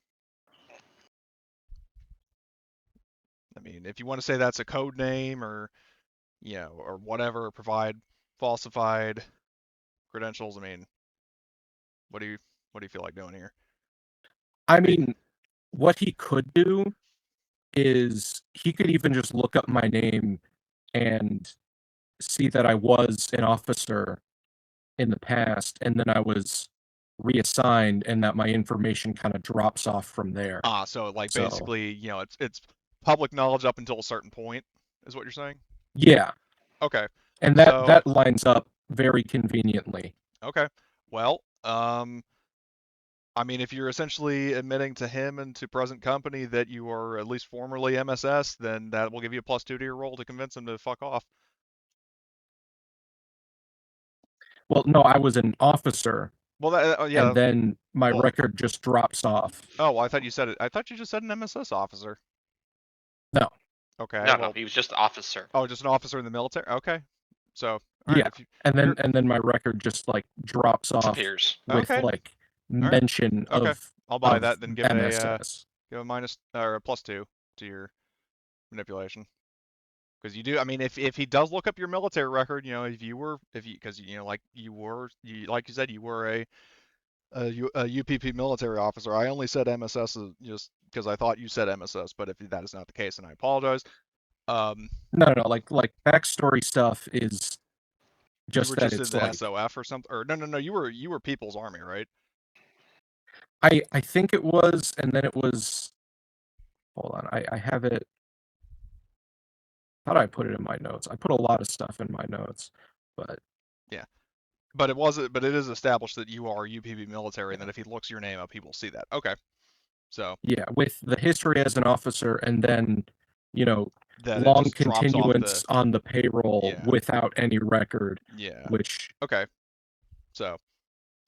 I mean, if you want to say that's a code name or or whatever, provide falsified credentials. I mean, what do you feel like doing here? I mean, what he could do is he could even just look up my name and see that I was an officer in the past, and then I was reassigned, and that my information kind of drops off from there. So like So basically, it's public knowledge up until a certain point, is what you're saying? yeah, Okay. and So that lines up very conveniently. okay. Well, I mean, if you're essentially admitting to him and to present company that you are at least formerly MSS, then that will give you a +2 to your roll to convince him to fuck off. Well, no, I was an officer, Well, yeah. and then my well, record just drops off. Oh, well, I thought you said it. I thought you just said an MSS officer. No. Okay. No, well, he was just officer. Oh, just an officer in the military. Okay. So, all right. Yeah, and then my record just like drops off Disappears. with Okay. like right. mention Okay. of I'll buy of that. Then give it MSS. give a minus or a +2 to your manipulation. Because you do, I mean, if he does look up your military record, if you because like like you said, you were a UPP military officer. I only said MSS just because I thought you said MSS, but if that is not the case, then I apologize. No, like backstory stuff is You were just that just in it's the like SOF or something, or no, you were People's Army, right? I think it was, and then it was. Hold on, I have it. How did I put it in my notes? I put a lot of stuff in my notes, but yeah. But it is established that you are UPB military, and that if he looks your name up, he will see that. Okay. So yeah, with the history as an officer, and then that it long just drops off continuance on the payroll without any record. Yeah. Which okay. So,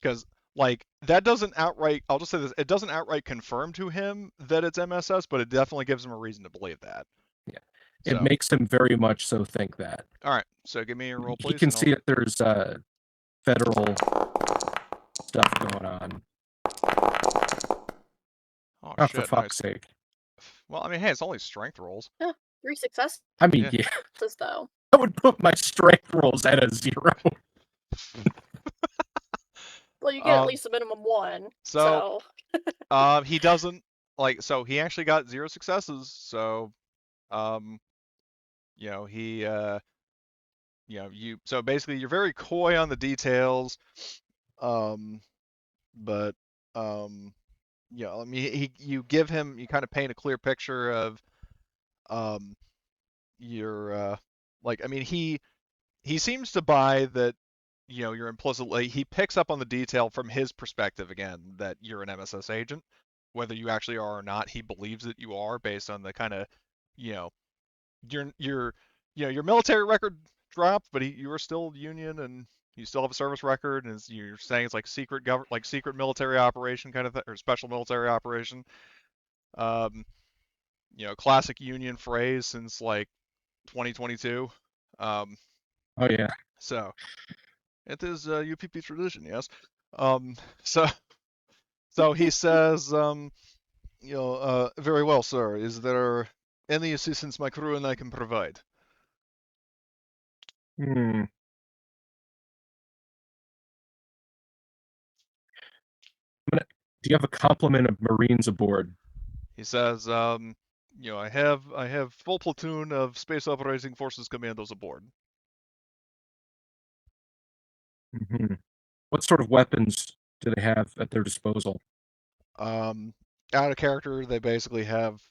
because like that doesn't outright, I'll just say this, it doesn't outright confirm to him that it's MSS, but it definitely gives him a reason to believe that. Yeah. It makes him very much so think that. All right. So give me your roll, please. He can see that there's federal stuff going on. Oh, for fuck's sake. Well, I mean, hey, it's only strength rolls. Yeah, 3 successes. I mean, yeah. Though. I would put my strength rolls at a 0. Well, you get at least a minimum 1. So he doesn't so he actually got 0 successes. So, he so basically you're very coy on the details, but I mean, you give him, you kind of paint a clear picture of um, your I mean, he seems to buy that, you're implicitly, he picks up on the detail from his perspective again that you're an MSS agent, whether you actually are or not. He believes that you are based on the kind of, you know, your your military record dropped, but you are still Union and you still have a service record, and you're saying it's like secret military operation kind of thing, or special military operation. Um, classic Union phrase since like 2022. Um, Oh yeah. so it is UPP tradition, yes. Um, so so he says, very well, sir. Is there any assistance my crew and I can provide? Hmm. Do you have a complement of Marines aboard? He says, I have full platoon of Space Operating Forces commandos aboard. Hmm. What sort of weapons do they have at their disposal? Um, Out of character, they basically have,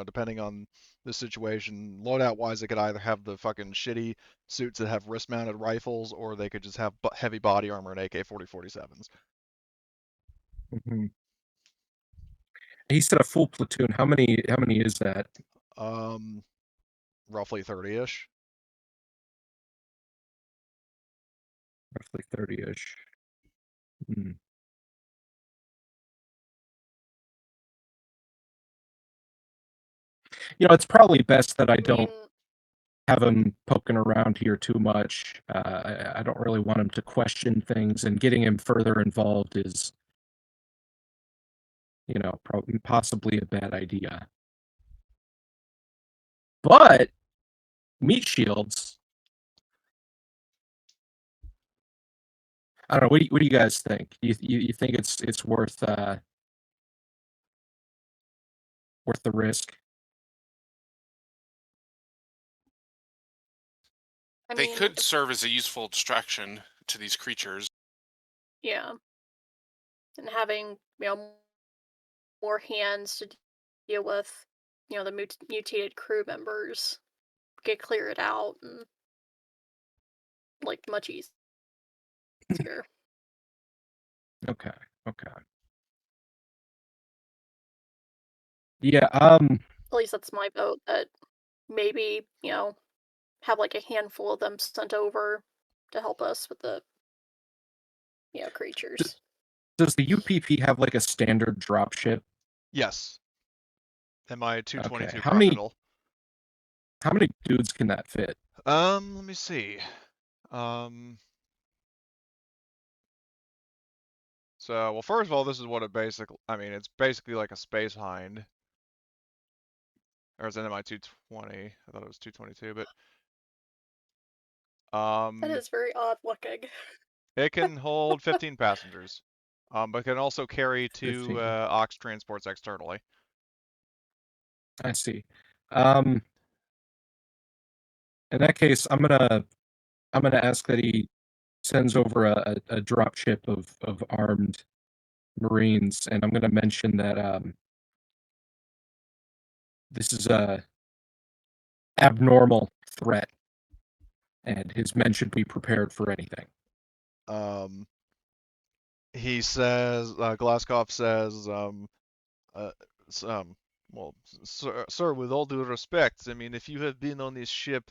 depending on the situation, loadout wise, they could either have the fucking shitty suits that have wrist mounted rifles, or they could just have heavy body armor and AK-47s. Hmm. He said a full platoon. How many is that? Roughly 30-ish. Roughly 30-ish. Hmm. It's probably best that I I don't mean, have him poking around here too much. I don't really want him to question things, and getting him further involved is, probably possibly a bad idea. But meat shields. I don't know. What do you guys think? You think it's worth the risk? I They mean, could serve as a useful distraction to these creatures. yeah, and having more hands to deal with, the mutated crew members, could clear it out and like much easier. Okay. Okay. Yeah. At least that's my vote. That maybe have like a handful of them sent over to help us with the creatures. Does the UPP have like a standard dropship? Yes. MI Okay. 222 How many Crocodile. dudes can that fit? Let me see. Well, first of all, this is what I mean, it's basically like a Space Hind. Or it's an MI 220. I thought it was 222, but That is very odd looking. it can hold 15 passengers. But can also carry 2 15. ox transports externally. I see. In that case, I'm gonna ask that he sends over a drop ship of armed Marines, and I'm gonna mention that this is a abnormal threat, and his men should be prepared for anything. He says, Glaskov says, uh, well, sir, with all due respect, I mean, if you have been on this ship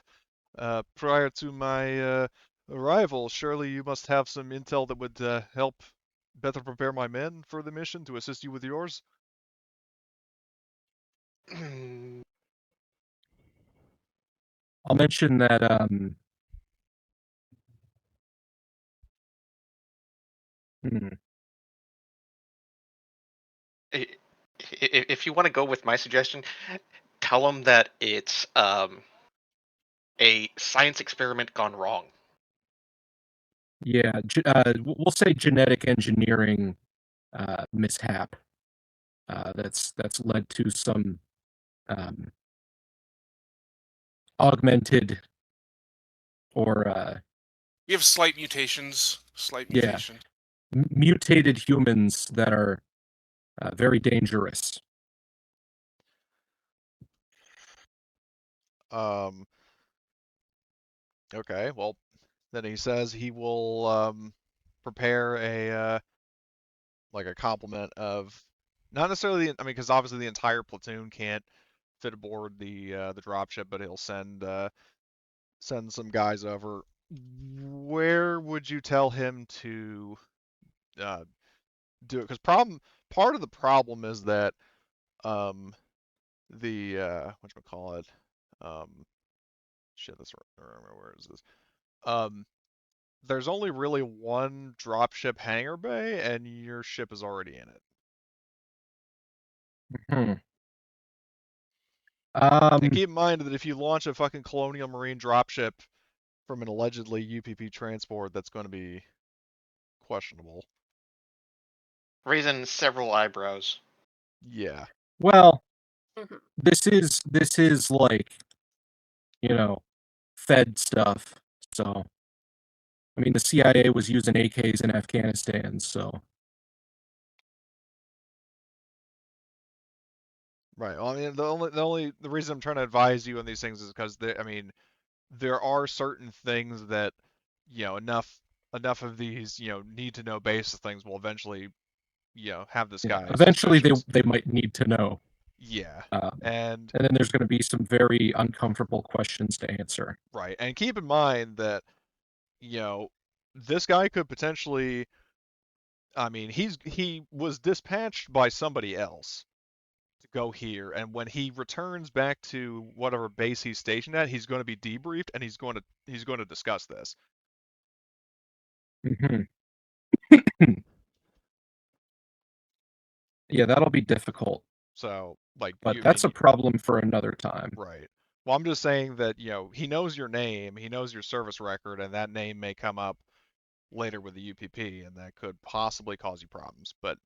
prior to my arrival, surely you must have some intel that would help better prepare my men for the mission to assist you with yours. I'll mention that hmm, If you want to go with my suggestion, tell them that it's a science experiment gone wrong. yeah, we'll say genetic engineering mishap that's led to some augmented or We have slight mutations. Slight Yeah. mutation. Mutated humans that are very dangerous. Okay, well, then he says he will prepare a like a complement of not necessarily, I mean, because obviously the entire platoon can't fit aboard the dropship, but he'll send some guys over. Where would you tell him to uh, do it? Because part of the problem is that um, the whatchamacallit, um, shit, that's where is this? Um, there's only really one dropship hangar bay, and your ship is already in it. Hmm. And keep in mind that if you launch a fucking Colonial Marine dropship from an allegedly UPP transport, that's going to be questionable. Raising several eyebrows. Yeah. Well, Mhm. this is like, Fed stuff. So, I mean, the CIA was using AKs in Afghanistan, so. Right. Well, I mean, the reason I'm trying to advise you on these things is because I mean, there are certain things that, enough of these, need to know basis things will eventually, have this Yeah, guy eventually suspicious. they might need to know. Yeah. Um, And and then there's going to be some very uncomfortable questions to answer. right. And keep in mind that, this guy could potentially, I mean, he was dispatched by somebody else to go here, and when he returns back to whatever base he's stationed at, he's going to be debriefed, and he's going to discuss this. Mhm. Yeah, that'll be difficult, So, like, but I that's a mean, problem for another time. right. Well, I'm just saying that, he knows your name, he knows your service record, and that name may come up later with the UPP, and that could possibly cause you problems. But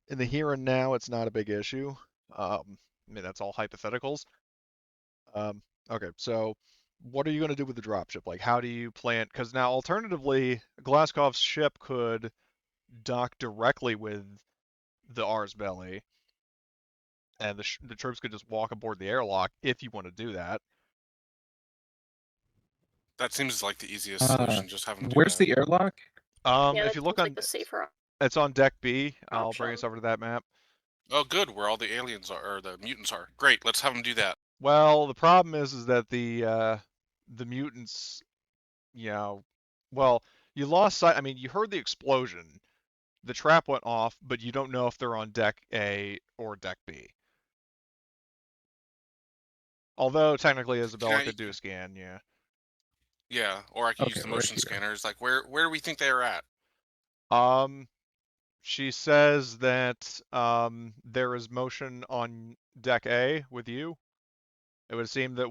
in the here and now, it's not a big issue. I mean, that's all hypotheticals. Um, okay, so what are you going to do with the dropship? Like, how do you plan? Because now, alternatively, Glaskov's ship could dock directly with the R's belly, and the troops could just walk aboard the airlock if you want to do that. That seems like the easiest solution. Just have them do Where's that. the airlock? Yeah, If that you look seems like on, the safer it's on deck B. I'll bring us option. over to that map. Oh, good. Where all the aliens are, or the mutants are. Great. Let's have them do that. Well, the problem is that the mutants, you know, well, you lost sight. I mean, you heard the explosion. The trap went off, but you don't know if they're on deck A or deck B. Although technically Can Isabella I? could do a scan, yeah. Yeah, or I can use Okay, the right motion here. scanners. Like, where do we think they are at? Um, she says that there is motion on deck A with you. It would seem that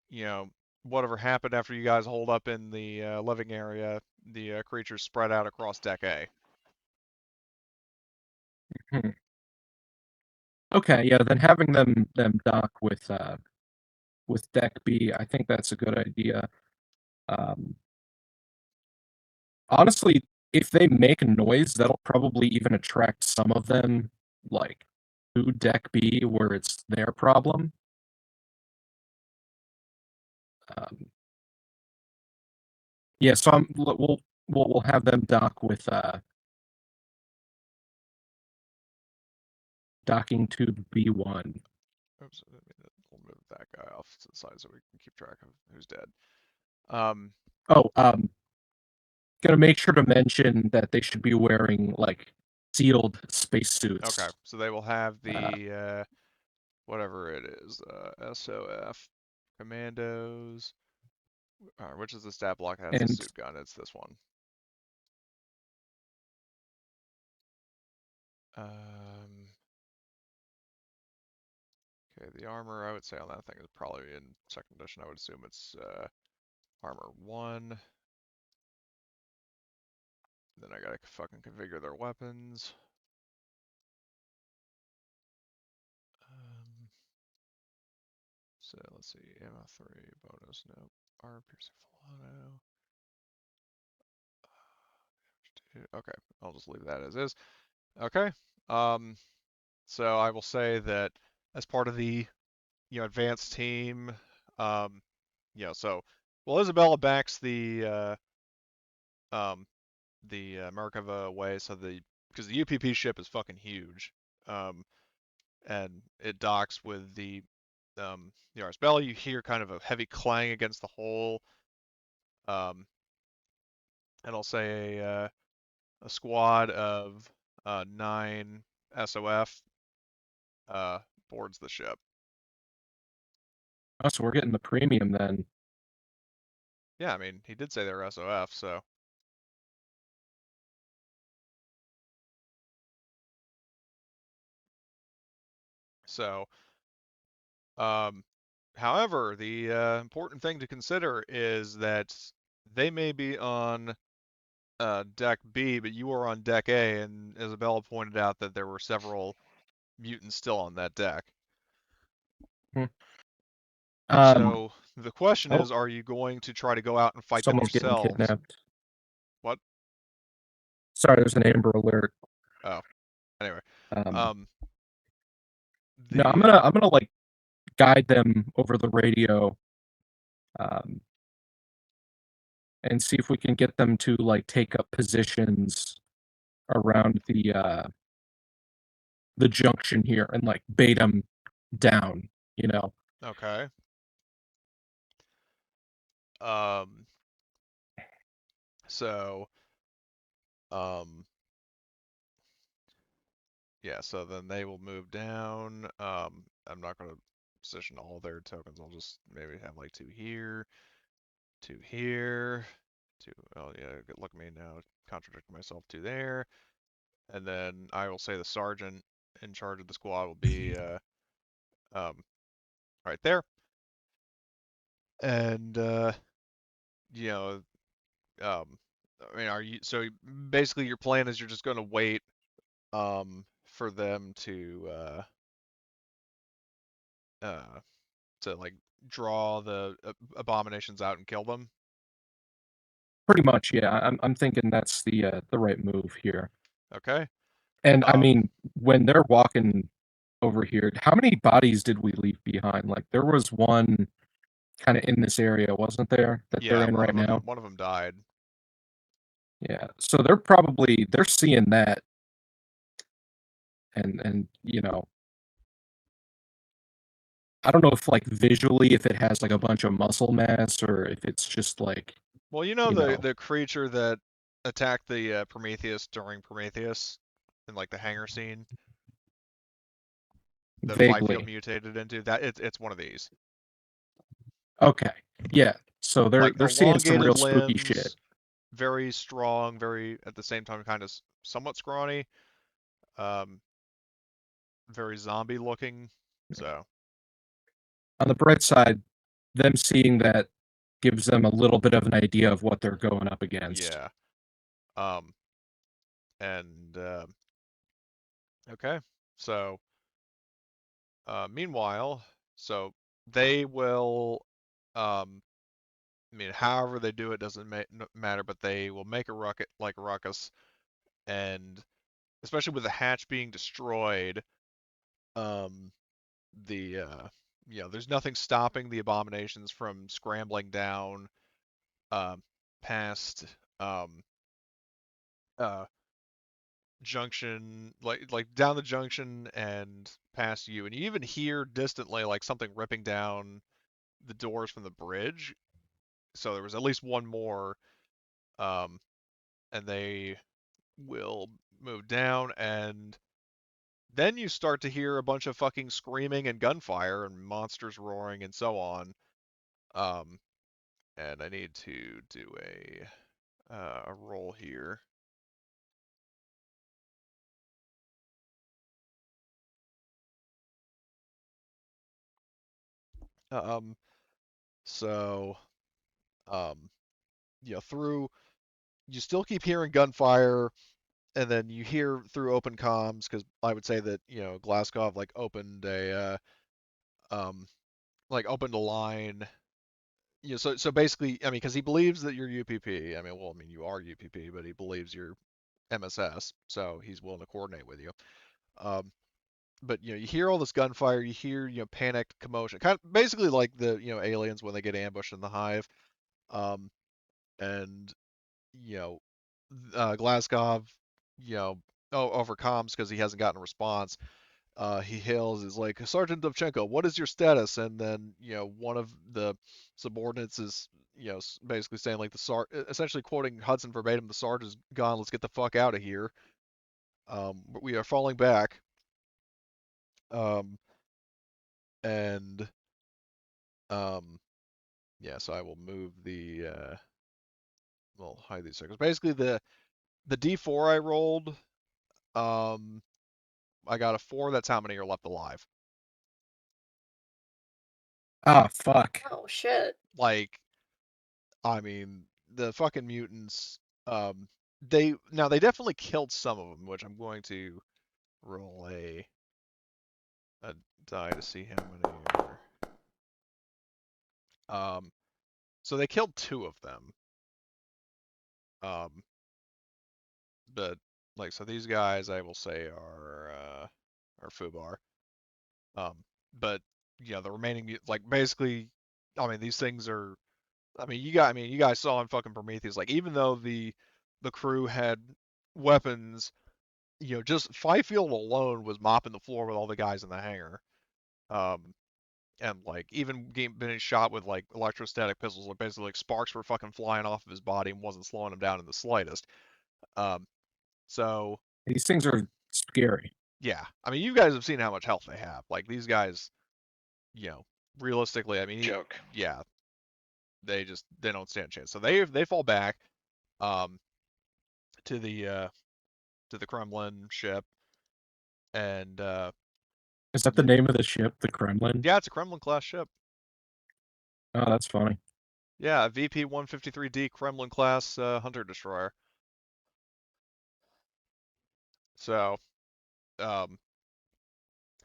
you know, whatever happened after you guys hold up in the living area, the creatures spread out across deck A. Hmm. Okay, yeah, then having them dock with deck B, I think that's a good idea. Um, honestly, if they make a noise, that'll probably even attract some of them, like, to deck B, where it's their problem. Um, yeah, so we'll have them dock with docking tube B1. Oops, we'll move that guy off to the side so we can keep track of who's dead. Um, Oh, gonna make sure to mention that they should be wearing like sealed spacesuits. okay, so they will have Uh, the whatever it is, SOF Commandos. Which is the stat block that has a and suit gun? It's this one. Um, okay, the armor I would say on that thing is probably in second edition. I would assume it's armor 1. Then I gotta fucking configure their weapons. So let's see, ammo 3 bonus. Nope. R. Pierce Okay, I'll just leave that as is. Okay. So I will say that as part of the advanced team, um, so well Isabella backs the Merkava away, so because the UPP ship is fucking huge, um, and it docks with the Arspella. You hear kind of a heavy clang against the hull, um, and I'll say a squad of 9 SOF uh, boards the ship. Oh, so we're getting the premium then. Yeah, I mean, he did say they're SOF, so. So, however, the important thing to consider is that they may be on deck B, but you are on deck A, and Isabella pointed out that there were several mutants still on that deck. Hmm. So the question Oh, is, are you going to try to go out and fight them someone's getting yourselves? kidnapped. What? Sorry, there's an Amber Alert. Oh, anyway. No, I'm The gonna like guide them over the radio, um, and see if we can get them to like take up positions around the junction here and like bait them down. You know. okay. Um, so, um, yeah, so then they will move down. I'm not going to position all their tokens. I'll just maybe have like 2 here, 2 here, 2. Oh, yeah, look at me now, contradicting myself, 2 there. And then I will say the sergeant in charge of the squad will be um, right there. And, you know, um, I mean, basically your plan is you're just going to wait for them uh, to like draw the abominations out and kill them. Pretty much, yeah. I'm thinking that's the right move here. Okay. And I mean, when they're walking over here, how many bodies did we leave behind? Like there was one kind of in this area, wasn't there? That they're Yeah, in right now. one of them died. Yeah. So they're seeing that, and you know, I don't know if like visually if it has like a bunch of muscle mass or if it's just like, Well, you know, the creature that attacked the Prometheus during Prometheus in like the hangar scene that Fifield vaguely. mutated into, that it's one of these. Okay. Yeah. So they're Like seeing some elongated real spooky shit. limbs, very strong, very at the same time kind of somewhat scrawny, um, very zombie looking. So On the bright side, them seeing that gives them a little bit of an idea of what they're going up against. yeah. Um, and okay. So meanwhile, so they will I mean, however they do it doesn't matter, but they will make a ruckus, and especially with the hatch being destroyed, um, the there's nothing stopping the abominations from scrambling down, um, past um, uh, junction, like down the junction and past you, and you even hear distantly like something ripping down the doors from the bridge. So there was at least one more, um, and they will move down, and then you start to hear a bunch of fucking screaming and gunfire and monsters roaring and so on. Um, and I need to do a roll here. Um, so um, through you still keep hearing gunfire, and then you hear through open comms because I would say that Glasgow opened a line, so basically, I mean, because he believes that you're UPP. I mean, well, I mean, you are UPP, but he believes you're MSS, so he's willing to coordinate with you. Um, but you hear all this gunfire, you hear panicked commotion, kind of basically like the aliens when they get ambushed in the hive. And you know, Glasgow, overcomes because he hasn't gotten a response. He hails is like, Sergeant Dovchenko, what is your status? And then one of the subordinates is basically saying like essentially quoting Hudson verbatim, the Sarge is gone, let's get the fuck out of here. We are falling back. Um, and yeah, so I will move the we'll hide these circles. Basically the D4 I rolled, um, I got a 4. That's how many are left alive. Ah, fuck. Oh shit. Like, I mean, the fucking mutants. They definitely killed some of them, which I'm going to roll a die to see how many are. So they killed 2 of them. But like, so these guys I will say are Fubar. But the remaining, like, basically, I mean, these things are. You guys saw in fucking Prometheus, like, even though the crew had weapons, just Fifield alone was mopping the floor with all the guys in the hangar. Um, and like even being shot with like electrostatic pistols, like basically like sparks were fucking flying off of his body and wasn't slowing him down in the slightest. Um, so These things are scary. yeah, I mean, you guys have seen how much health they have. Like these guys, you know, realistically, I mean, Joke. yeah, they don't stand a chance. So they fall back um to the Kremlin ship, and Is that the name of the ship, the Kremlin? yeah, it's a Kremlin class ship. Oh, that's funny. Yeah, VP 153D Kremlin class hunter destroyer. So um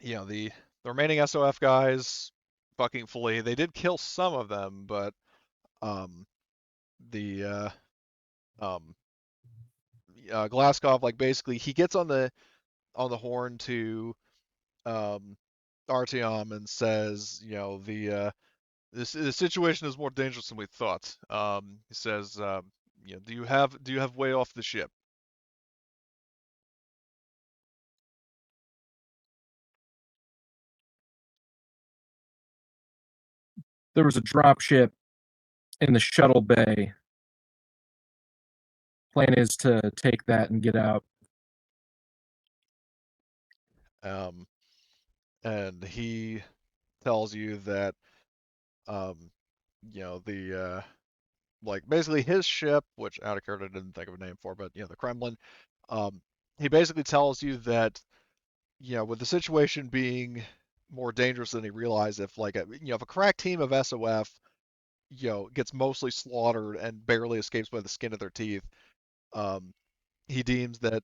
the remaining SOF guys fucking flee. They did kill some of them, but um the um Glaskov, like, basically he gets on the horn to um Artyom and says, the situation is more dangerous than we thought. He says, do you have way off the ship? There was a drop ship in the shuttle bay. Plan is to take that and get out. And he tells you that um the like basically his ship, which out of character didn't think of a name for, but the Kremlin, um he basically tells you that with the situation being more dangerous than he realized, if like if a crack team of SOF gets mostly slaughtered and barely escapes by the skin of their teeth, um he deems that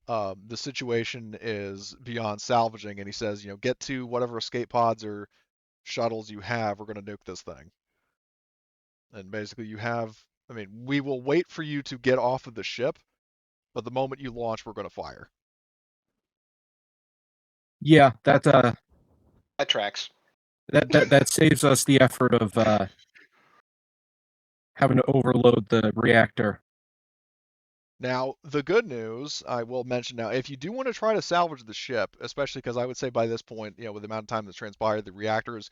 the situation is beyond salvaging, and he says, get to whatever escape pods or shuttles you have, we're going to nuke this thing. And basically I mean, we will wait for you to get off of the ship, but the moment you launch, we're going to fire. Yeah, that That tracks. that saves us the effort of having to overload the reactor. Now, the good news I will mention now, if you do want to try to salvage the ship, especially because I would say by this point, with the amount of time that's transpired, the reactor is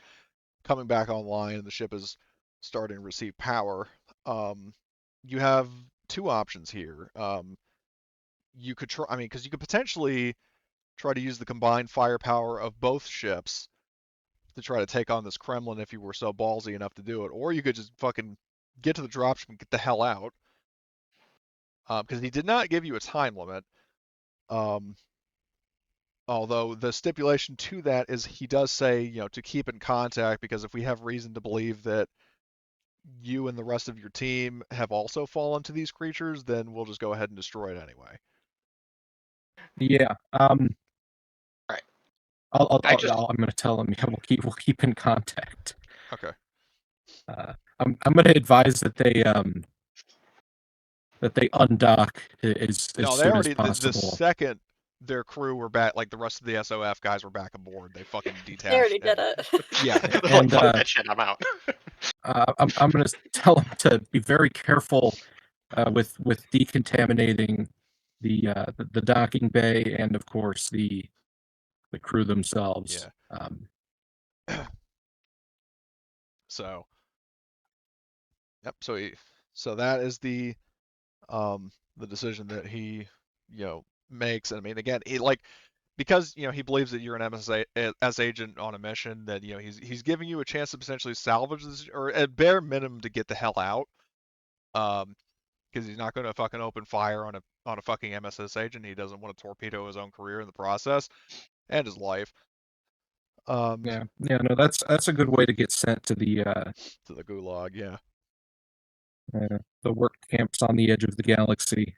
coming back online and the ship is starting to receive power. You have 2 options here. You could try, I mean, because you could potentially try to use the combined firepower of both ships to try to take on this Kremlin if you were so ballsy enough to do it, or you could just fucking get to the dropship and get the hell out. Because he did not give you a time limit. Um, although the stipulation to that is he does say, to keep in contact, because if we have reason to believe that you and the rest of your team have also fallen to these creatures, then we'll just go ahead and destroy it anyway. Yeah. Right. I'm going to tell him. Yeah, we'll keep in contact. Okay. I'm going to advise that they undock as No, they soon as already the possible. second their crew were back, like the rest of the SOF guys were back aboard, they fucking They detached. already did and- it. Yeah, They're like, And fuck that shit, I'm out. I'm going to tell them to be very careful with decontaminating the docking bay and of course the crew themselves. so yep. So that is the decision that he makes. And I mean, again, he like because he believes that you're an MSS agent on a mission, that he's giving you a chance to potentially salvage this, or at bare minimum to get the hell out. Because he's not going to fucking open fire on a fucking MSS agent. He doesn't want to torpedo his own career in the process and his life. Yeah, no, that's a good way to get sent to the gulag. Yeah. The work camps on the edge of the galaxy.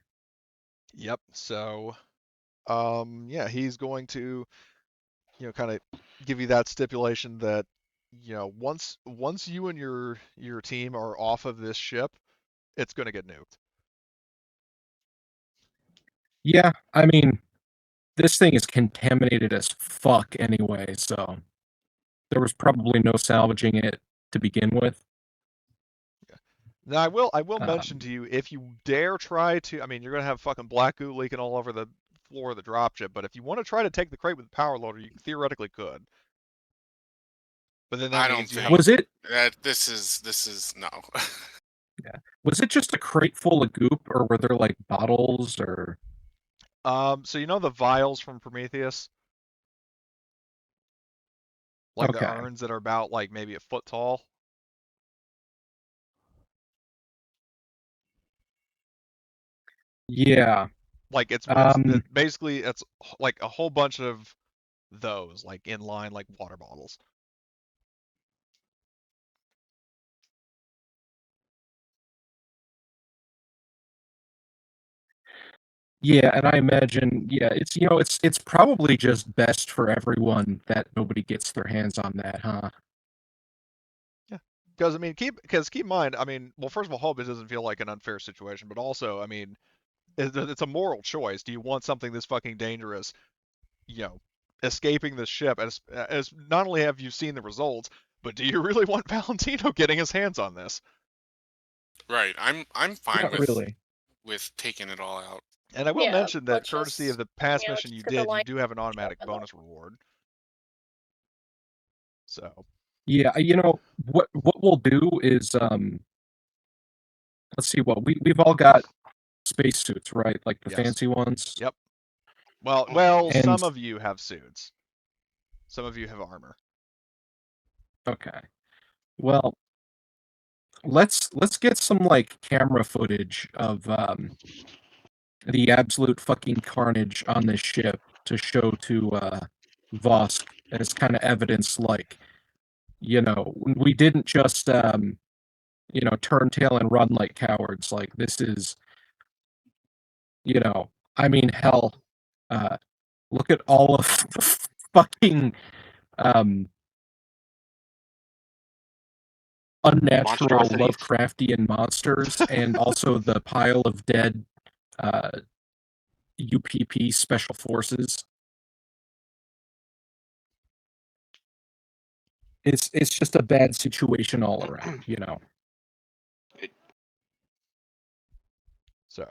Yep. So, yeah, he's going to, kind of give you that stipulation that, once you and your team are off of this ship, it's going to get nuked. Yeah, I mean, this thing is contaminated as fuck anyway, so there was probably no salvaging it to begin with. Now, I will mention to you, if you dare try to, I mean, you're going to have fucking black goo leaking all over the floor of the dropship, but if you want to try to take the crate with the power loader, you theoretically could. But then that I don't means you think have. Was it? this is no. Yeah. Was it just a crate full of goop, or were there like bottles or? So the vials from Prometheus, like the Okay. urns that are about like maybe a foot tall. Yeah. Like it's basically it's like a whole bunch of those, like in line, like water bottles. Yeah, and I imagine, yeah, it's probably just best for everyone that nobody gets their hands on that, huh? Yeah, because I mean, keep in mind, I mean, well, first of all, hope it doesn't feel like an unfair situation, but also, I mean, it's a moral choice. Do you want something this fucking dangerous, escaping the ship? As not only have you seen the results, but do you really want Valentino getting his hands on this? Right. I'm fine Not really. with taking it all out. And I will mention that let's courtesy of just, the past let's mission you just get the did, you line do have an automatic open. bonus reward. So Yeah, what we'll do is let's see, we've all got spacesuits, right? Like the yes, fancy ones. yep. Well, And some of you have suits. Some of you have armor. okay. Well, let's get some like camera footage of the absolute fucking carnage on this ship to show to Vosk as kind of evidence, like, we didn't just turn tail and run like cowards. Like, this is, I mean, hell, look at all of the fucking unnatural Monstrosities. Lovecraftian monsters, and also the pile of dead UPP special forces. It's just a bad situation all around, So,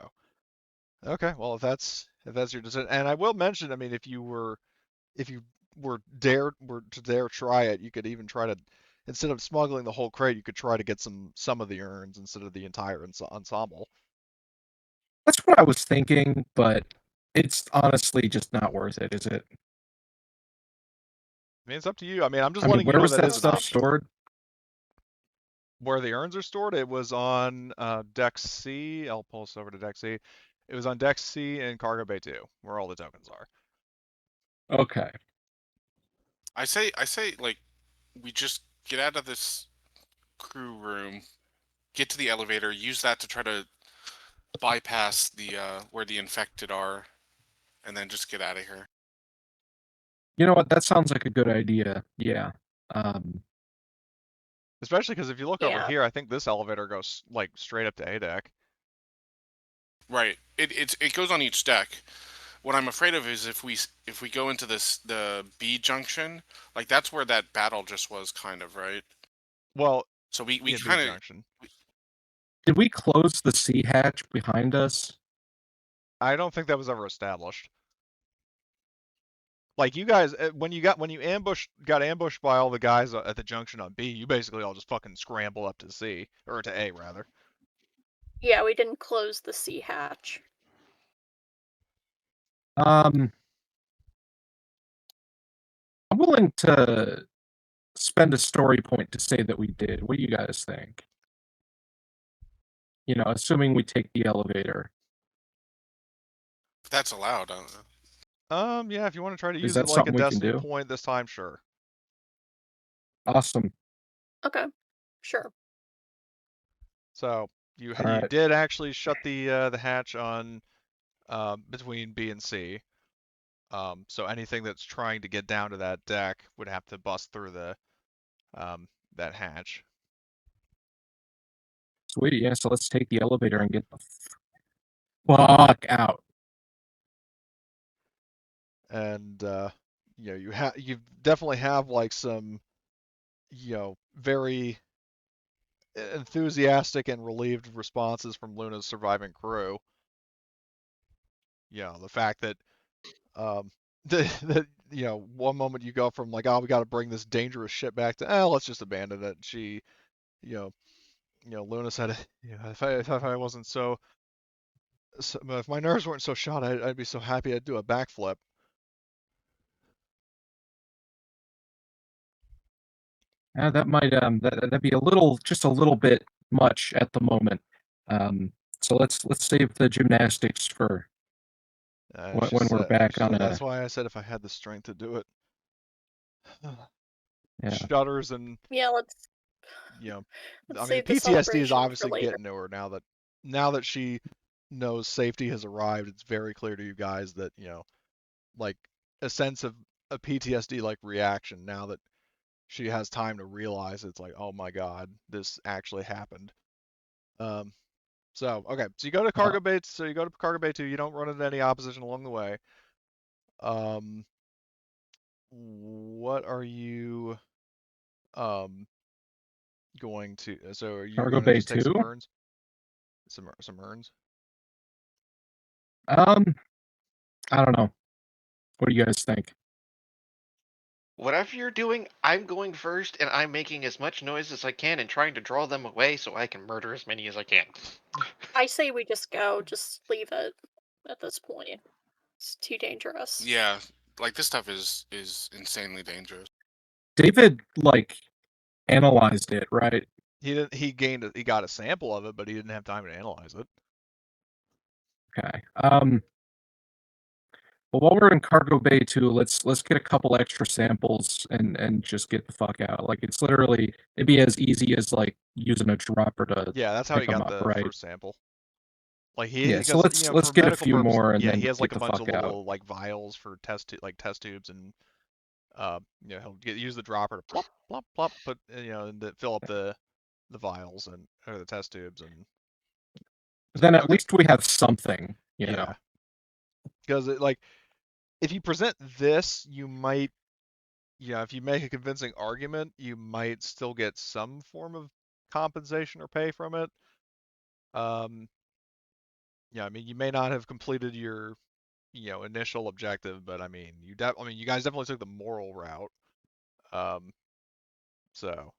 okay, well, if that's your decision, and I will mention, I mean, if you were to dare try it, you could even try to, instead of smuggling the whole crate, you could try to get some of the urns instead of the entire ensemble. That's what I was thinking, but it's honestly just not worth it, is it? I mean, it's up to you. I mean, I'm just letting you where know was that that is an stuff option. stored? Where the urns are stored, it was on Deck C. I'll pulse over to Deck C. It was on Deck C and Cargo Bay 2, where all the tokens are. Okay. I say like we just get out of this crew room, get to the elevator, use that to try to bypass the where the infected are, and then just get out of here. You know what? That sounds like a good idea. Yeah. Especially because if you look over Yeah. here, I think this elevator goes like straight up to A deck. Right. It goes on each deck. What I'm afraid of is if we go into the B junction, like that's where that battle just was, kind of, right? Well, So we yeah, B kind of junction. Did we close the C hatch behind us? I don't think that was ever established. Like you guys, when you got ambushed by all the guys at the junction on B, you basically all just fucking scramble up to C or to A rather. Yeah, we didn't close the C hatch. I'm willing to spend a story point to say that we did. What do you guys think? You know, assuming we take the elevator. if that's allowed. I don't know. Yeah, if you want to try to Is use it that like a something we can decimal do? point this time, sure. Awesome. Okay, sure. So you All right. did actually shut the hatch on between B and C. So anything that's trying to get down to that deck would have to bust through the that hatch. Sweet. Yeah. So let's take the elevator and get the fuck out. And you definitely have like some very enthusiastic and relieved responses from Luna's surviving crew. The fact that that one moment you go from like, oh, we got to bring this dangerous ship back to, oh, let's just abandon it. She you know Luna said, if I wasn't if my nerves weren't so shot, I'd be so happy I'd do a backflip. That might that'd be just a little bit much at the moment. So let's save the gymnastics for She when we're said, back on that's a why I said if I had the strength to do it. yeah. Shudders and Yeah, let's I mean, the save the PTSD is celebration for obviously later. getting to her now that she knows safety has arrived. It's very clear to you guys that like a sense of a PTSD like reaction now that she has time to realize it's like, oh my god, this actually happened. So okay, so you go to cargo bay. So you go to cargo bay 2. You don't run into any opposition along the way. What are you going to? So you're Cargo going to bay just take some 2? burns, some burns. I don't know. What do you guys think? Whatever you're doing, I'm going first, and I'm making as much noise as I can and trying to draw them away so I can murder as many as I can. I say we just go, just leave it at this point. It's too dangerous. Yeah, like this stuff is insanely dangerous. David like analyzed it, right? He didn't. He got a sample of it, but he didn't have time to analyze it. Okay. Well, while we're in cargo bay 2, let's get a couple extra samples and just get the fuck out. Like it'd be as easy as like using a dropper to Yeah, that's how pick he them got up, the right? first sample. Like Yeah. So because let's for get a medical few purposes, more and yeah, then he has get like a the bunch fuck of out. little like vials for test tubes, and he'll use the dropper to plop plop plop, put and fill up the vials or the test tubes, and so Then at okay, least we have something, you know. yeah, because like if you present this, you might if you make a convincing argument, you might still get some form of compensation or pay from it. Um, I mean, you may not have completed your initial objective, but I mean, you guys definitely took the moral route. Um, so,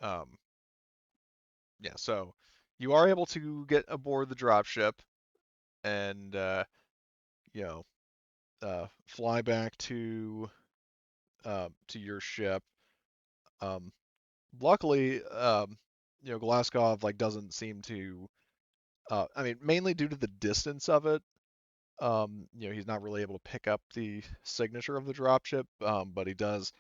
um, yeah, so you are able to get aboard the dropship and you know, fly back to your ship. Um, luckily, Glaskov like doesn't seem to. I mean, mainly due to the distance of it. He's not really able to pick up the signature of the dropship, but he does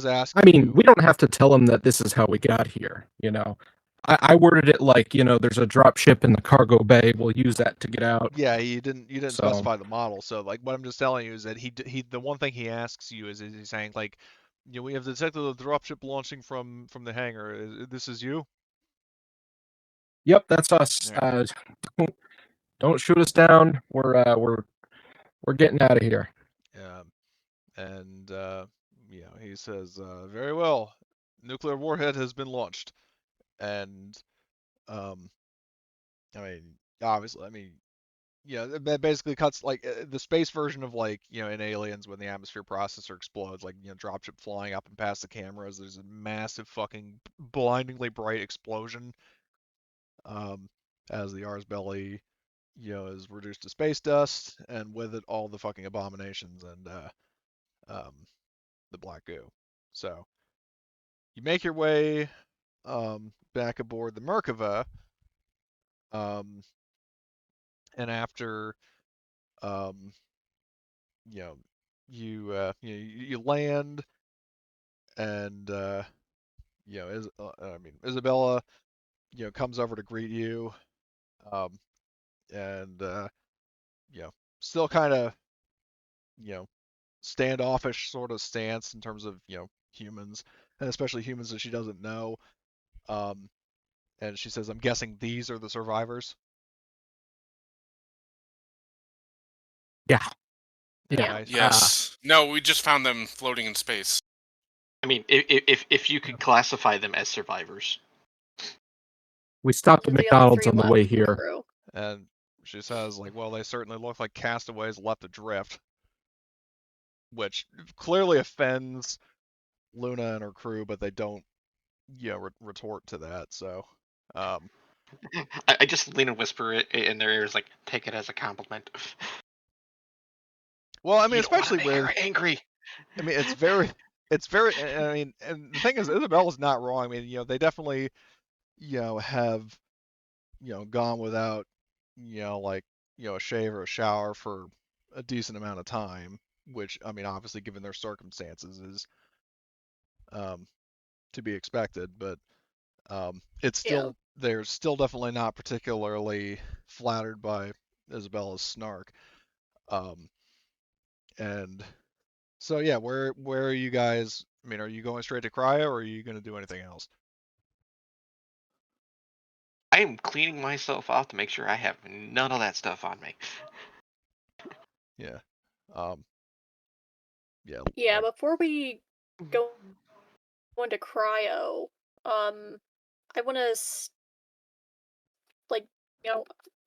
ask I mean, we you. don't have to tell him that this is how we got here, you know. I worded it like, there's a drop ship in the cargo bay. We'll use that to get out. Yeah, you didn't So, specify the model. So like what I'm just telling you is that he the one thing he asks you is he's saying like, we have detected a dropship launching from the hangar. This is you? Yep, that's us. Yeah. Don't shoot us down. We're getting out of here. And he says, very well. Nuclear warhead has been launched, and um, I mean, obviously, that basically cuts like the space version of like in Aliens when the atmosphere processor explodes, like dropship flying up and past the cameras. There's a massive fucking blindingly bright explosion um, as the R's belly is reduced to space dust, and with it all the fucking abominations and um, the black goo. So you make your way back aboard the Merkava, um, and after um, you know you land, and Isabella comes over to greet you, um, and you know still kind of you know standoffish sort of stance in terms of humans, and especially humans that she doesn't know. Um, and she says, "I'm guessing these are the survivors." Yeah. Yeah. Nice. Yes. No, we just found them floating in space. I mean, if you could classify them as survivors. We stopped at You're the only McDonald's three on the left way in the here. crew. And she says, like, well, they certainly look like castaways left adrift, which clearly offends Luna and her crew, but they don't, retort to that. So, um, I just lean and whisper it in their ears, like, take it as a compliment. well, I mean, You don't want to especially make her with, angry. I mean, it's very, I mean, and the thing is, Isabella's not wrong. I mean, they definitely, have, gone without, like, a shave or a shower for a decent amount of time, which, I mean, obviously, given their circumstances, is um, to be expected. But it's Yeah. still, they're still definitely not particularly flattered by Isabella's snark. Um, and so, yeah, where are you guys? I mean, are you going straight to cryo, or are you going to do anything else? I am cleaning myself off to make sure I have none of that stuff on me. Yeah. Um, yeah. Yeah, before we go into cryo, I want to like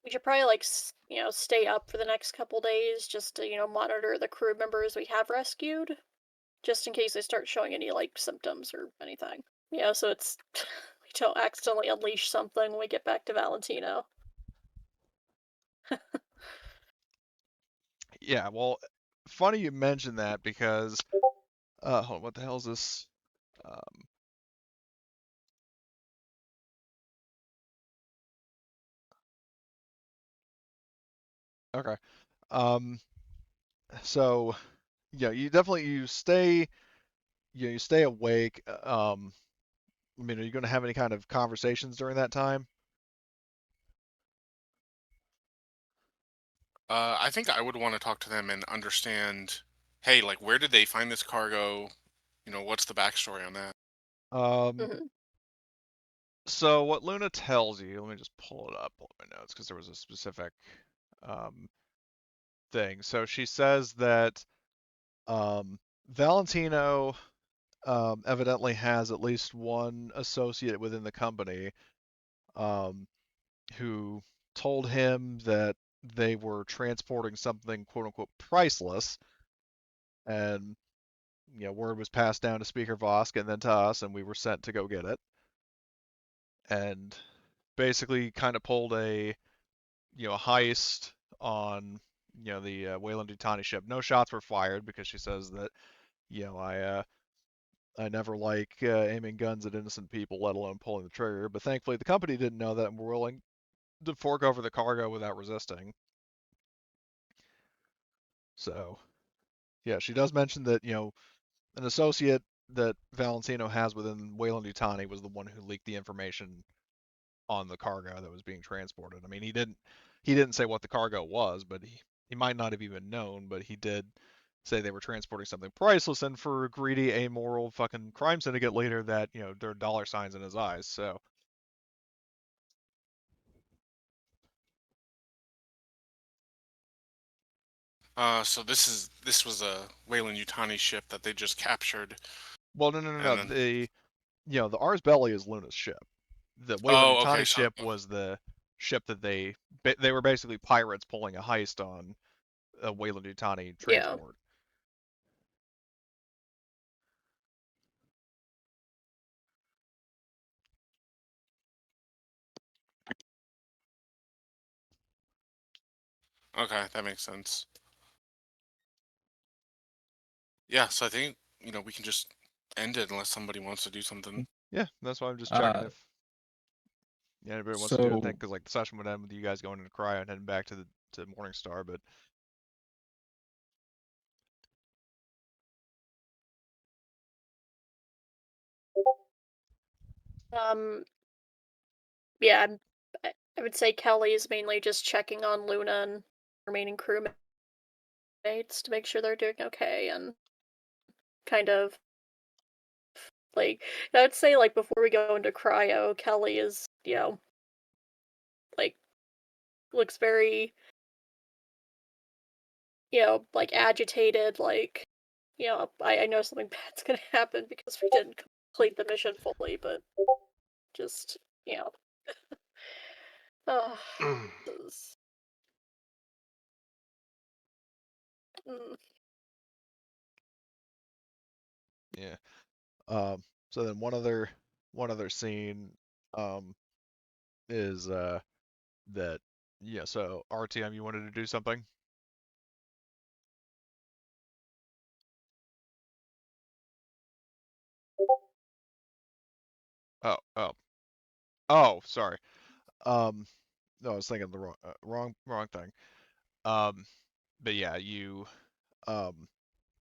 we should probably stay up for the next couple days just to monitor the crew members we have rescued, just in case they start showing any like symptoms or anything. So it's we don't accidentally unleash something when we get back to Valentino. Yeah. Well, funny you mentioned that because hold on, what the hell is this? Um, okay. Um, so you definitely you stay awake. I mean, are you going to have any kind of conversations during that time? I think I would want to talk to them and understand, hey, like, where did they find this cargo? What's the backstory on that? Um, Mhm. so what Luna tells you, let me just pull it up on my notes because there was a specific um, thing. So she says that Valentino evidently has at least one associate within the company um, who told him that they were transporting something quote unquote priceless, and word was passed down to Speaker Vosk and then to us, and we were sent to go get it, and basically kind of pulled a heist on the Weyland-Yutani ship. No shots were fired because she says that I never like aiming guns at innocent people, let alone pulling the trigger. But thankfully, the company didn't know that and were willing to fork over the cargo without resisting. So, yeah, she does mention that an associate that Valentino has within Weyland-Yutani was the one who leaked the information on the cargo that was being transported. I mean, he didn't say what the cargo was, but he might not have even known, but he did say they were transporting something priceless, and for a greedy, amoral fucking crime syndicate leader that, there are dollar signs in his eyes. So, So this was a Wayland Yutani ship that they just captured, well, no, no, no, and no. then The Ars Belli is Luna's ship. The Weyland oh, okay, Yutani so ship was the ship that they were basically pirates pulling a heist on a Weyland Yutani Yeah. transport. okay, that makes sense. Yeah, so I think we can just end it unless somebody wants to do something. Yeah, that's why I'm just checking Uh, if anybody wants to do anything, so because like the session would end with you guys going into Cryo and heading back to Morningstar, but Yeah, I would say Kelly is mainly just checking on Luna and remaining crewmates to make sure they're doing okay, and kind of like I would say like before we go into cryo, Kelly is like looks very like agitated, like I know something bad's gonna happen because we didn't complete the mission fully, but just oh, this mm. yeah. So then one other scene um is that yeah. So RTM, you wanted to do something? Oh, oh, oh, sorry. Um, no, I was thinking the wrong thing. Um, but yeah, um,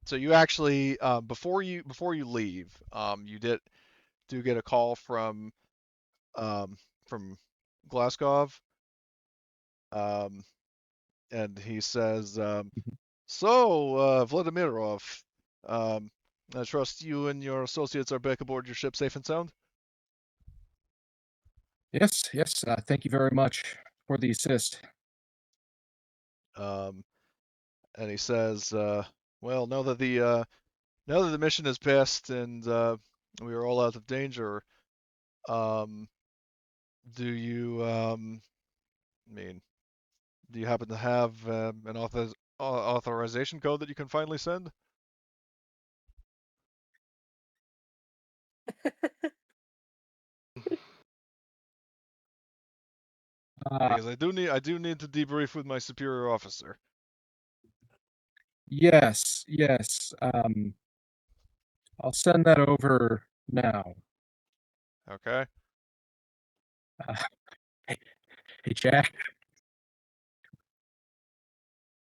so you actually before you leave, you do get a call from Glaskov, um, and he says, "So, Vladimirov, um, I trust you and your associates are back aboard your ship safe and sound." yes, yes. Thank you very much for the assist. Um, and he says, "Well, now that the mission has passed and we are all out of danger, um, do you I mean, do you happen to have an authorization code that you can finally send? Uh, Because I do need to debrief with my superior officer." yes, yes. I'll send that over now. Okay. Uh, hey, hey, Jack.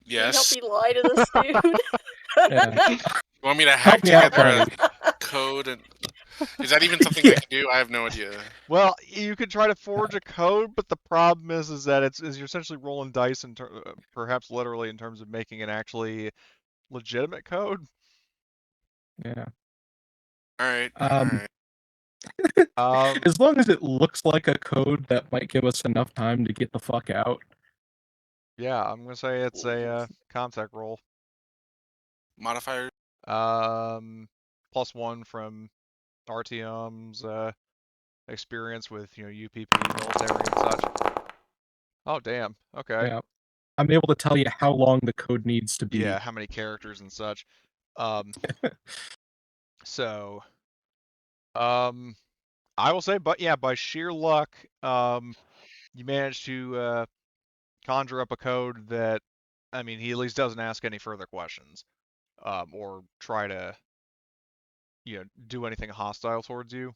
Can you help Yes. me lie to this dude? Yeah, You want me to hack help me out, together a buddy. code and is that even something I Yeah. can do? I have no idea. Well, you could try to forge a code, but the problem is that you're essentially rolling dice perhaps literally in terms of making an actually legitimate code. Yeah. All right, all Um, right. Um, as long as it looks like a code that might give us enough time to get the fuck out. yeah, I'm gonna say it's a contact roll. Modifier. Um, +1 from RTM's experience with UPP military and such. Oh damn. Okay. Yeah. I'm able to tell you how long the code needs to Yeah, be. how many characters and such. Um, so I will say, but yeah, by sheer luck, you managed to conjure up a code that, I mean, he at least doesn't ask any further questions, or try to, do anything hostile towards you.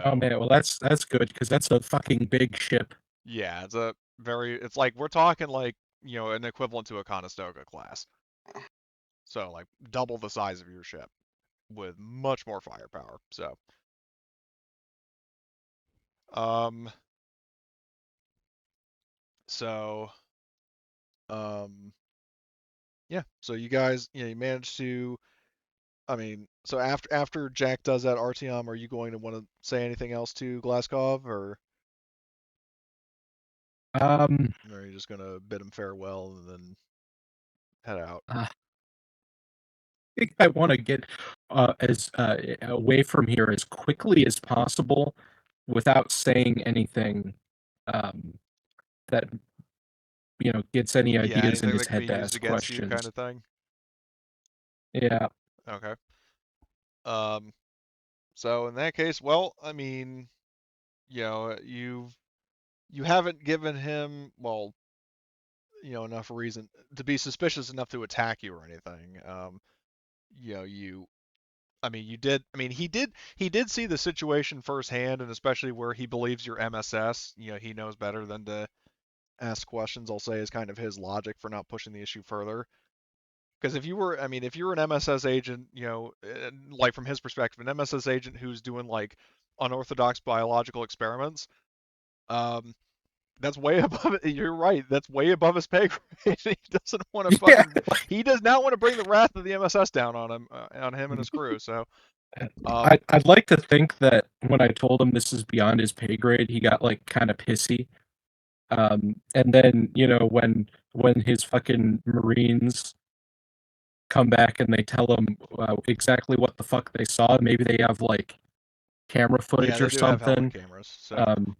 Oh So man, well that's good because that's a fucking big ship. yeah, it's like we're talking like, an equivalent to a Conestoga class. So like double the size of your ship with much more firepower. So, um, so Yeah, so you guys, you managed to. I mean, so after Jack does that, Artyom, are you going to want to say anything else to Glaskov, Um, or are you just gonna bid him farewell and then head out? I think I want to get as away from here as quickly as possible without saying anything that gets any Yeah, ideas in anything his that could be head to used ask against you, kind questions. of thing. Yeah. Okay. Um. So in that case, well, I mean, you haven't given him, well, enough reason to be suspicious enough to attack you or anything. You I mean, you did. I mean, he did see the situation firsthand, and especially where he believes you're MSS. He knows better than to ask questions. I'll say is kind of his logic for not pushing the issue further. Because if you're an MSS agent, like from his perspective, an MSS agent who's doing like unorthodox biological experiments, um, that's way above it. You're right. That's way above his pay grade. He doesn't want to Yeah. fucking. He does not want to bring the wrath of the MSS down on him and his crew. So, I'd like to think that when I told him this is beyond his pay grade, he got like kind of pissy. And then when his fucking Marines come back and they tell him exactly what the fuck they saw, maybe they have like camera yeah, footage or they do have helmet something. cameras. So Um,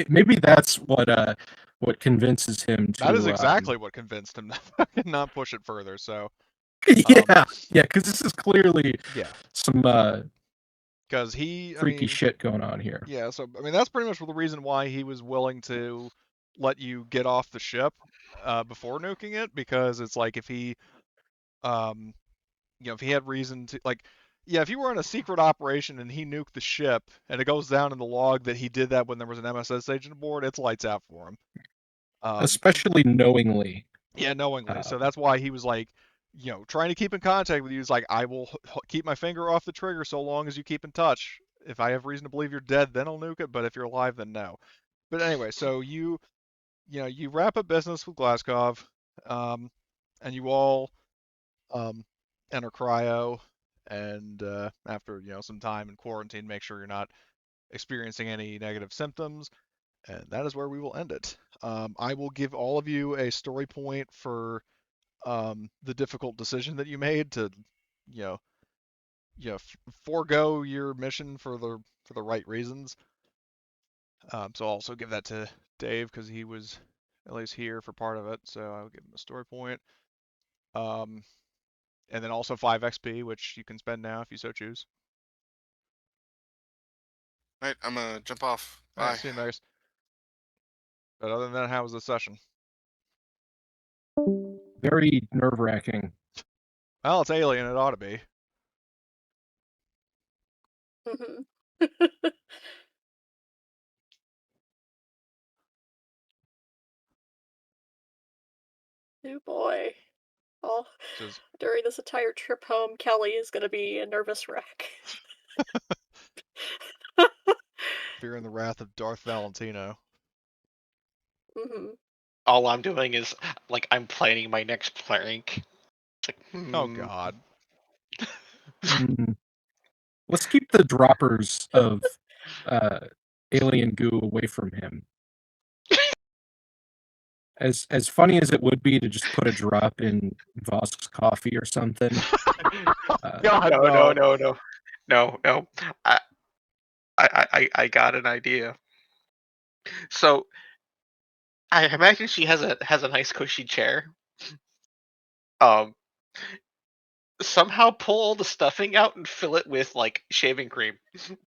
maybe that's what convinces him that is to exactly what convinced him to fucking not push it further. So, yeah, because this is clearly yeah, some because I freaky mean, shit going on here. yeah. So I mean, that's pretty much the reason why he was willing to let you get off the ship before nuking it, because it's like um, if he had reason to, like, yeah, if you were in a secret operation and he nuked the ship and it goes down in the log that he did that when there was an MSS agent aboard, it's lights out for him. Especially knowingly. Yeah, knowingly. So that's why he was like, trying to keep in contact with you. He's like, I will keep my finger off the trigger so long as you keep in touch. If I have reason to believe you're dead, then I'll nuke it. But if you're alive, then no. But anyway, so you wrap up business with Glaskov, um, and you all enter cryo, and after some time in quarantine, make sure you're not experiencing any negative symptoms, and that is where we will end it. I will give all of you a story point for the difficult decision that you made to, you know, forego your mission for the right reasons. So I'll also give that to Dave because he was at least here for part of it. So I'll give him a story point. Um, and then also 5 XP, which you can spend now if you so choose. All right, I'm gonna jump off. All right, Bye. see you, Magus. But other than that, how was the session? Very nerve-wracking. Well, it's Alien. It ought to be. Oh boy. Oh, Just during this entire trip home, Kelly is gonna be a nervous wreck. fearing the wrath of Darth Valentino. All I'm doing is like I'm planning my next prank. It's like, Oh God. Let's keep the droppers of alien goo away from him. As funny as it would be to just put a drop in Vosk's coffee or something. God, no, no. no, no, no, no, no. I got an idea. So I imagine she has a nice cushy chair. Um, somehow pull all the stuffing out and fill it with like shaving cream.